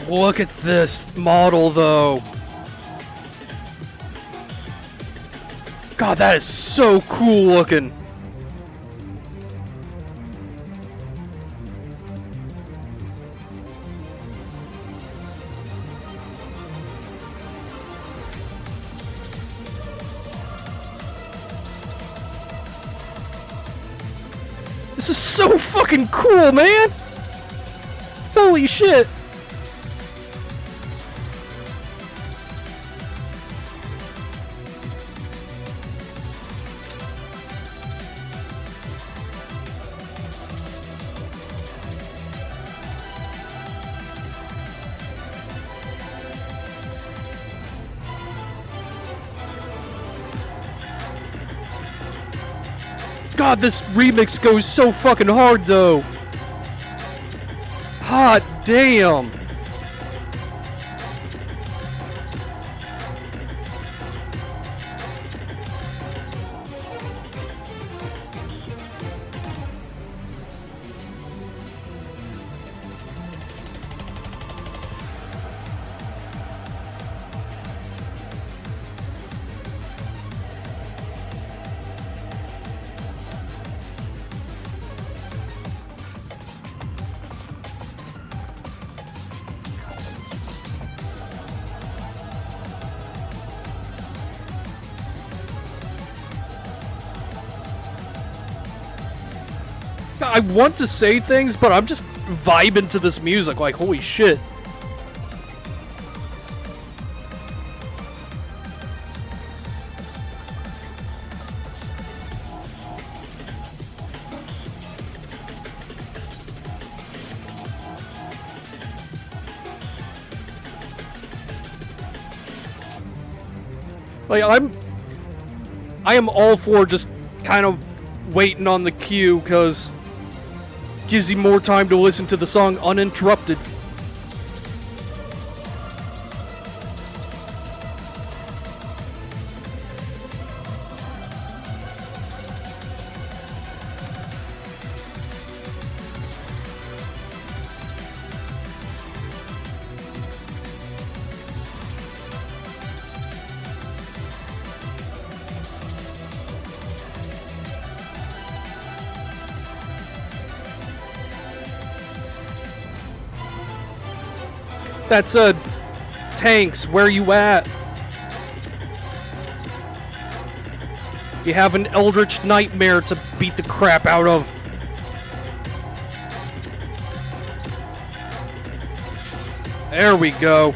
Look at this model, though. God, that is so cool looking. This is so fucking cool, man! Holy shit! God, this remix goes so fucking hard, though. Hot damn. I want to say things, but I'm just vibing to this music like, holy shit. Like, I am all for just kind of waiting on the queue, because gives you more time to listen to the song uninterrupted. That's tanks, where you at? You have an eldritch nightmare to beat the crap out of. There we go.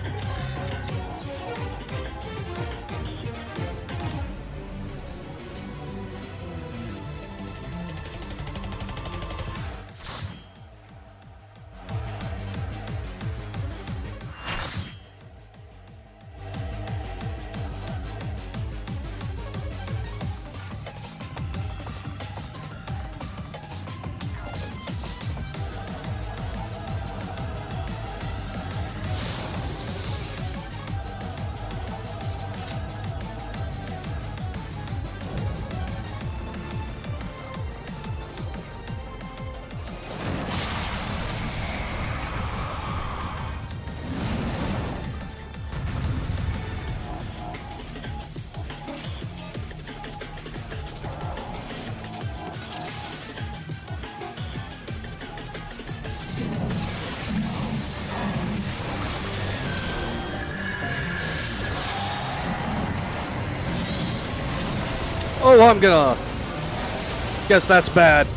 Oh, I'm gonna... Guess that's bad.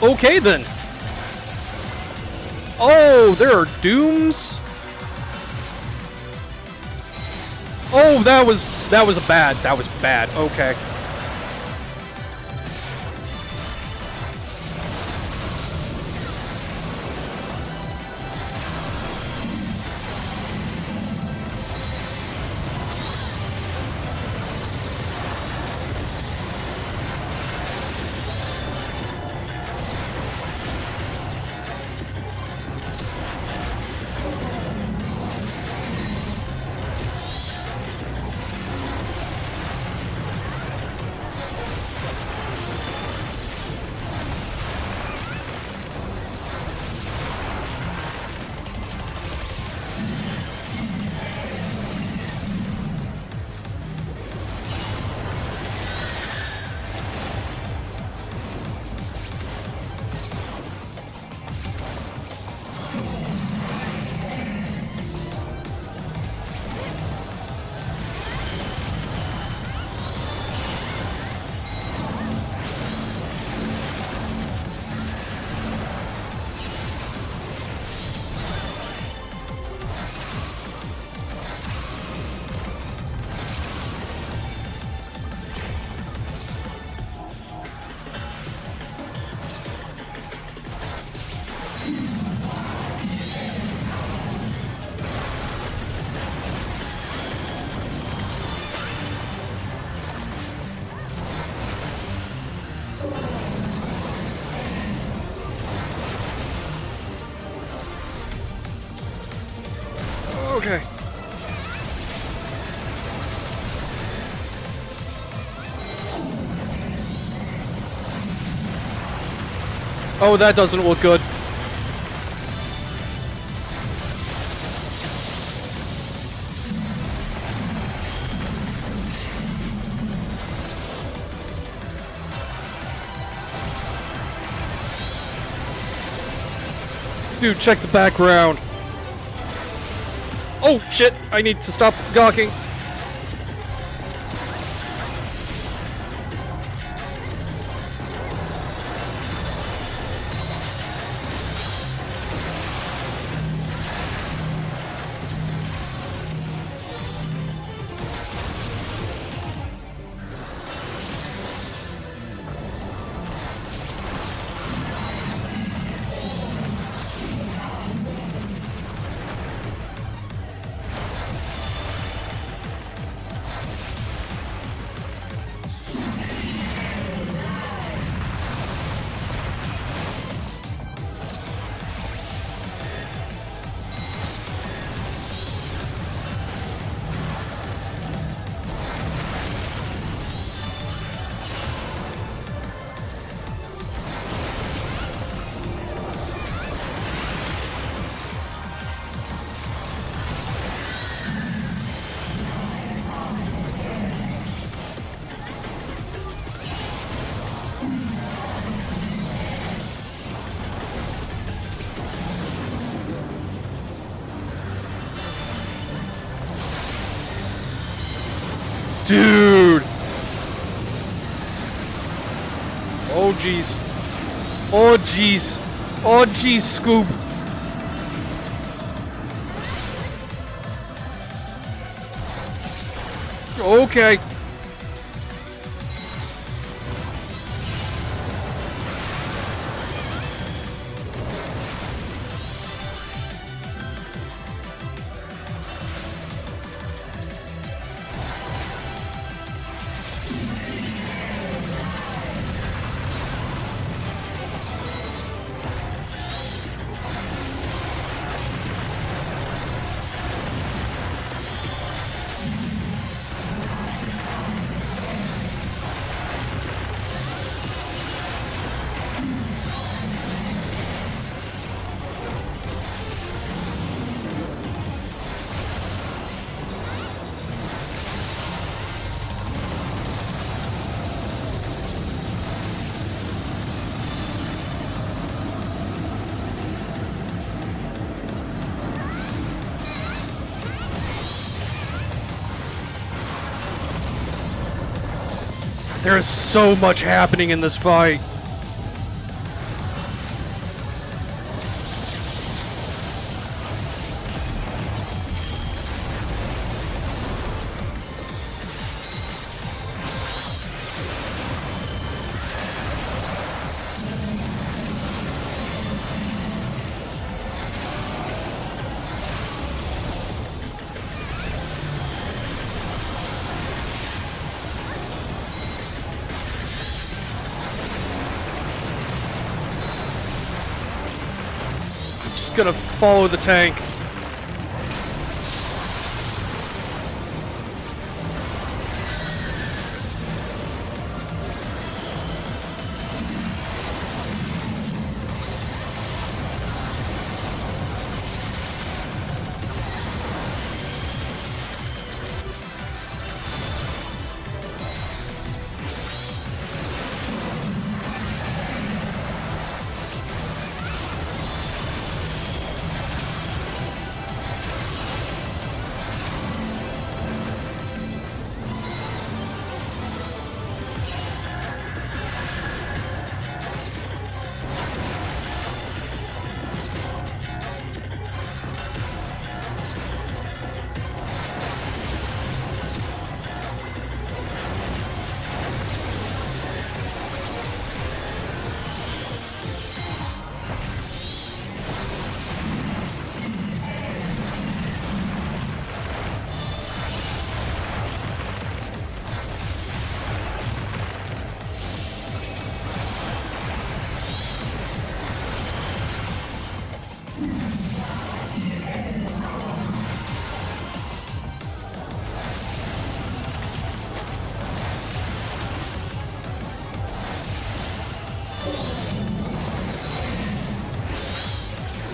Okay, then. Oh, there are dooms? Oh, that was bad. That was bad. Okay. Okay. Oh, that doesn't look good. Dude, check the background. Oh, shit. I need to stop gawking. Dude! Oh, jeez. Oh, jeez. Oh, jeez, Scoop. Okay. There is so much happening in this fight. Gonna follow the tank.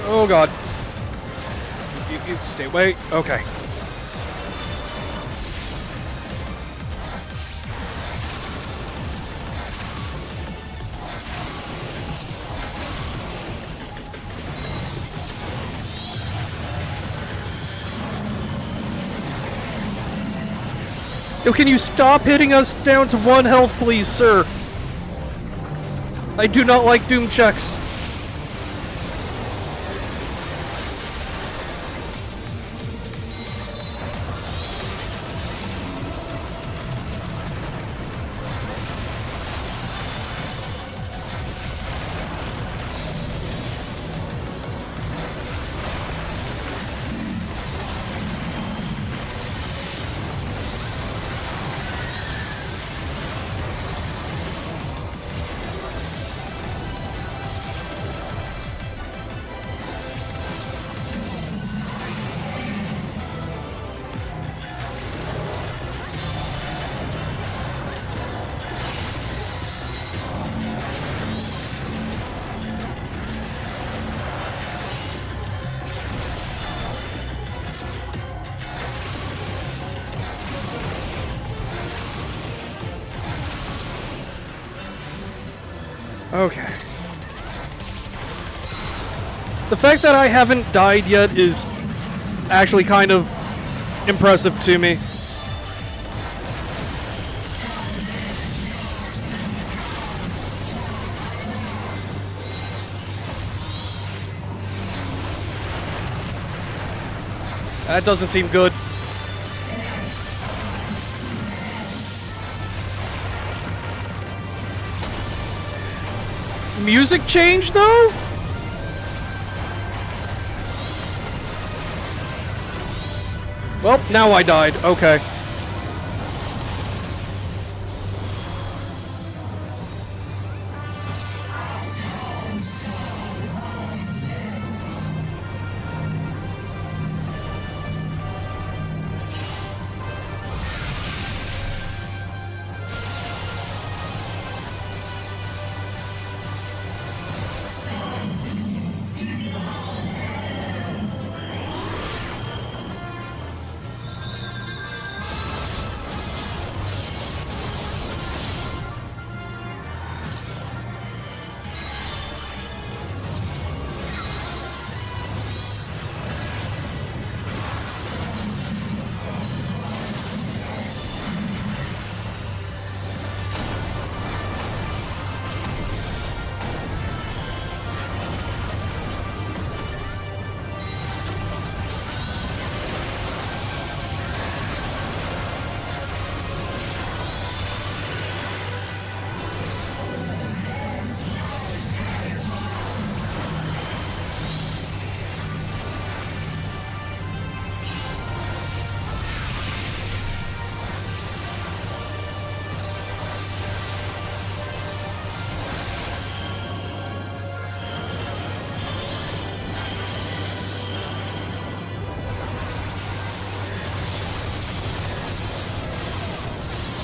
Oh god. You stay away. Okay. Yo, can you stop hitting us down to 1 health, please, sir? I do not like doom checks. Okay. The fact that I haven't died yet is actually kind of impressive to me. That doesn't seem good. Music change, though? Well, now I died. Okay.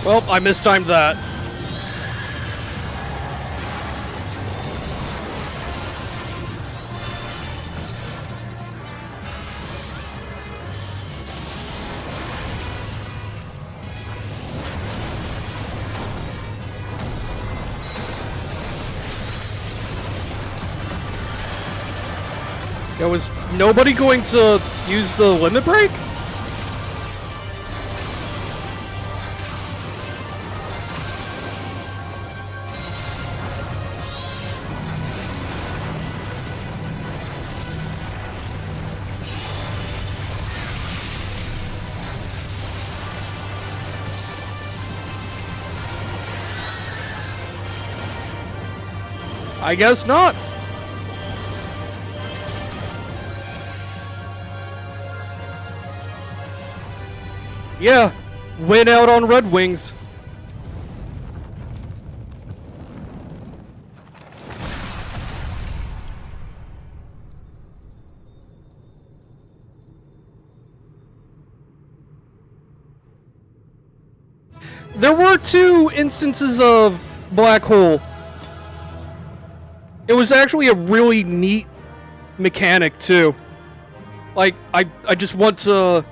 Well, I mistimed that. Yeah, was nobody going to use the limit break? I guess not. Yeah, win out on Red Wings. There were 2 instances of black hole. It was actually a really neat mechanic too. Like, I just want to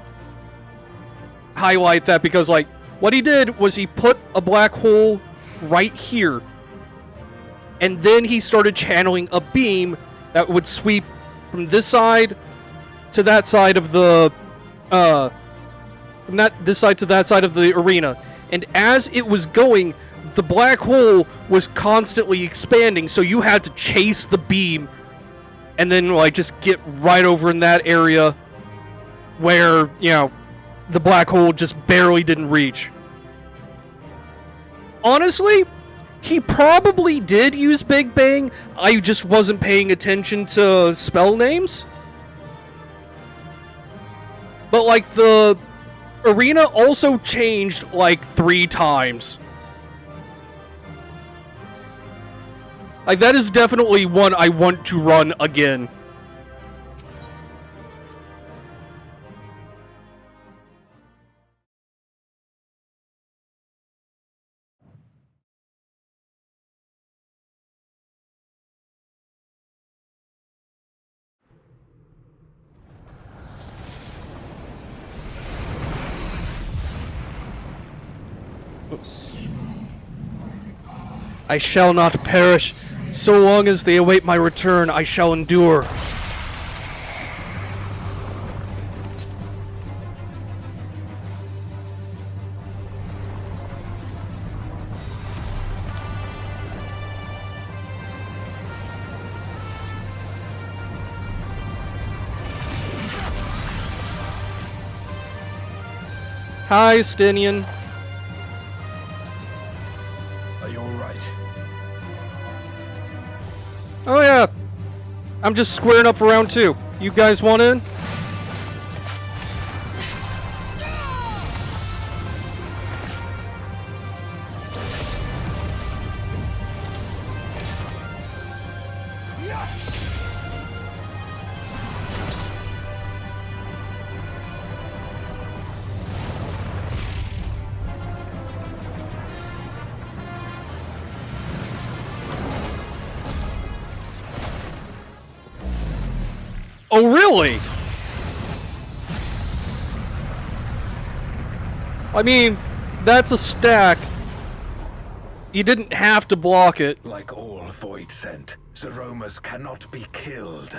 highlight that because, like, what he did was he put a black hole right here, and then he started channeling a beam that would sweep from this side to that side of the from this side to that side of the arena. And as it was going, the black hole was constantly expanding, so you had to chase the beam and then, like, just get right over in that area where, you know, the black hole just barely didn't reach. Honestly, he probably did use Big Bang. I just wasn't paying attention to spell names. But, like, the arena also changed, like, 3 times. Like, that is definitely one I want to run again. I shall not perish. So long as they await my return, I shall endure. Hi, Stinian. Are you alright? Oh yeah, I'm just squaring up for round 2. You guys want in? Oh, really? I mean, that's a stack. You didn't have to block it. Like all Void Sent, Zeromas cannot be killed.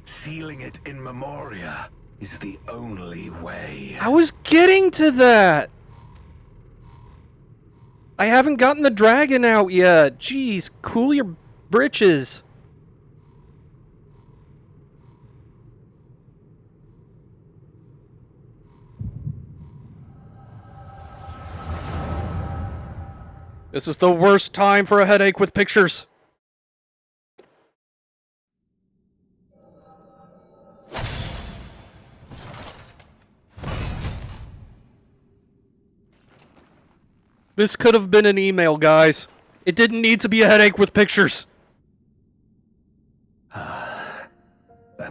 Sealing it in Memoria is the only way. I was getting to that. I haven't gotten the dragon out yet. Jeez, cool your britches. This is the worst time for a headache with pictures. This could have been an email, guys. It didn't need to be a headache with pictures. That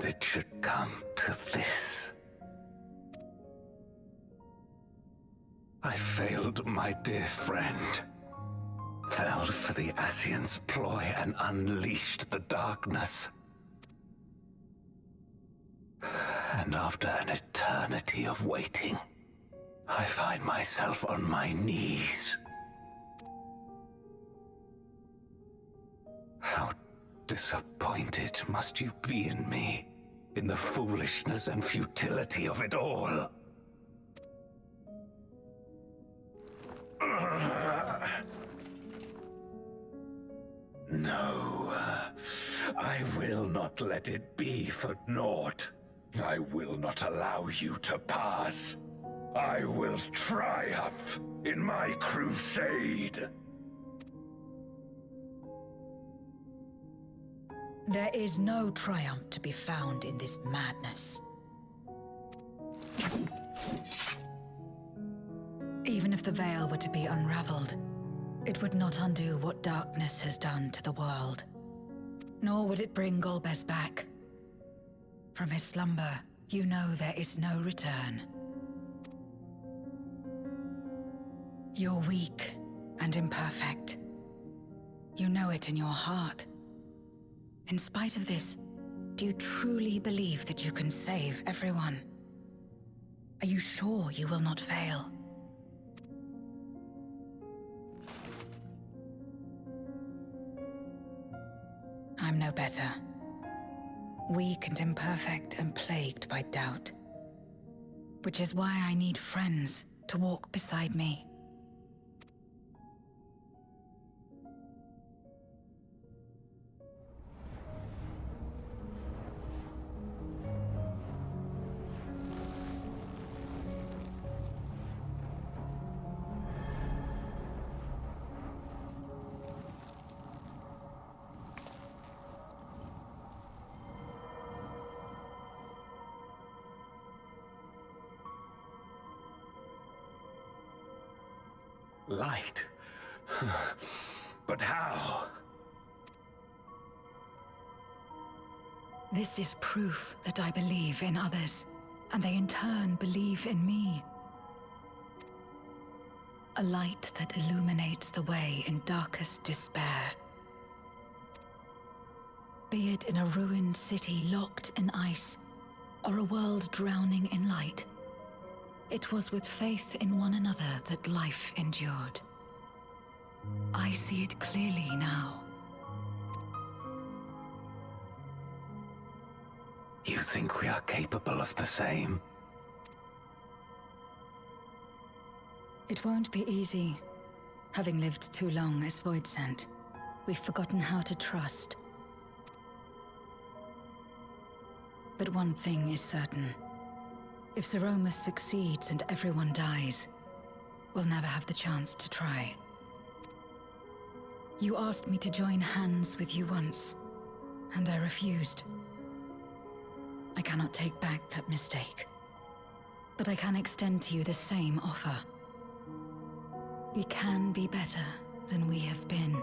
it should come to this. I failed my dear friend. Fell for the Ascian's ploy and unleashed the darkness. And after an eternity of waiting, I find myself on my knees. How disappointed must you be in me, in the foolishness and futility of it all. No, I will not let it be for naught. I will not allow you to pass. I will triumph in my crusade. There is no triumph to be found in this madness. Even if the veil were to be unraveled, it would not undo what darkness has done to the world. Nor would it bring Golbez back. From his slumber, you know there is no return. You're weak and imperfect. You know it in your heart. In spite of this, do you truly believe that you can save everyone? Are you sure you will not fail? I'm no better. Weak and imperfect and plagued by doubt. Which is why I need friends to walk beside me. Light? But how? This is proof that I believe in others, and they in turn believe in me. A light that illuminates the way in darkest despair. Be it in a ruined city locked in ice, or a world drowning in light. It was with faith in one another that life endured. I see it clearly now. You think we are capable of the same? It won't be easy. Having lived too long as Voidsent, we've forgotten how to trust. But one thing is certain. If Zeromus succeeds and everyone dies, we'll never have the chance to try. You asked me to join hands with you once, and I refused. I cannot take back that mistake, but I can extend to you the same offer. We can be better than we have been.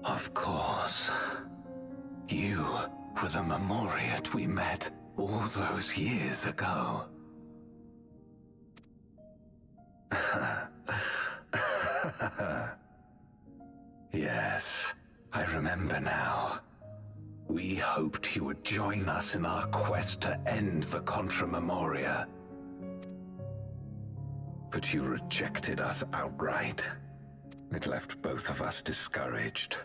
Of course. You were the Memoriat we met all those years ago. Yes, I remember now. We hoped you would join us in our quest to end the Contra Memoria. But you rejected us outright. It left both of us discouraged.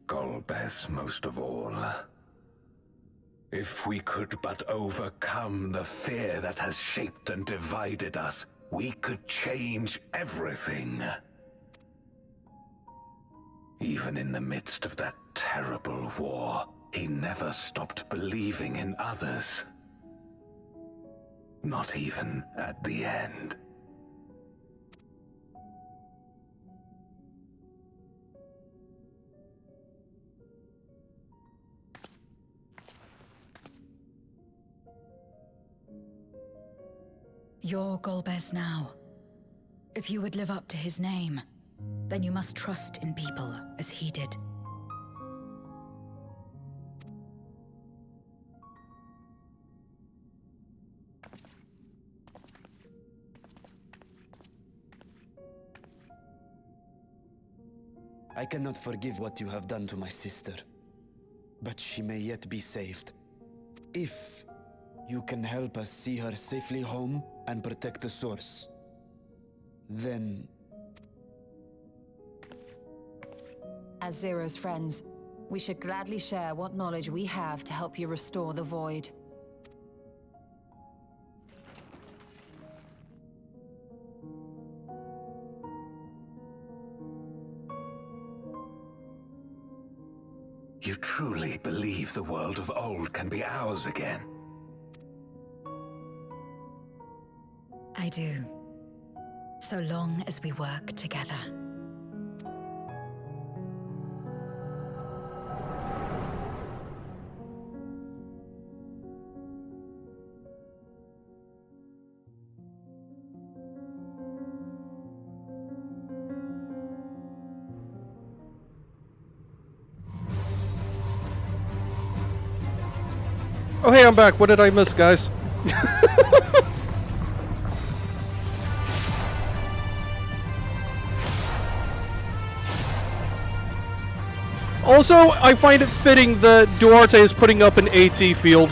Golbez most of all. If we could but overcome the fear that has shaped and divided us, we could change everything. Even in the midst of that terrible war, he never stopped believing in others. Not even at the end. You're Golbez now. If you would live up to his name, then you must trust in people as he did. I cannot forgive what you have done to my sister, but she may yet be saved. If you can help us see her safely home and protect the source, then... As Zero's friends, we should gladly share what knowledge we have to help you restore the Void. You truly believe the world of old can be ours again? I do. So long as we work together. Oh hey, I'm back. What did I miss, guys? Also, I find it fitting that Duarte is putting up an AT field.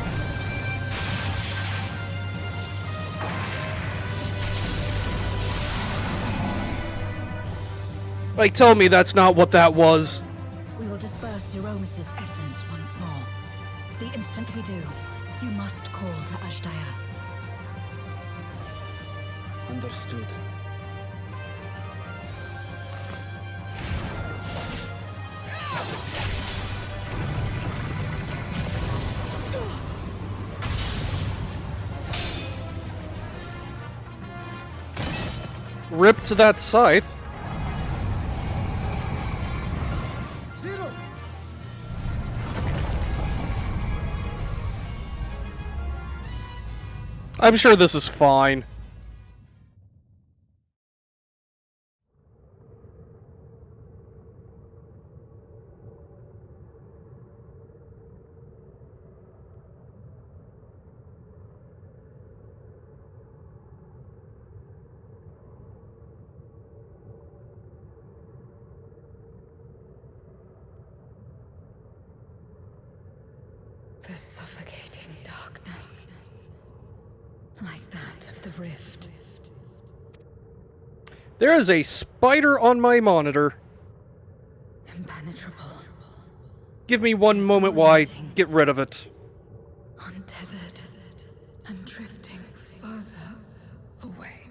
Like, tell me that's not what that was. We will disperse Zeromus's essence once more. The instant we do, you must call to Ashdaya. Understood. Rip to that scythe. Zero! I'm sure this is fine. The suffocating darkness. Like that of the rift. There is a spider on my monitor. Impenetrable. Give me one moment while I get rid of it. Untethered. And drifting further away.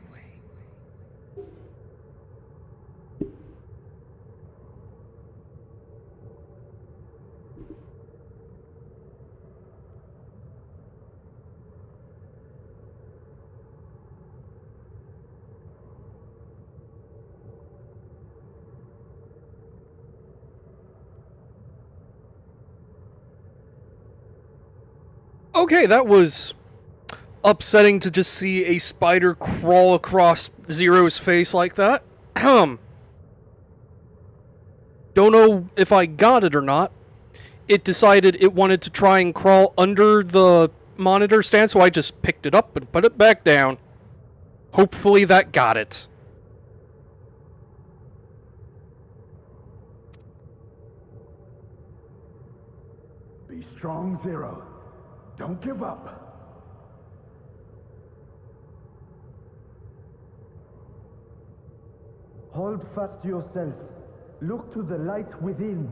Okay, that was upsetting to just see a spider crawl across Zero's face like that. Don't know if I got it or not. It decided it wanted to try and crawl under the monitor stand, so I just picked it up and put it back down. Hopefully that got it. Be strong, Zero. Don't give up. Hold fast to yourself. Look to the light within.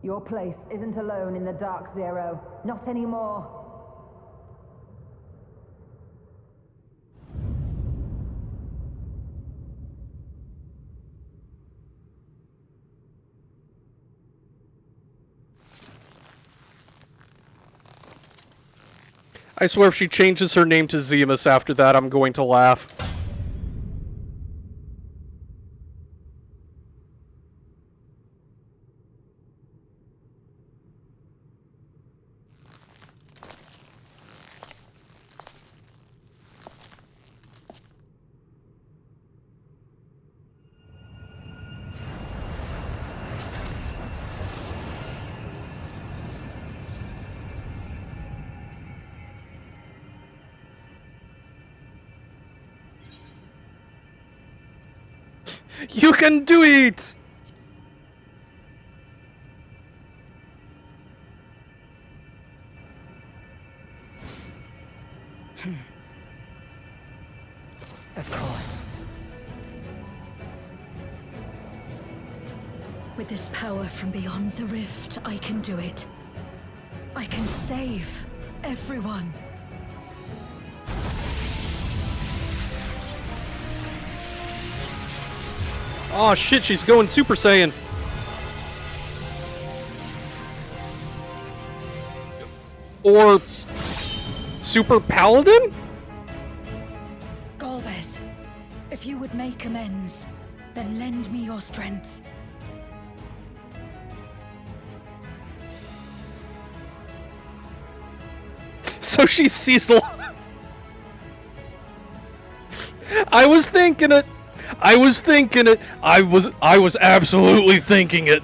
Your place isn't alone in the Dark Zero. Not anymore. I swear if she changes her name to Zemus after that, I'm going to laugh. You can do it! Of course. With this power from beyond the rift, I can do it. I can save everyone. Oh shit, she's going Super Saiyan. Or Super Paladin? Golbez, if you would make amends, then lend me your strength. So she's Cecil. I was thinking it. I was thinking it. I was absolutely thinking it.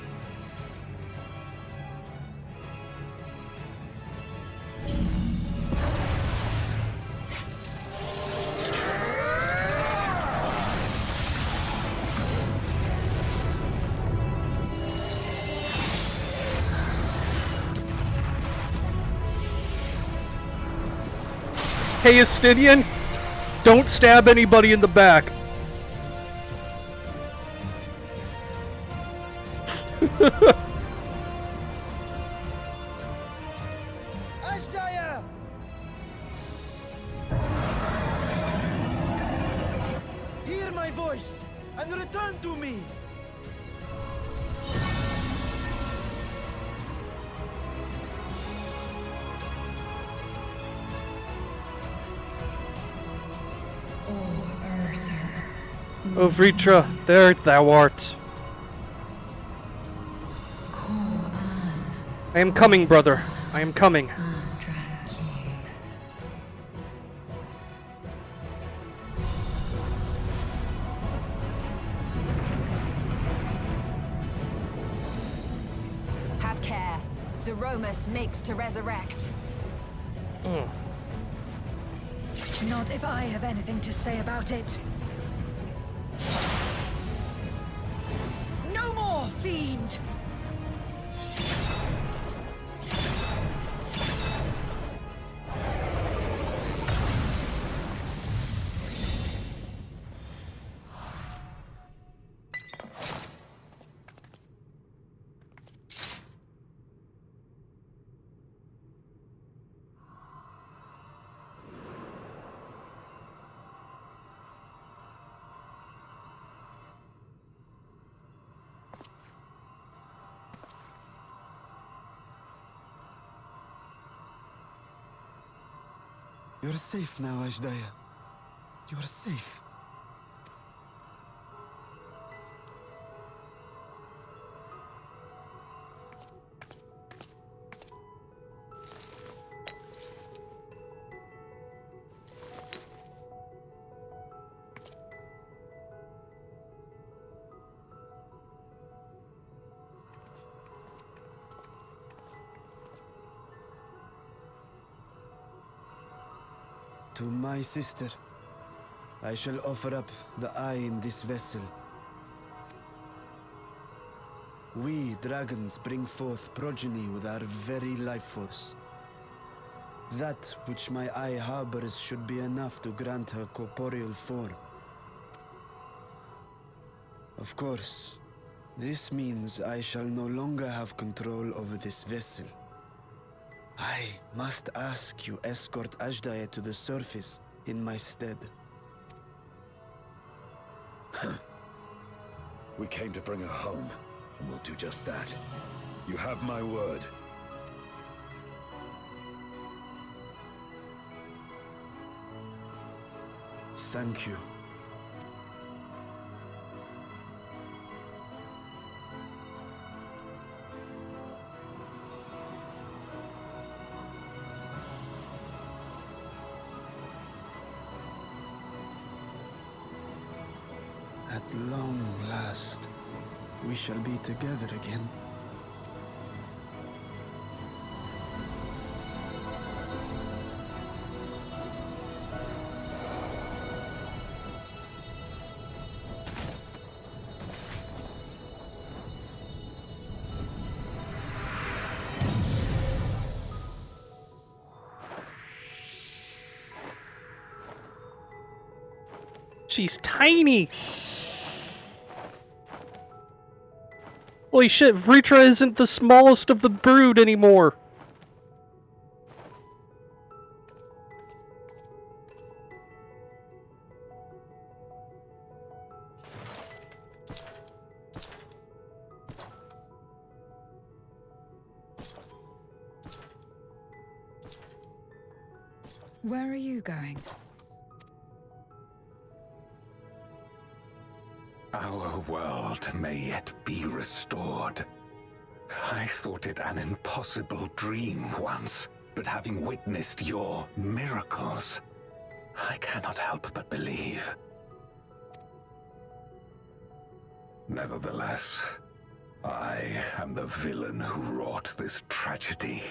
Hey, Astidian, don't stab anybody in the back. Ashdaya! Hear my voice and return to me! Oh, Vritra, there thou art. I am coming, brother. I am coming. Have care. Zeromus makes to resurrect. Not if I have anything to say about it. No more, fiend! You're safe now, Ashdaya. You're safe. To my sister, I shall offer up the eye in this vessel. We, dragons, bring forth progeny with our very life force. That which my eye harbors should be enough to grant her corporeal form. Of course, This means I shall no longer have control over this vessel. I must ask you escort Ajdaya to the surface in my stead. We came to bring her home, and we'll do just that. You have my word. Thank you. At long last, we shall be together again. She's tiny! Holy shit, Vritra isn't the smallest of the brood anymore! Where are you going? Our world may yet be restored. I thought it an impossible dream once, but having witnessed your miracles, I cannot help but believe. Nevertheless, I am the villain who wrought this tragedy,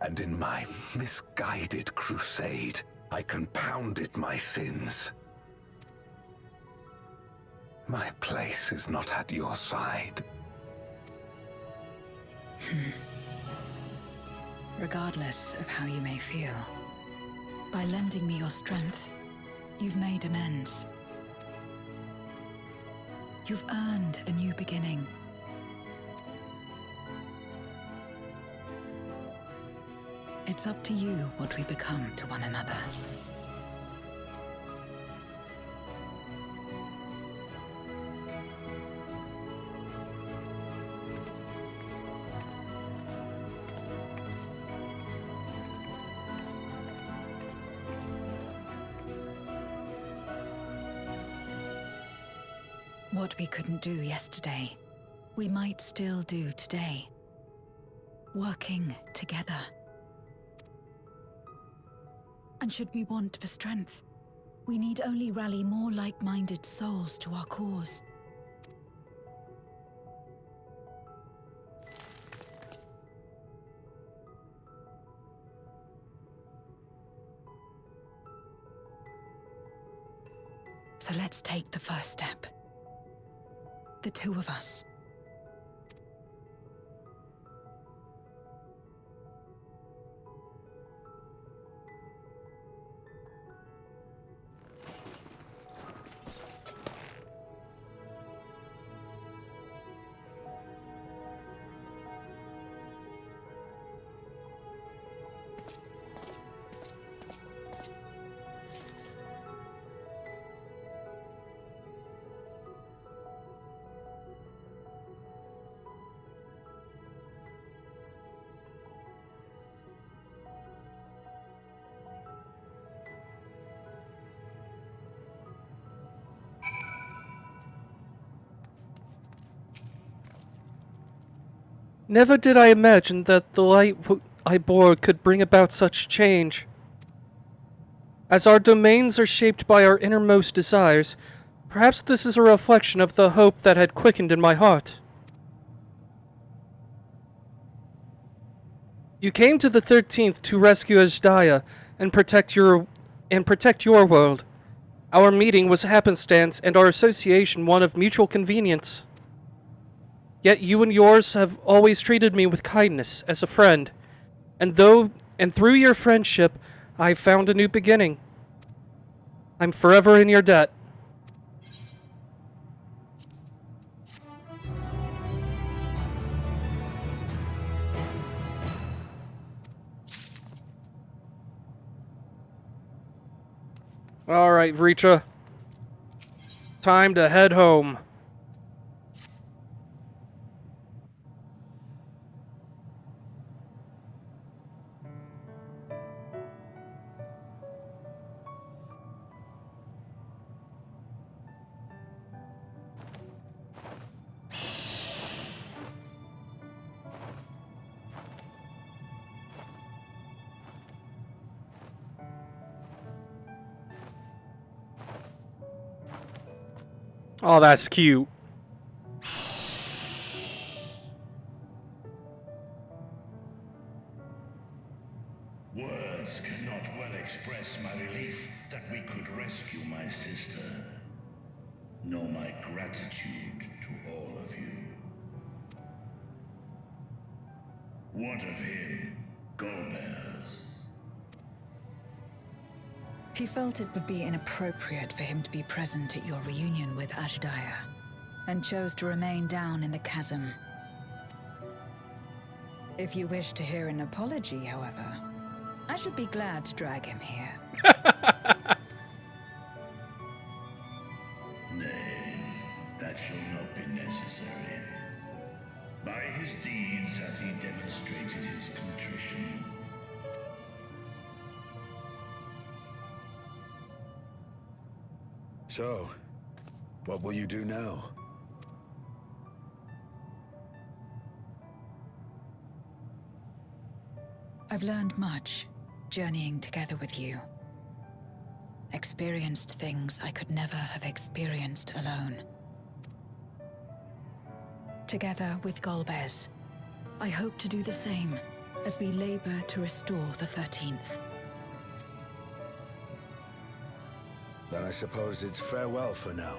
and in my misguided crusade, I compounded my sins. My place is not at your side. Regardless of how you may feel, by lending me your strength, you've made amends. You've earned a new beginning. It's up to you what we become to one another. What we couldn't do yesterday, we might still do today. Working together. And should we want for strength, we need only rally more like-minded souls to our cause. So let's take the first step. The two of us. Never did I imagine that the light I bore could bring about such change. As our domains are shaped by our innermost desires, perhaps this is a reflection of the hope that had quickened in my heart. You came to the 13th to rescue Ajdaya and protect your world. Our meeting was happenstance and our association one of mutual convenience. Yet you and yours have always treated me with kindness as a friend, and through your friendship, I found a new beginning. I'm forever in your debt. Alright, Vricha. Time to head home. Oh, that's cute. Words cannot well express my relief that we could rescue my sister, nor my gratitude to all of you. What of him, Golbez? He felt it would be inappropriate for him to be present at your reunion with Ashdaya, and chose to remain down in the chasm. If you wish to hear an apology, however, I should be glad to drag him here. Nay, that shall not be necessary. By his deeds hath he demonstrated his contrition. So, what will you do now? I've learned much, journeying together with you. Experienced things I could never have experienced alone. Together with Golbez, I hope to do the same as we labor to restore the 13th. Then I suppose it's farewell for now.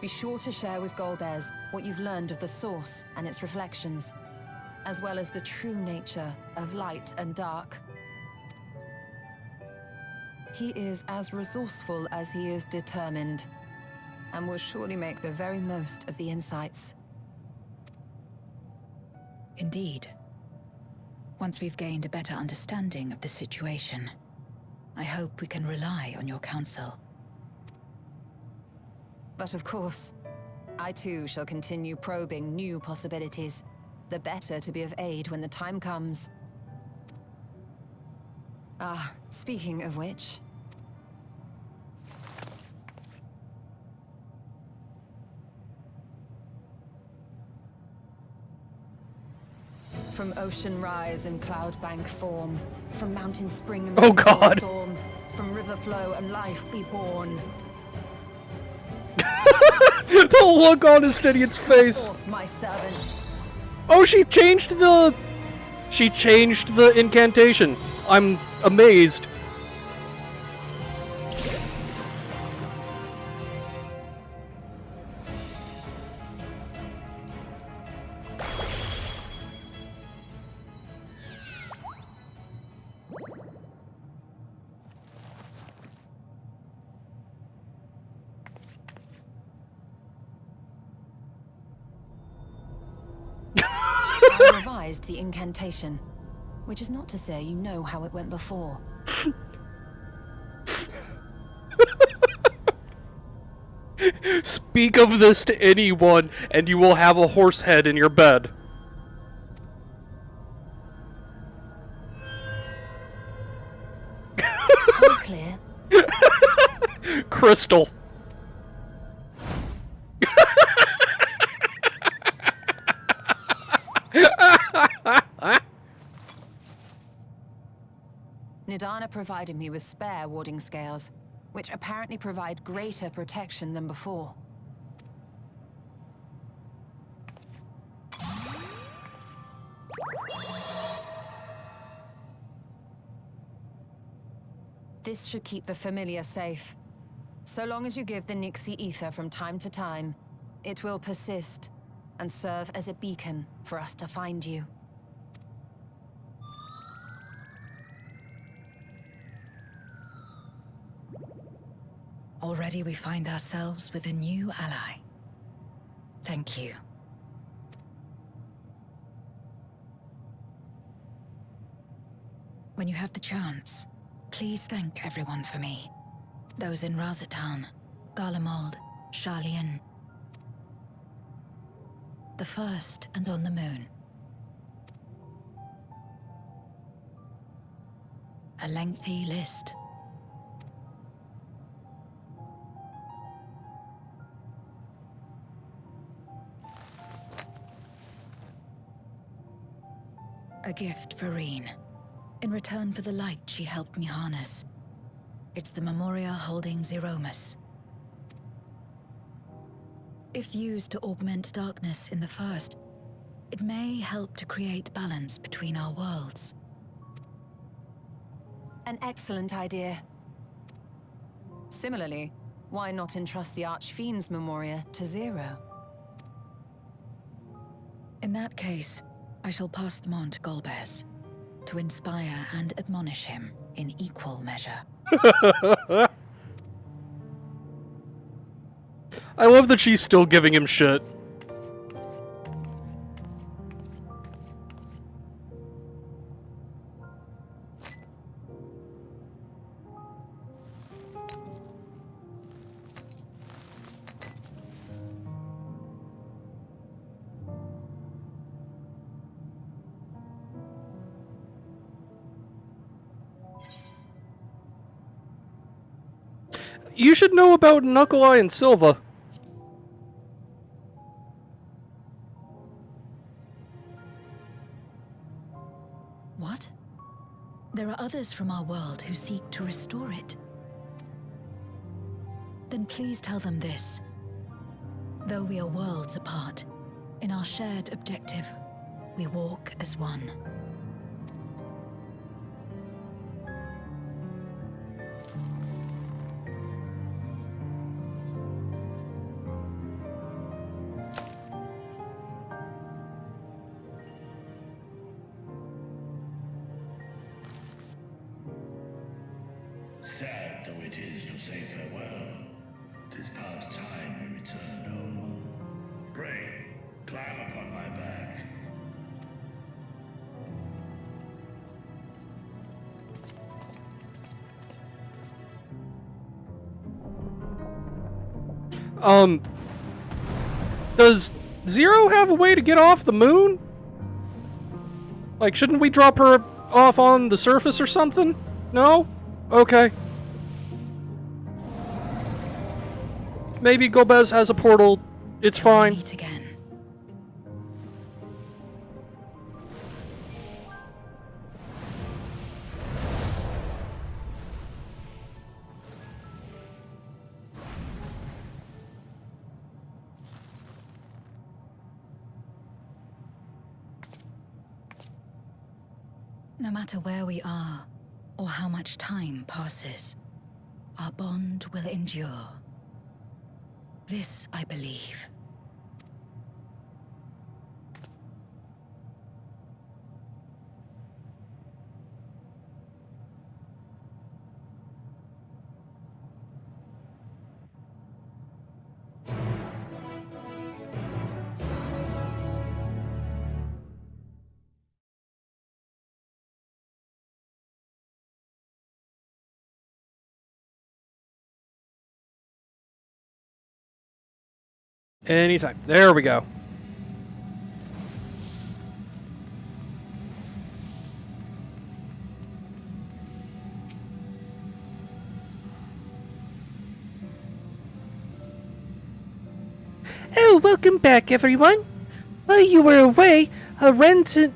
Be sure to share with Golbez what you've learned of the Source and its reflections, as well as the true nature of light and dark. He is as resourceful as he is determined, and will surely make the very most of the insights. Indeed. Once we've gained a better understanding of the situation, I hope we can rely on your counsel. But of course, I too shall continue probing new possibilities, the better to be of aid when the time comes. Ah, speaking of which... From ocean rise and cloud bank form, from mountain spring and Oh God. storm, from river flow and life be born. The look on Estinian's face. Forth, my servant. Oh, she changed the incantation. I'm amazed. I revised the incantation, which is not to say you know how it went before. Speak of this to anyone, and you will have a horse head in your bed. Are we clear? Crystal. Nidana provided me with spare warding scales, which apparently provide greater protection than before. This should keep the familiar safe. So long as you give the Nixie ether from time to time, it will persist and serve as a beacon for us to find you. Already we find ourselves with a new ally. Thank you. When you have the chance, please thank everyone for me. Those in Razatan, Garlemald, Sharlayan. The first and on the moon. A lengthy list. A gift for Reen. In return for the light she helped me harness. It's the Memoria holding Zeromus. If used to augment darkness in the first, it may help to create balance between our worlds. An excellent idea. Similarly, why not entrust the Archfiend's Memoria to Zero? In that case, I shall pass them on to Golbez, to inspire and admonish him in equal measure. I love that she's still giving him shit. You should know about Knuckle Eye and Silva. What? There are others from our world who seek to restore it. Then please tell them this. Though we are worlds apart, in our shared objective, we walk as one. Sad though it is to say farewell, 'tis past time we returned home. Pray, climb upon my back. Does Zero have a way to get off the moon? Like, shouldn't we drop her off on the surface or something? No? Okay. Maybe Golbez has a portal. It's fine. Meet again. No matter where we are, or how much time passes, our bond will endure. This I believe. Anytime. There we go. Oh, welcome back, everyone. While you were away, a rent in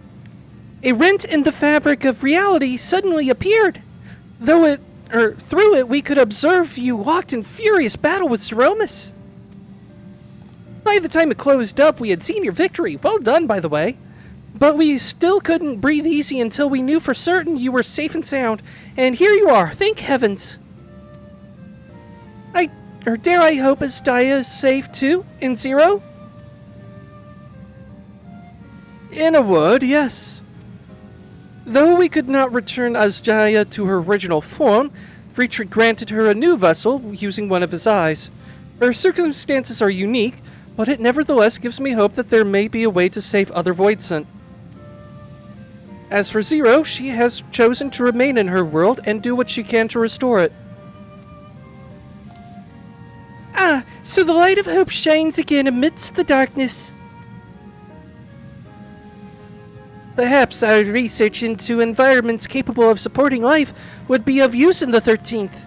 the fabric of reality suddenly appeared. Through it, we could observe you walked in furious battle with Zeromus. By the time it closed up, we had seen your victory. Well done, by the way. But we still couldn't breathe easy until we knew for certain you were safe and sound. And here you are, thank heavens. Dare I hope Astaya is safe too, in Zero? In a word, yes. Though we could not return Astaya to her original form, Friedrich granted her a new vessel using one of his eyes. Her circumstances are unique, but it nevertheless gives me hope that there may be a way to save other Voidsent. As for Zero, she has chosen to remain in her world and do what she can to restore it. Ah, so the light of hope shines again amidst the darkness. Perhaps our research into environments capable of supporting life would be of use in the 13th.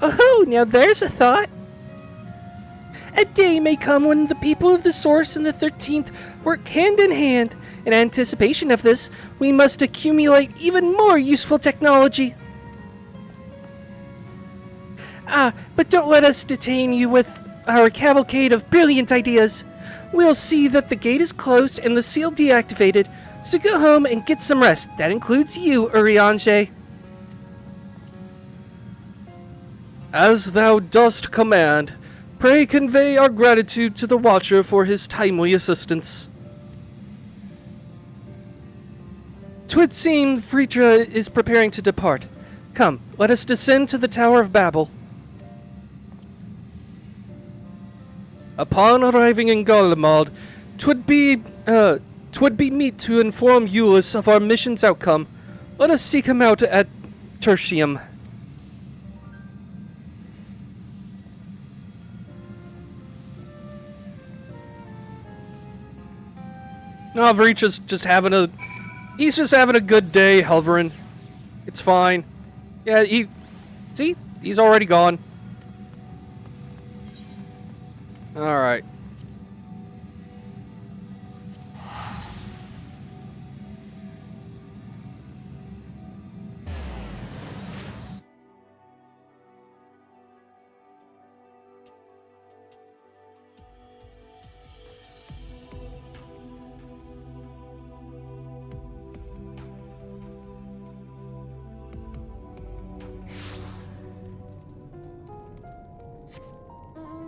Oh, now there's a thought. A day may come when the people of the Source and the 13th work hand in hand. In anticipation of this, we must accumulate even more useful technology. Ah, but don't let us detain you with our cavalcade of brilliant ideas. We'll see that the gate is closed and the seal deactivated, so go home and get some rest. That includes you, Urianger. As thou dost command, pray convey our gratitude to the Watcher for his timely assistance. 'Twould seem Vritra is preparing to depart. Come, let us descend to the Tower of Babel. Upon arriving in Garlemald, 'twould be meet to inform Eulus of our mission's outcome. Let us seek him out at Tertium. No, Vritra's just having a... He's just having a good day, Helverin. It's fine. Yeah, see? He's already gone. Alright.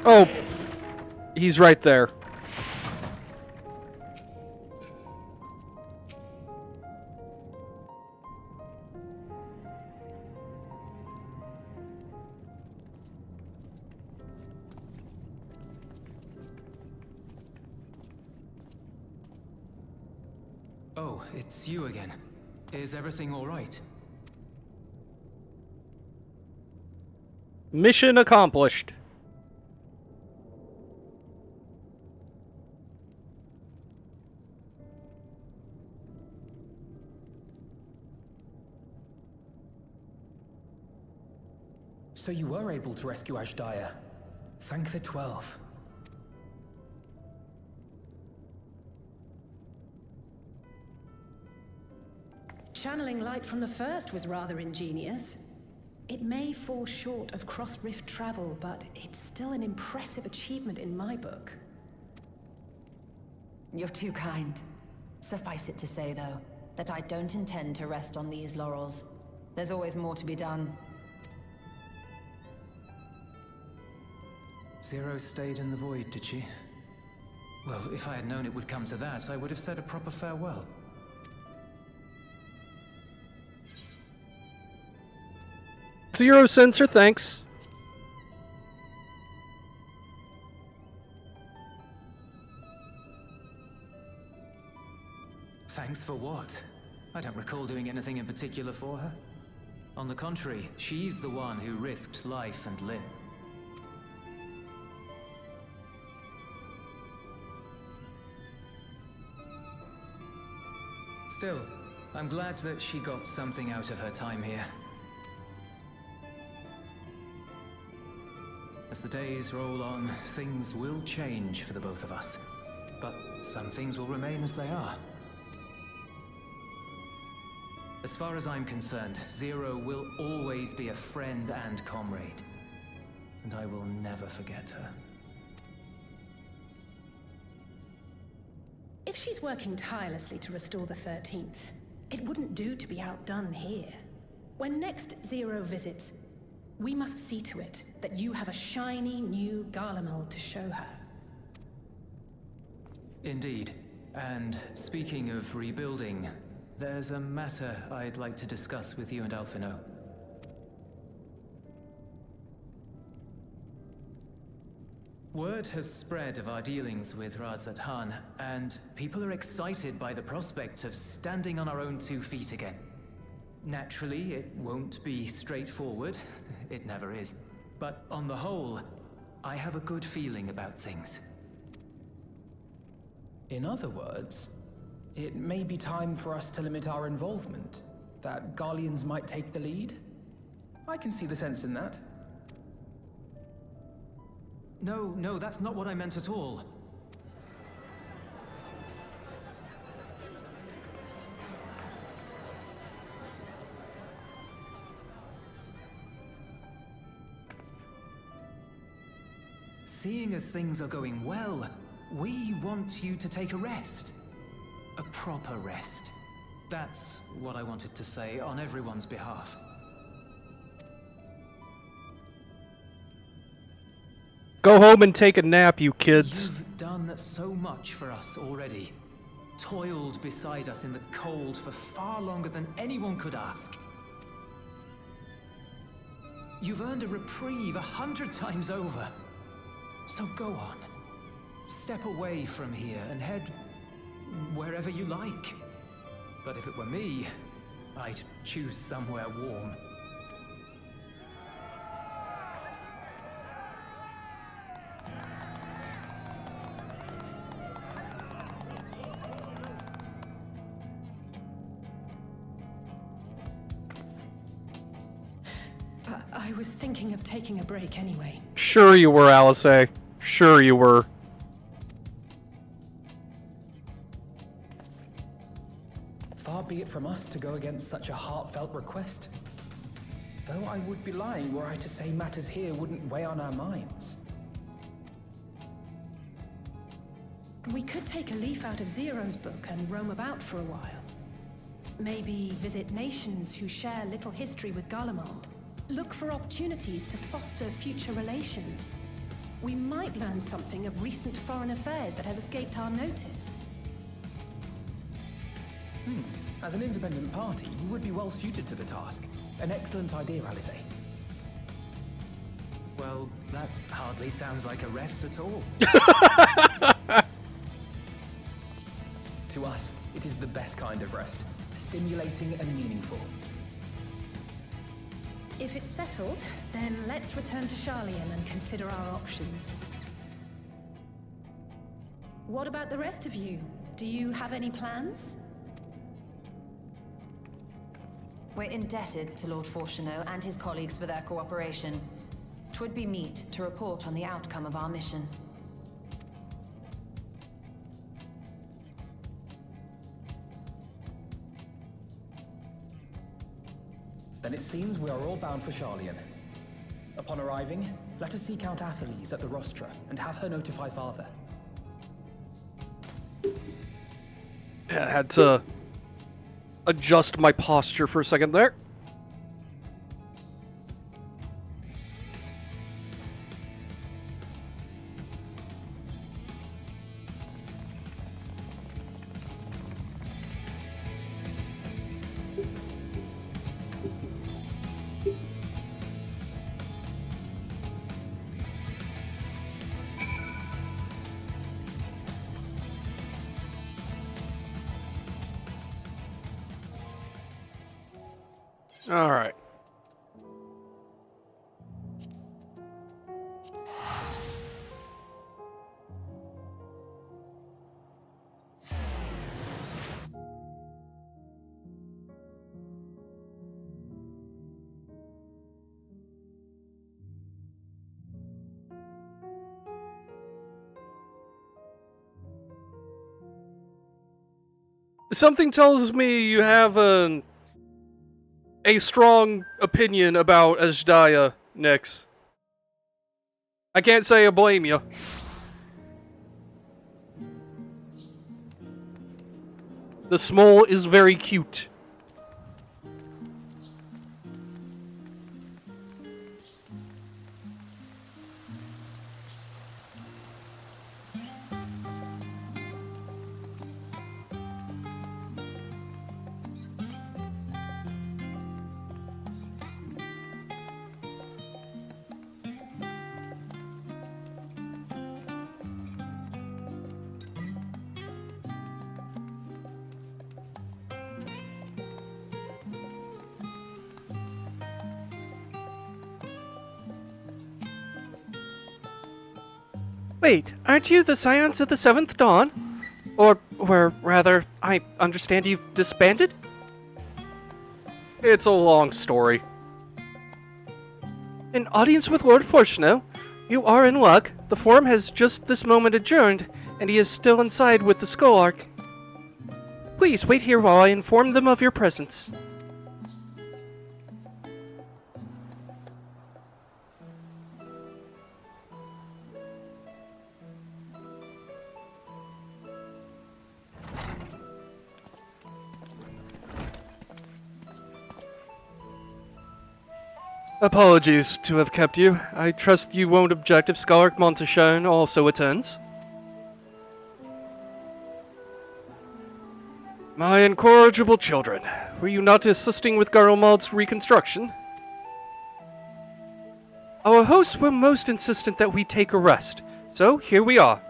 Oh, he's right there. Oh, it's you again. Is everything all right? Mission accomplished. So you were able to rescue Ashdaya. Thank the 12. Channeling light from the first was rather ingenious. It may fall short of cross-rift travel, but it's still an impressive achievement in my book. You're too kind. Suffice it to say, though, that I don't intend to rest on these laurels. There's always more to be done. Zero stayed in the void, did she? Well, if I had known it would come to that, I would have said a proper farewell. Zero sends her thanks. Thanks for what? I don't recall doing anything in particular for her. On the contrary, she's the one who risked life and limb. Still, I'm glad that she got something out of her time here. As the days roll on, things will change for the both of us. But some things will remain as they are. As far as I'm concerned, Zero will always be a friend and comrade. And I will never forget her. If she's working tirelessly to restore the 13th, it wouldn't do to be outdone here. When next Zero visits, we must see to it that you have a shiny new Garlemald to show her. Indeed. And speaking of rebuilding, there's a matter I'd like to discuss with you and Alphino. Word has spread of our dealings with Razat Han, and people are excited by the prospect of standing on our own 2 feet again. Naturally, it won't be straightforward. It never is. But on the whole, I have a good feeling about things. In other words, it may be time for us to limit our involvement. That Garleans might take the lead? I can see the sense in that. No, that's not what I meant at all. Seeing as things are going well, we want you to take a rest. A proper rest. That's what I wanted to say on everyone's behalf. Go home and take a nap, you kids. You've done so much for us already. Toiled beside us in the cold for far longer than anyone could ask. You've earned a reprieve 100 times over. So go on. Step away from here and head wherever you like. But if it were me, I'd choose somewhere warm. I was thinking of taking a break anyway. Sure you were, Alice. Sure you were. Far be it from us to go against such a heartfelt request. Though I would be lying were I to say matters here wouldn't weigh on our minds. We could take a leaf out of Zero's book and roam about for a while. Maybe visit nations who share little history with Garlemald. Look for opportunities to foster future relations. We might learn something of recent foreign affairs that has escaped our notice. As an independent party, you would be well suited to the task. An excellent idea, Alice. Well, that hardly sounds like a rest at all. To us, it is the best kind of rest. Stimulating and meaningful. If it's settled, then let's return to Sharlayan and consider our options. What about the rest of you? Do you have any plans? We're indebted to Lord Fortuneau and his colleagues for their cooperation. 'Twould be meet to report on the outcome of our mission. Then it seems we are all bound for Sharlayan. Upon arriving, let us seek out Athelise at the rostra and have her notify Father. Yeah, I had to adjust my posture for a second there. All right. Something tells me you have a strong opinion about Azhdaya, Nyx. I can't say I blame you. The small is very cute. Wait, aren't you the Scions of the Seventh Dawn? Or rather, I understand you've disbanded? It's a long story. An audience with Lord Fortuno? You are in luck. The forum has just this moment adjourned, and he is still inside with the Skull Arc. Please wait here while I inform them of your presence. Apologies to have kept you. I trust you won't object if Scholar Monteshine also attends. My incorrigible children, were you not assisting with Garlemald's reconstruction? Our hosts were most insistent that we take a rest, so here we are.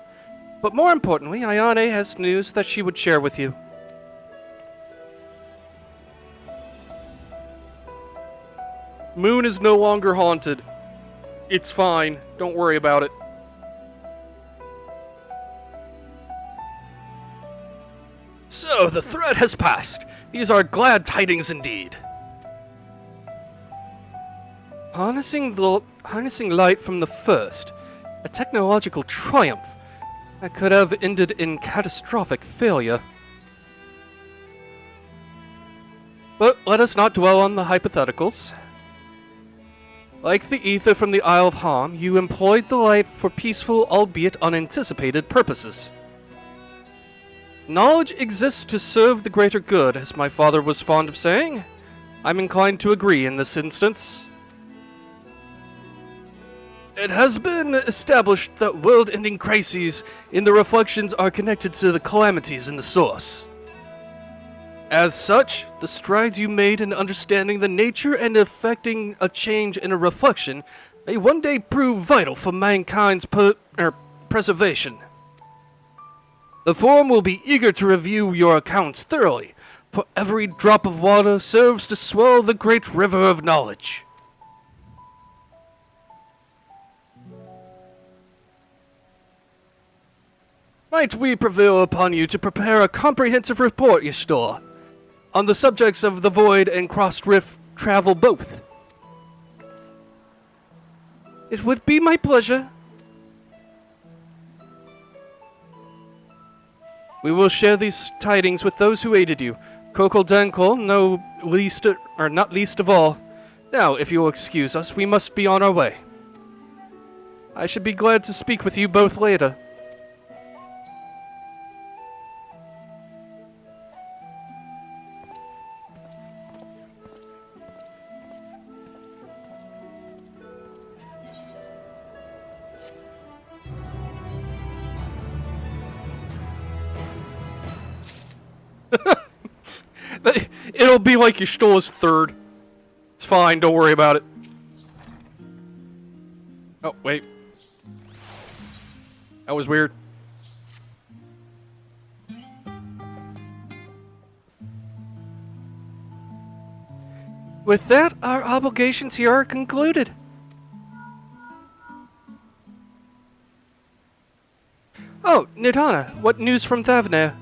But more importantly, Ayane has news that she would share with you. Moon is no longer haunted. It's fine. Don't worry about it. So, the threat has passed. These are glad tidings indeed. Harnessing light from the first. A technological triumph that could have ended in catastrophic failure. But let us not dwell on the hypotheticals. Like the ether from the Isle of Ham, you employed the light for peaceful, albeit unanticipated, purposes. Knowledge exists to serve the greater good, as my father was fond of saying. I'm inclined to agree in this instance. It has been established that world-ending crises in the reflections are connected to the calamities in the source. As such, the strides you made in understanding the nature and effecting a change in a reflection may one day prove vital for mankind's preservation. The Forum will be eager to review your accounts thoroughly, for every drop of water serves to swell the great river of knowledge. Might we prevail upon you to prepare a comprehensive report, Ystor, on the subjects of the Void and Cross-Rift travel both? It would be my pleasure. We will share these tidings with those who aided you. Kokol Dankol, not least of all. Now, if you will excuse us, we must be on our way. I should be glad to speak with you both later. It'll be like Ystor's third. It's fine, don't worry about it. Oh, wait. That was weird. With that, our obligations here are concluded. Oh, Nidhana, what news from Thavnair?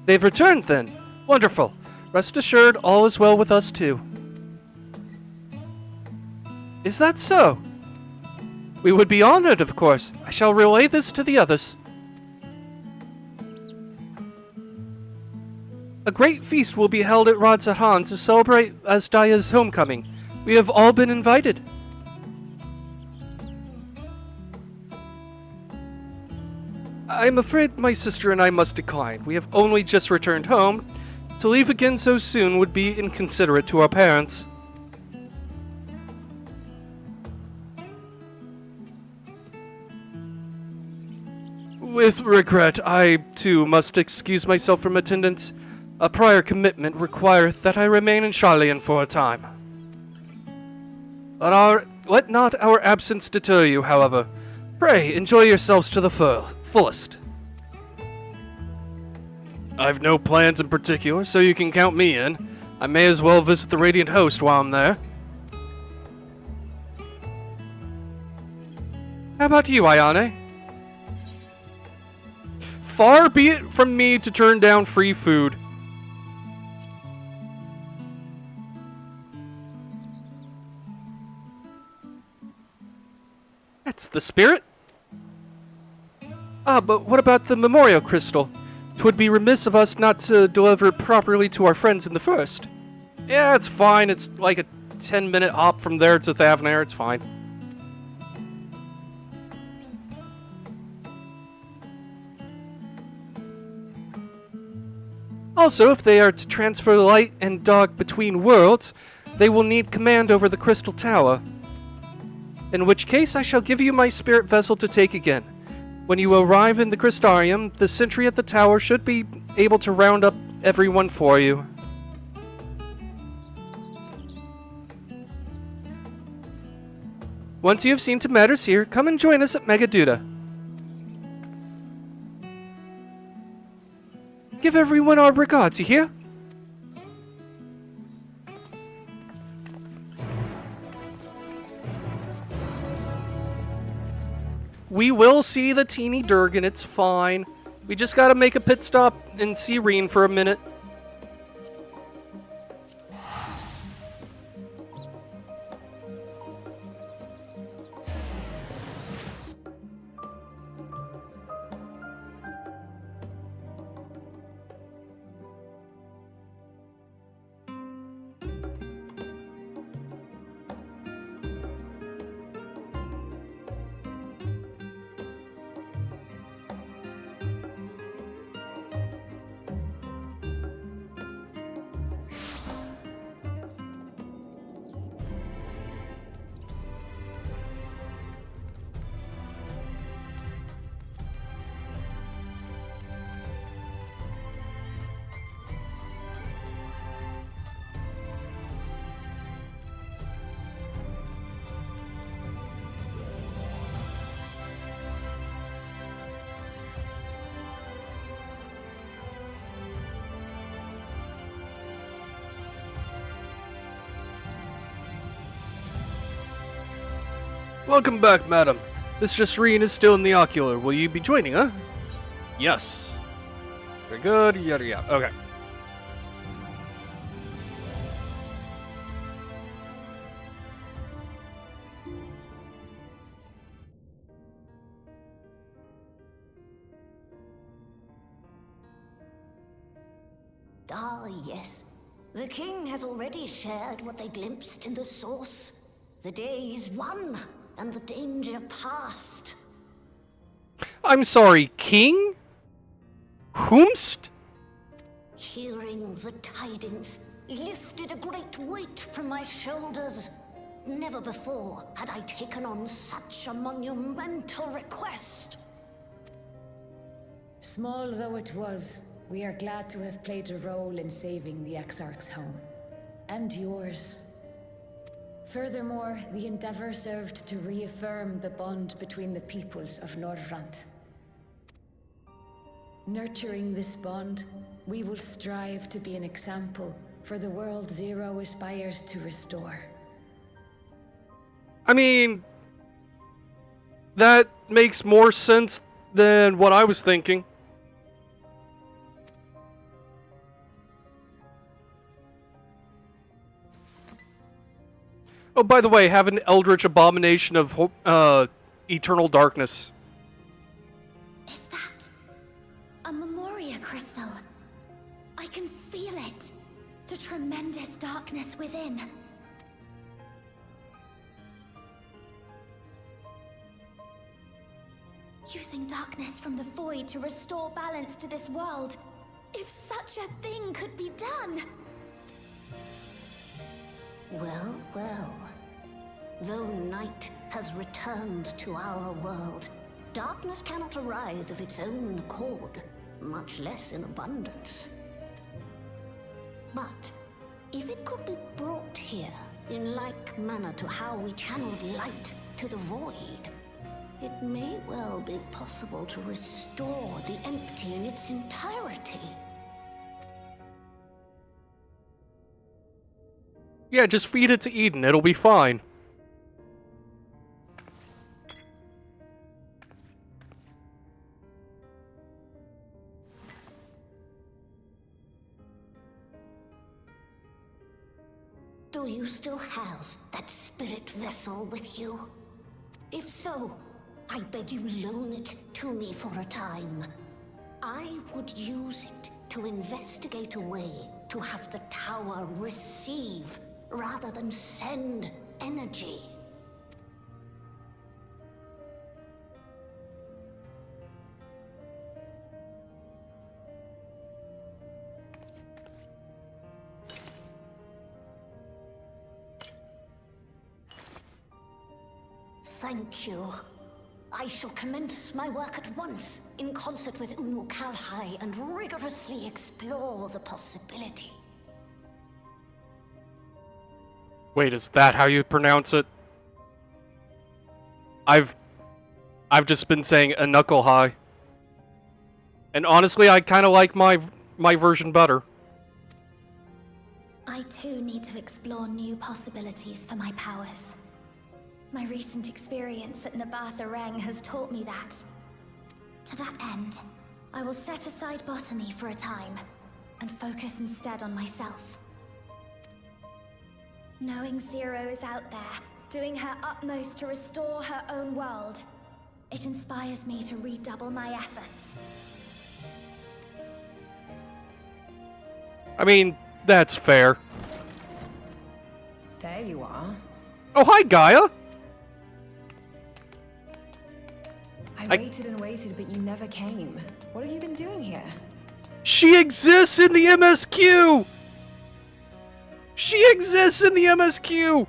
They've returned, then. Wonderful. Rest assured, all is well with us, too. Is that so? We would be honored, of course. I shall relay this to the others. A great feast will be held at Radzahan to celebrate Asdaya's homecoming. We have all been invited. I'm afraid my sister and I must decline. We have only just returned home. To leave again so soon would be inconsiderate to our parents. With regret, I, too, must excuse myself from attendance. A prior commitment requireth that I remain in Sharlayan for a time. Let not our absence deter you, however. Pray, enjoy yourselves to the fullest. I've no plans in particular, so you can count me in. I may as well visit the Radiant Host while I'm there. How about you, Ayane? Far be it from me to turn down free food. That's the spirit. Ah, but what about the memorial crystal? 'Twould be remiss of us not to deliver it properly to our friends in the first. Yeah, it's fine. It's like a 10-minute hop from there to Thavnair. It's fine. Also, if they are to transfer light and dark between worlds, they will need command over the crystal tower. In which case, I shall give you my spirit vessel to take again. When you arrive in the Crystarium, the sentry at the tower should be able to round up everyone for you. Once you have seen to matters here, come and join us at Megaduda. Give everyone our regards, you hear? We will see the teeny Durgan, it's fine. We just gotta make a pit stop and see Reen for a minute. Welcome back, madam. Mistress Reen is still in the ocular. Will you be joining, huh? Yes. Very good, yada yada. Okay. Ah, yes. The king has already shared what they glimpsed in the source. The day is won, and the danger past. I'm sorry, king? Whomst? Hearing the tidings lifted a great weight from my shoulders. Never before had I taken on such a monumental request. Small though it was, we are glad to have played a role in saving the Exarch's home. And yours. Furthermore, the endeavor served to reaffirm the bond between the peoples of Norvrant. Nurturing this bond, we will strive to be an example for the world Zero aspires to restore. I mean, that makes more sense than what I was thinking. Oh, by the way, have an eldritch abomination of eternal darkness. Is that a Memoria crystal? I can feel it. The tremendous darkness within. Using darkness from the void to restore balance to this world. If such a thing could be done! Well, well. Though night has returned to our world, darkness cannot arise of its own accord, much less in abundance. But if it could be brought here, in like manner to how we channeled light to the void, it may well be possible to restore the empty in its entirety. Yeah, just feed it to Eden. It'll be fine. Do you still have that spirit vessel with you? If so, I beg you loan it to me for a time. I would use it to investigate a way to have the tower receive rather than send energy. Thank you. I shall commence my work at once, in concert with Unu Kalhai, and rigorously explore the possibility. Wait, is that how you pronounce it? I've just been saying a knuckle high. And honestly, I kind of like my version better. I too need to explore new possibilities for my powers. My recent experience at Nabatha Reng has taught me that. To that end, I will set aside botany for a time, and focus instead on myself. Knowing Zero is out there, doing her utmost to restore her own world, it inspires me to redouble my efforts. I mean, that's fair. There you are. Oh, hi, Gaia! I waited and waited, but you never came. What have you been doing here? She exists in the MSQ! She exists in the MSQ!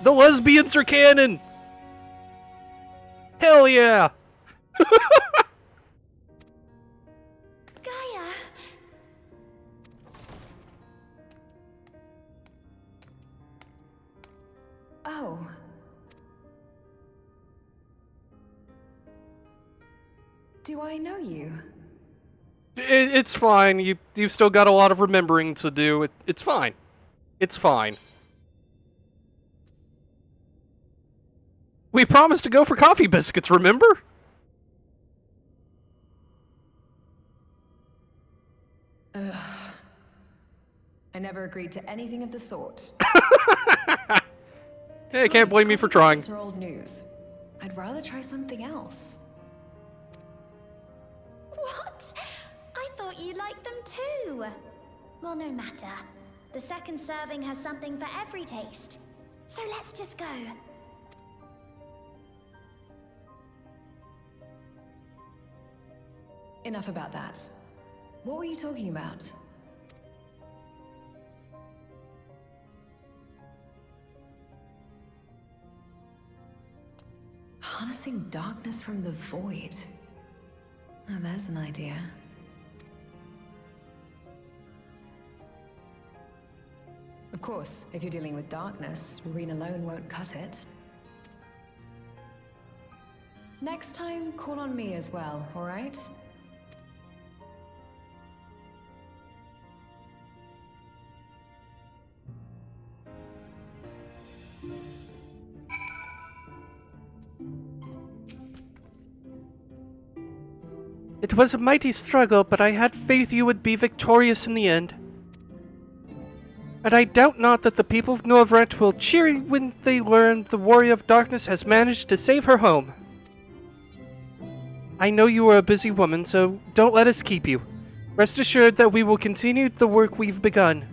The lesbians are canon! Hell yeah! Gaia! Oh. Do I know you? It's fine. You've still got a lot of remembering to do. It's fine. It's fine. We promised to go for coffee biscuits, remember? Ugh. I never agreed to anything of the sort. Hey, can't blame me for trying. These are old news. I'd rather try something else. What? I thought you liked them too. Well, no matter. The second serving has something for every taste. So let's just go. Enough about that. What were you talking about? Harnessing darkness from the void. Now there's an idea. Of course, if you're dealing with darkness, Reen alone won't cut it. Next time, call on me as well, alright? It was a mighty struggle, but I had faith you would be victorious in the end. And I doubt not that the people of Norvrent will cheer when they learn the Warrior of Darkness has managed to save her home. I know you are a busy woman, so don't let us keep you. Rest assured that we will continue the work we've begun.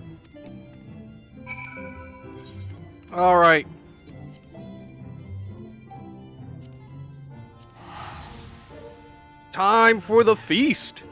Alright. Time for the feast!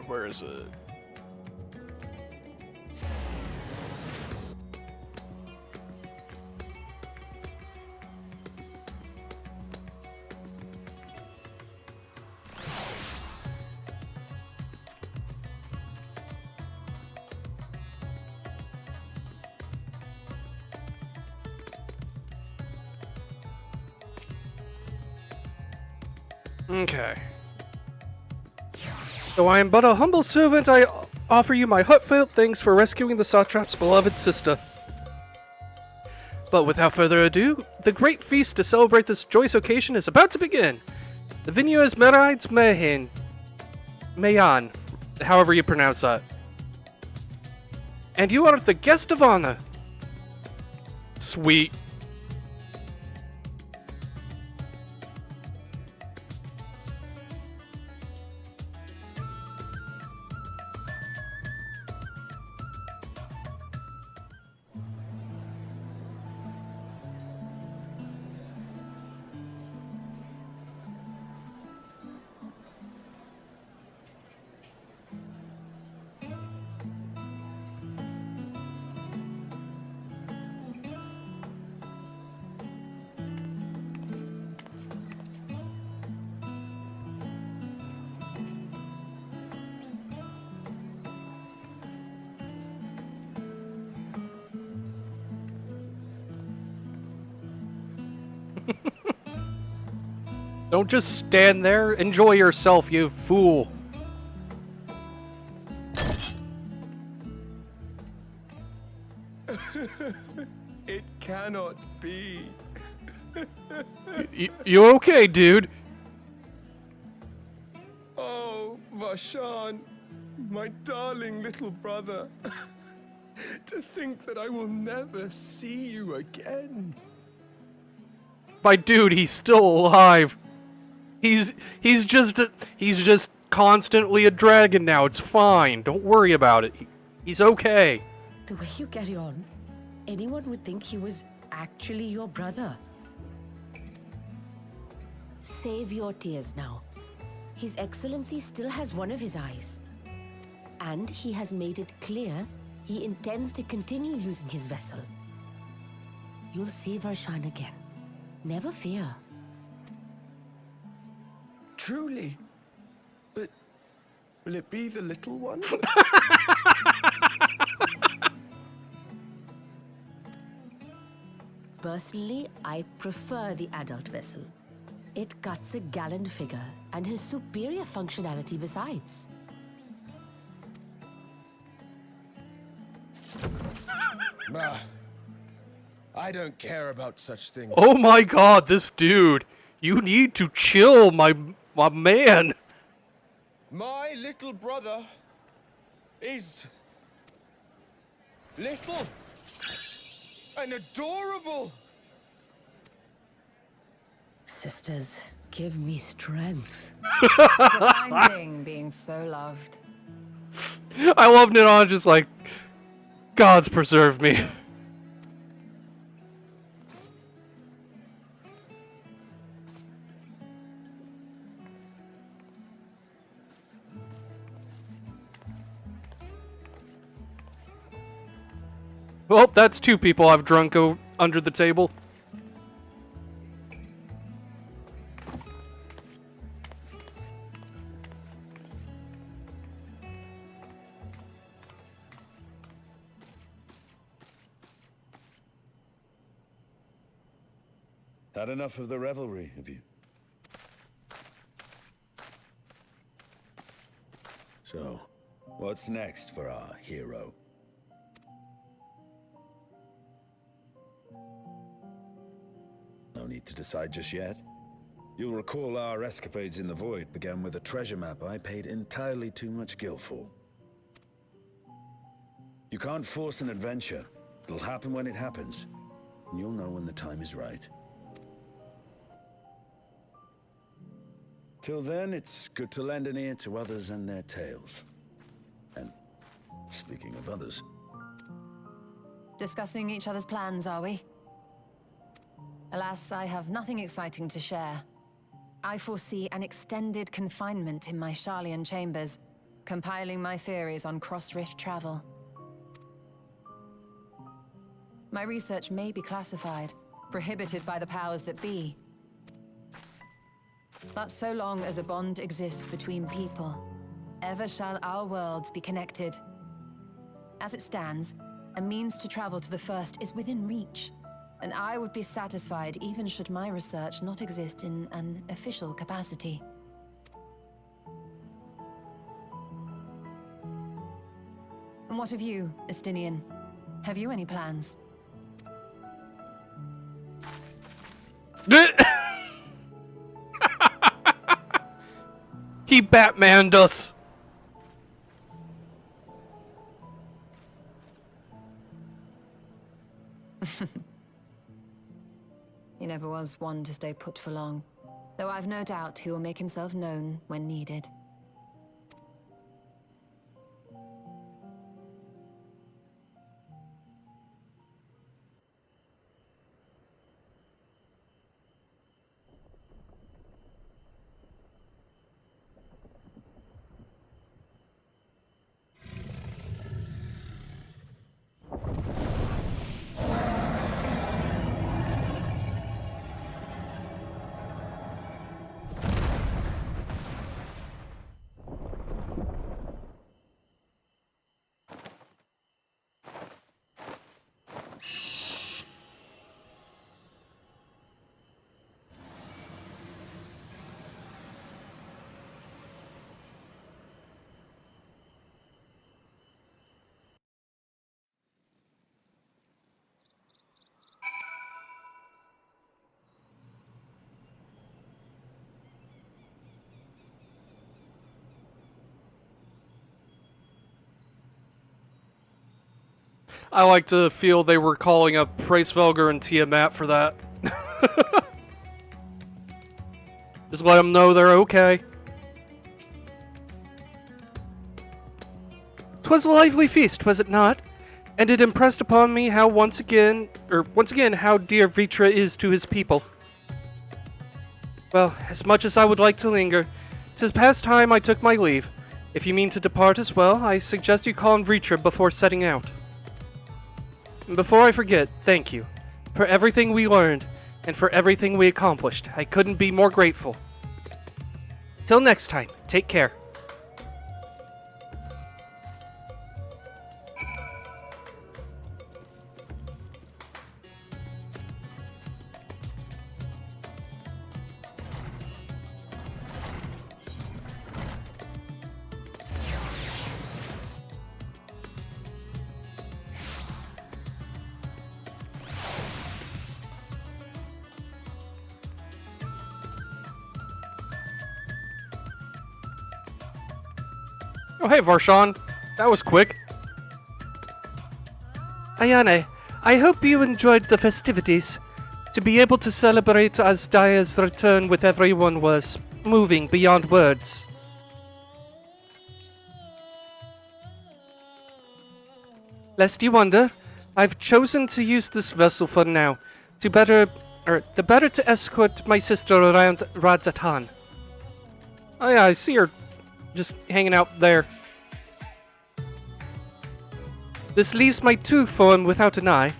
Where is it? Okay. Though I am but a humble servant, I offer you my heartfelt thanks for rescuing the satrap's beloved sister. But without further ado, the great feast to celebrate this joyous occasion is about to begin. The venue is Merides Mayan, however you pronounce that. And you are the guest of honor. Sweet. Don't just stand there. Enjoy yourself, you fool. It cannot be. You okay, dude? Oh, Vashan, my darling little brother. To think that I will never see you again. My dude, he's still alive. He's just constantly a dragon now. It's fine. Don't worry about it. He's okay. The way you carry on, anyone would think he was actually your brother. Save your tears now. His Excellency still has one of his eyes. And he has made it clear he intends to continue using his vessel. You'll see Varshan again. Never fear. Truly? But will it be the little one? Personally, I prefer the adult vessel. It cuts a gallant figure and has superior functionality besides. I don't care about such things. Oh my god, this dude. You need to chill, my man. My little brother is little and adorable. Sisters, give me strength. It's a fine thing being so loved. I love Ninon just like, God's preserved me. Well, that's two people I've drunk under the table. Had enough of the revelry, have you? So, what's next for our hero? No need to decide just yet. You'll recall our escapades in the Void began with a treasure map I paid entirely too much gil for. You can't force an adventure. It'll happen when it happens. And you'll know when the time is right. Till then, it's good to lend an ear to others and their tales. And speaking of others... Discussing each other's plans, are we? Alas, I have nothing exciting to share. I foresee an extended confinement in my Sharlayan chambers, compiling my theories on cross-rift travel. My research may be classified, prohibited by the powers that be. But so long as a bond exists between people, ever shall our worlds be connected. As it stands, a means to travel to the First is within reach, and I would be satisfied even should my research not exist in an official capacity. And what of you, Estinian? Have you any plans? He Batmaned us. He never was one to stay put for long, though I've no doubt he will make himself known when needed. I like to feel they were calling up Preisvelger and Tiamat for that. Just let them know they're okay. 'Twas a lively feast, was it not? And it impressed upon me how once again how dear Vitra is to his people. Well, as much as I would like to linger, 'tis past time I took my leave. If you mean to depart as well, I suggest you call on Vitra before setting out. And before I forget, thank you for everything we learned and for everything we accomplished. I couldn't be more grateful. Till next time, take care. Oh, hey, Varshan. That was quick. Ayane, I hope you enjoyed the festivities. To be able to celebrate Azdaya's return with everyone was moving beyond words. Lest you wonder, I've chosen to use this vessel for now, the better to escort my sister around Radzatan. Oh yeah, I see her just hanging out there. This leaves my two form without an eye,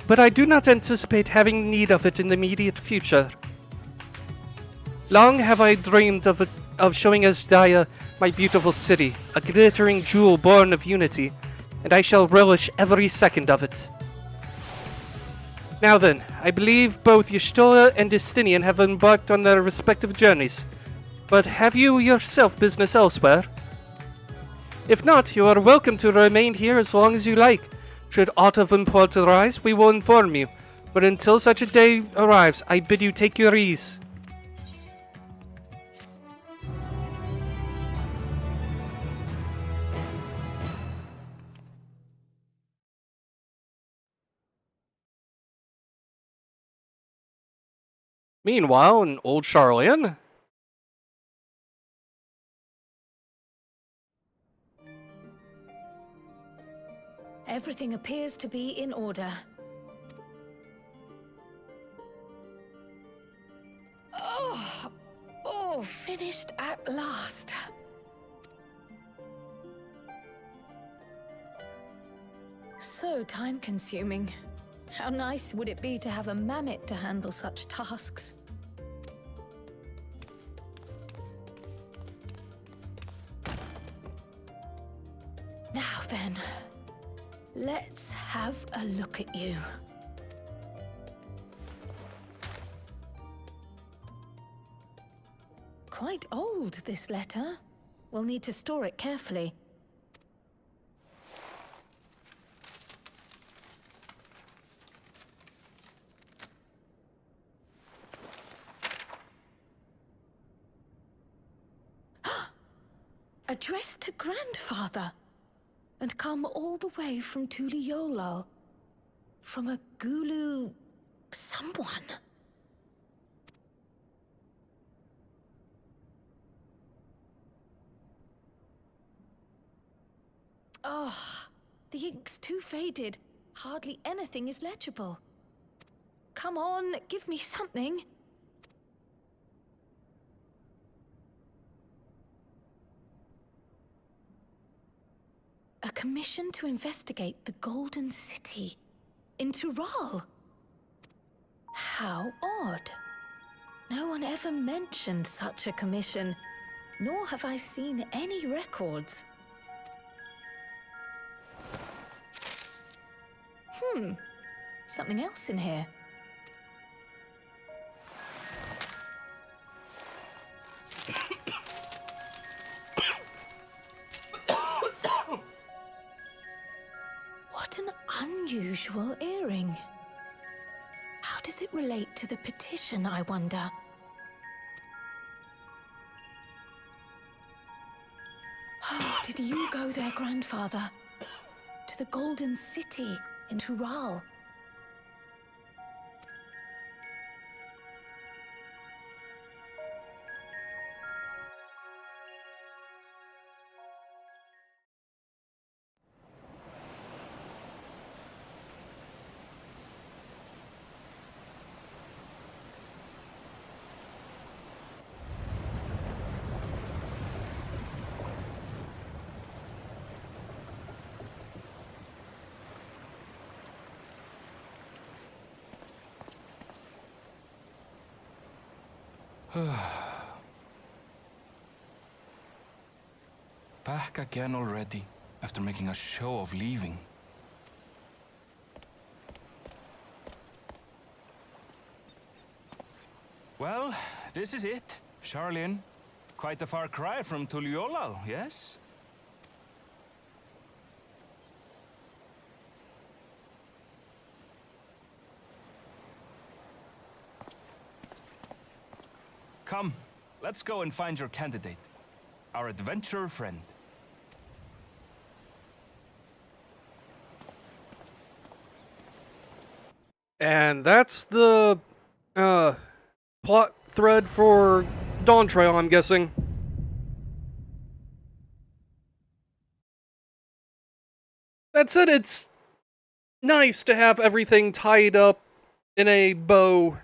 but I do not anticipate having need of it in the immediate future. Long have I dreamed of showing Azdaya my beautiful city, a glittering jewel born of unity, and I shall relish every second of it. Now then, I believe both Y'shtola and Estinian have embarked on their respective journeys. But have you yourself business elsewhere? If not, you are welcome to remain here as long as you like. Should aught of import arise, we will inform you. But until such a day arrives, I bid you take your ease. Meanwhile, in Old Charlian. Everything appears to be in order. Oh, finished at last. So time-consuming. How nice would it be to have a mammoth to handle such tasks? Now then, let's have a look at you. Quite old, this letter. We'll need to store it carefully. addressed to Grandfather, and come all the way from Tuliolal, from a Gulu someone. Oh, the ink's too faded. Hardly anything is legible. Come on, give me something. A commission to investigate the Golden City in Tural. How odd. No one ever mentioned such a commission, nor have I seen any records. Something else in here. What an unusual earring. How does it relate to the petition, I wonder? Oh, did you go there, Grandfather? To the Golden City in Tural? Back again already, after making a show of leaving. Well, this is it, Charlene. Quite a far cry from Tuliolal, yes? Come, let's go and find your candidate. Our adventurer friend. And that's the plot thread for Dawn Trail, I'm guessing. That said, it's nice to have everything tied up in a bow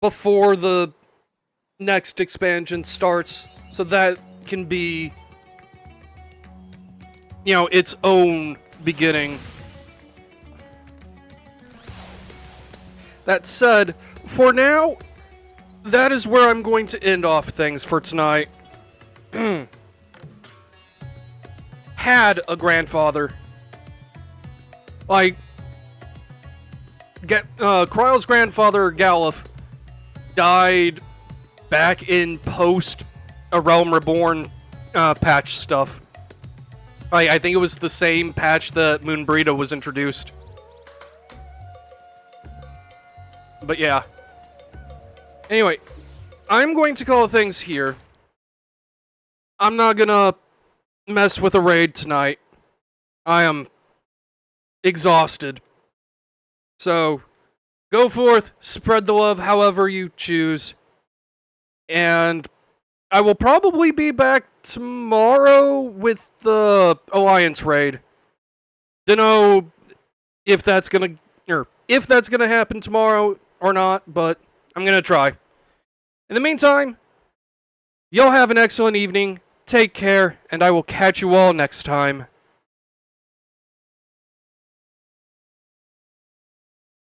before the next expansion starts, so that can be, you know, its own beginning. That said, for now, that is where I'm going to end off things for tonight. Had a grandfather. Like, Kryle's grandfather, Galuf, died back in post A Realm Reborn patch stuff. I think it was the same patch that Moonbrita was introduced. But yeah. Anyway, I'm going to call things here. I'm not gonna mess with a raid tonight. I am exhausted. So, go forth, spread the love however you choose. And I will probably be back tomorrow with the Alliance raid. Dunno if that's gonna happen tomorrow or not, but I'm gonna try. In the meantime, y'all have an excellent evening, take care, and I will catch you all next time.